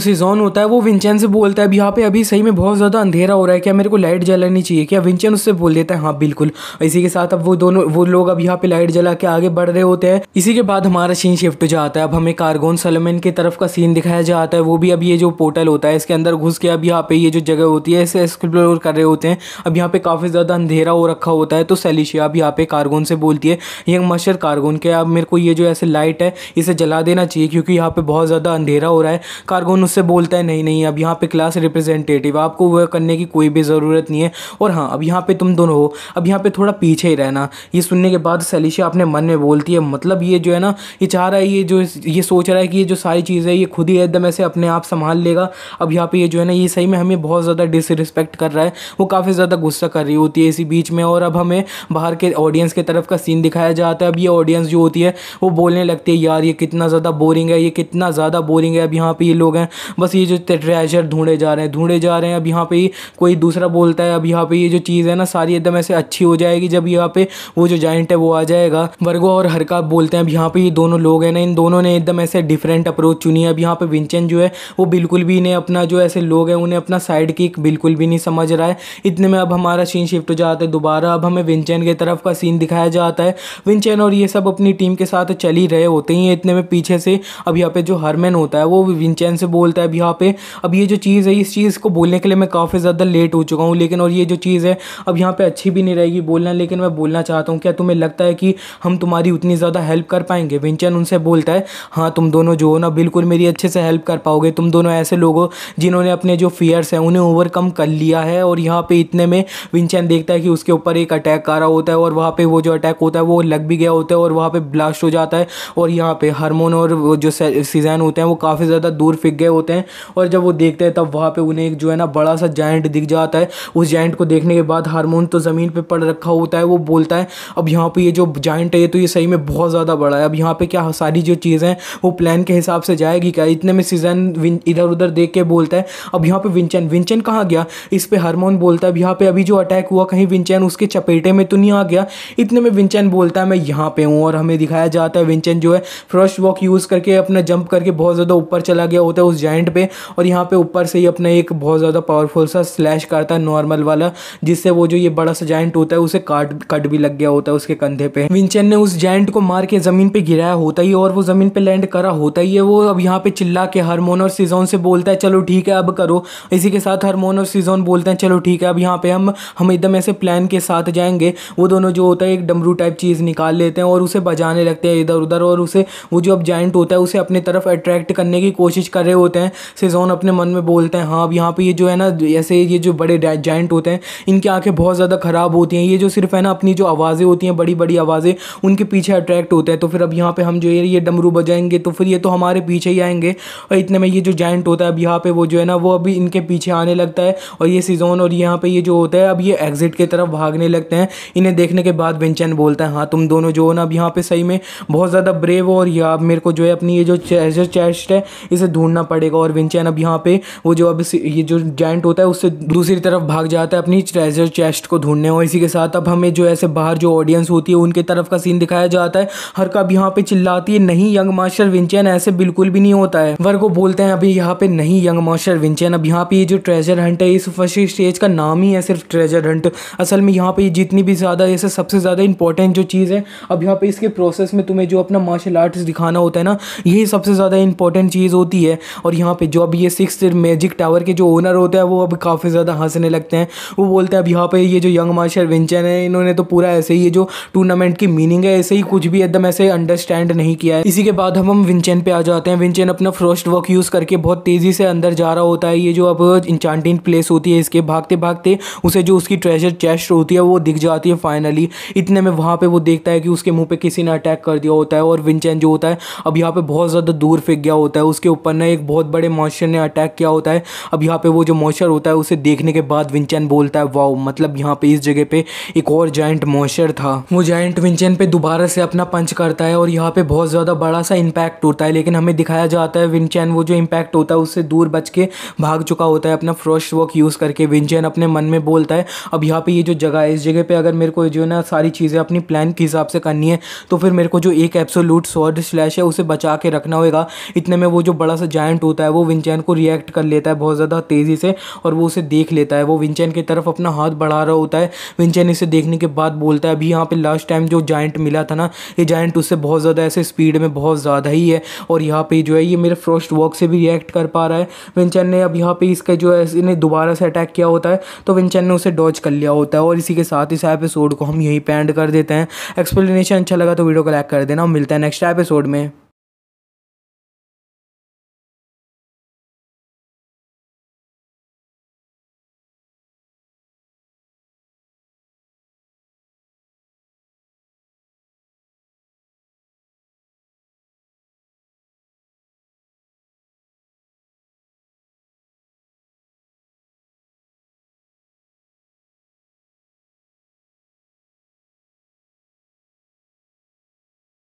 सीजन होता है वो विंचेन से बोलता है अब यहाँ पे अभी सही में बहुत ज़्यादा अंधेरा हो रहा है, क्या मेरे को लाइट जलानी चाहिए क्या। विंचेन उससे बोल देता है हाँ बिल्कुल। इसी के साथ अब वो लोग अब यहाँ पे लाइट जला के आगे बढ़ रहे होते हैं। इसी के बाद हमारा सीन शिफ्ट हो जाता है। अब हमें कार्गोन सलोमन की तरफ का सीन दिखाया जाता है। वो भी अब ये जो पोर्टल होता है इसके अंदर घुस के अब यहाँ पे ये जो जगह होती है इसे एक्सप्लोर कर रहे होते हैं। अब यहाँ पे काफ़ी ज़्यादा अंधेरा हो रखा होता है, तो सेलिशिया अब यहाँ पे कार्गोन से बोलती है, यंग मास्टर कार्गोन के अब मेरे को ये जो ऐसे लाइट है इसे जला देना चाहिए क्योंकि यहाँ पे बहुत ज़्यादा अंधेरा हो रहा है। कार्गोन उससे बोलता है नहीं नहीं, अब यहाँ पे क्लास रिप्रेजेंटेटिव आपको वह करने की कोई भी ज़रूरत नहीं है, और हाँ अब यहाँ पे तुम दोनों हो, अब यहाँ पे थोड़ा पीछे ही रहना। ये सुनने के बाद सेलिशिया अपने मन में बोलती है, मतलब ये जो है ना ये चाह रहा है, ये सोच रहा है कि ये जो सारी चीज़ें ये खुद ही एकदम ऐसे अपने आप संभाल लेगा। अब यहाँ पे ये जो है ना ये सही में हमें बहुत ज़्यादा डिसरिस्पेक्ट कर रहा है, वो काफ़ी ज़्यादा गुस्सा कर रही होती है इसी बीच में। और अब हमें बाहर के ऑडियंस के तरफ का सीन दिखाया जाता है। अब ये ऑडियंस जो होती है वो बोलने लगती है, यार ये कितना ज़्यादा बोरिंग है, ये कितना ज़्यादा बोरिंग है। अब यहाँ पे ये लोग हैं बस ये जो ट्रेजर ढूंढे जा रहे हैं। अब यहाँ पे कोई दूसरा बोलता है, अब यहाँ पे ये जो चीज़ है ना सारी एकदम ऐसे अच्छी हो जाएगी जब यहाँ पे वो जो जाइंट है वो आ जाएगा। वर्गो और हरका बोलते हैं, अब यहाँ पे ये दोनों लोग हैं ना, इन दोनों ने एकदम ऐसे डिफरेंट अप्रोच चुनी है। अब यहाँ पे विंचेंट जो है वो बिल्कुल भी इन्हें अपना जो ऐसे लोग हैं उन्हें अपना साइड किक बिल्कुल भी नहीं समझ रहा है। इतने में अब हमारा सीन शिफ्ट हो जाता है दोबारा। अब हमें विंचेंट की तरफ का सीन दिखाया जाता है। विंचेंट और ये सब अपनी टीम के साथ चल ही रहे होते हैं। इतने में पीछे से अब यहाँ पे जो हरमैन होता है वो विंचेंट से बोलता है, अब यहाँ पे अब ये जो चीज़ है इस चीज़ को बोलने के लिए मैं काफ़ी ज़्यादा लेट हो चुका हूँ, लेकिन और ये जो चीज़ है अब यहाँ पे अच्छी भी नहीं रहेगी बोलना, लेकिन मैं बोलना चाहता हूँ, क्या तुम्हें लगता है कि हम तुम्हारी उतनी ज़्यादा हेल्प कर पाएंगे? विंचेंट उनसे बोलता है, हाँ तुम दोनों जो हो ना बिल्कुल मेरी अच्छे से हेल्प कर पाओगे। तुम दोनों ऐसे लोग हो जिन्होंने अपने जो फियर्स हैं उन्हें ओवरकम कर लिया है। और यहाँ पे इतने में विंचेंट देखता है कि उसके ऊपर एक अटैक आ रहा होता है, और वहाँ पे वो जो अटैक होता है वो लग भी गया होता है और वहाँ पे ब्लास्ट हो जाता है। और यहाँ पे हार्मोन और वो जो सीजन होते हैं वो काफ़ी ज़्यादा दूर फिक गए होते हैं, और जब वो देखते हैं तब वहाँ पे उन्हें एक जो है ना बड़ा सा जायंट दिख जाता है। उस जायंट को देखने के बाद हार्मोन तो ज़मीन पे पड़ रखा होता है, वो बोलता है अब यहाँ पे ये जो जायंट है ये तो ये सही में बहुत ज़्यादा बड़ा है, अब यहाँ पे क्या सारी जो चीज़ें हैं वो प्लान के हिसाब से जाएगी क्या? इतने में सीजन इधर उधर देख के बोलता है, अब यहाँ पे विंचेंट कहाँ गया? इस पे हार्मोन बोलता है, अब यहाँ पे अभी जो अटैक हुआ कहीं विंचेंट उसके चपेटे में तो नहीं आ गया? इतने में विंचेंट बोलता है मैं यहाँ पे हूँ, और हमें दिखाया जाता है विंचेंट जो है फ्रस्ट वॉक यूज़ करके अपना जंप करके बहुत ज़्यादा ऊपर चला गया होता है उस जायंट पे, और यहाँ पे ऊपर से ही अपना एक बहुत ज़्यादा पावरफुल सा स्लैश करता है नॉर्मल वाला, जिससे वो जो ये बड़ा सा जायंट होता है उसे कट भी लग गया होता है उसके कंधे पे। विंचेंट ने उस जायंट को मार के ज़मीन पे गिराया होता ही, और वो ज़मीन पे लैंड करा होता ही है। वो अब यहाँ पे चिल्ला के हार्मोन और सीजन से बोलता है चलो ठीक है अब करो। इसी के साथ हार्मोन और सीजन बोलते हैं चलो ठीक है अब यहाँ पे हम एकदम ऐसे प्लान के साथ जाएंगे। वो दोनों जो होता है एक डमरू टाइप चीज़ निकाल लेते हैं और उसे बजाने लगते हैं इधर उधर, और उसे वो जो अब जायंट होता है उसे अपनी तरफ अट्रैक्ट करने की कोशिश कर रहे होते हैं। सीजन अपने मन में बोलते हैं, हाँ अब यहाँ पे ये जो है ना ऐसे ये जो बड़े जायंट होते हैं इनकी आंखें बहुत ज़्यादा ख़राब होती हैं, ये जो सिर्फ है ना अपनी जो आवाज़ें होती हैं बड़ी बड़ी आवाज़ें उनके पीछे अट्रैक्ट होते हैं। तो फिर अब यहाँ पे हम जो ये डमरू बजाएंगे तो फिर ये तो हमारे पीछे ही आएंगे। और इतने में ये जो जायंट होता है अब यहाँ पे वो जो है ना वो अभी इनके पीछे आने लगता है, और ये सीजन और यहाँ पे ये जो होता है अब ये एग्जिट की तरफ भागने लगते हैं। इन्हें देखने के बाद विंचेंट बोलता है, हाँ तुम दोनों जो हो ना अब यहाँ पे सही में बहुत ज़्यादा ब्रेव हो, और यहाँ मेरे को जो है अपनी ये जो ट्रेजर चेस्ट है इसे ढूंढना पड़ेगा। और विंचेंट अब यहाँ पे वो जो अब ये जो जायंट होता है उससे दूसरी तरफ भाग जाता है अपनी ट्रेजर चेस्ट को ढूंढने। और इसी के साथ अब हमें जो ऐसे बाहर जो ऑडियंस होती है उनके तरफ का सीन दिखाया जाता है। हरका अब यहाँ पे चिल्लाती है, नहीं यंग मास्टर विंचेंट ऐसे बिल्कुल भी नहीं होता है। वर्गो बोलते हैं अभी यहाँ पे नहीं यंग मास्टर विंचेंट, अब यहाँ पे ये जो ट्रेजर हंट है इस फर्स्ट स्टेज का नाम ही है सिर्फ ट्रेजर हंट। असल में यहाँ पे जितनी भी ज़्यादा ऐसे सबसे ज़्यादा इंपॉर्टेंट जो चीज़ है अब यहाँ पे इसके प्रोसेस में तुम्हें जो अपना मार्शल आर्ट्स दिखाना होता है ना यही सबसे ज़्यादा इंपॉर्टेंट चीज़ होती है। और यहाँ पे जो अब ये 6 मैजिक टावर के जो ओनर होते हैं वो अब काफ़ी ज़्यादा हंसने लगते हैं। वो बोलते हैं अब यहाँ पे ये जो यंग मास्टर विंचेंट है इन्होंने तो पूरा ऐसे ही ये जो टूर्नामेंट की मीनिंग है ऐसे ही कुछ भी एकदम ऐसे अंडरस्टैंड नहीं किया है। इसी के बाद हम विंचेंट पे आ जाते हैं। विंचेंट अपना फ्रस्ट वर्क यूज़ करके बहुत तेज़ी से अंदर जा रहा होता है। ये जो अब इंचांटिंग प्लेस होती है इसके भागते भागते उसे जो उसकी ट्रेजर चेस्ट होती है वो दिख जाती है फाइनली। इतने में वहाँ पे वो देखता है कि उसके मुंह पे किसी ने अटैक कर दिया होता है, और विंचेंट जो होता है अब यहाँ पे बहुत ज़्यादा दूर फेंक गया होता है। उसके ऊपर ना एक बहुत बड़े मॉन्स्टर ने अटैक किया होता है। अब यहाँ पे वो जो मॉन्स्टर होता है उसे देखने के बाद विंचेंट बोलता है वाओ, मतलब यहाँ पे इस जगह पे एक और जायंट मॉन्स्टर था। वो जायंट विंचेंट पे दोबारा से अपना पंच करता है और यहाँ पे बहुत ज़्यादा बड़ा सा इम्पैक्ट होता है, लेकिन हमें दिखाया जाता है विंचेंट वो जो इम्पैक्ट होता है उससे दूर बच के भाग चुका होता है अपना फ्रस्ट वर्क यूज़ करके। विंचेंट अपने मन में बोलता है अब यहाँ पे ये जो जगह है इस जगह पे अगर मेरे को जो है ना सारी चीज़ें अपनी प्लान के हिसाब से करनी है तो फिर मेरे को जो एक एब्सोल्यूट स्वॉर्ड स्लैश है उसे बचा के रखना होगा। इतने में वो जो बड़ा सा जायंट होता है वो विंचेंट को रिएक्ट कर लेता है बहुत ज़्यादा तेज़ी से, और वो उसे देख लेता है। वो विंचेंट की तरफ अपना हाथ बढ़ा रहा होता है। विंचेंट इसे देखने के बाद बोलता है अभी यहाँ पे लास्ट टाइम जो जायंट मिला था ना ये जायंट उससे बहुत बहुत ज़्यादा ऐसे स्पीड में बहुत ज़्यादा ही है। और यहाँ पे जो है ये मेरे फ्रॉस्ट वॉक से भी रिएक्ट कर पा रहा है। विंचेन ने अब यहाँ पे इसका जो है इन्हें दोबारा से अटैक किया होता है तो विंचेन ने उसे डॉज कर लिया होता है। और इसी के साथ इस एपिसोड को हम यहीं पे एंड कर देते हैं। एक्सप्लेनेशन अच्छा लगा तो वीडियो को लाइक कर देना। मिलता है नेक्स्ट एपिसोड में।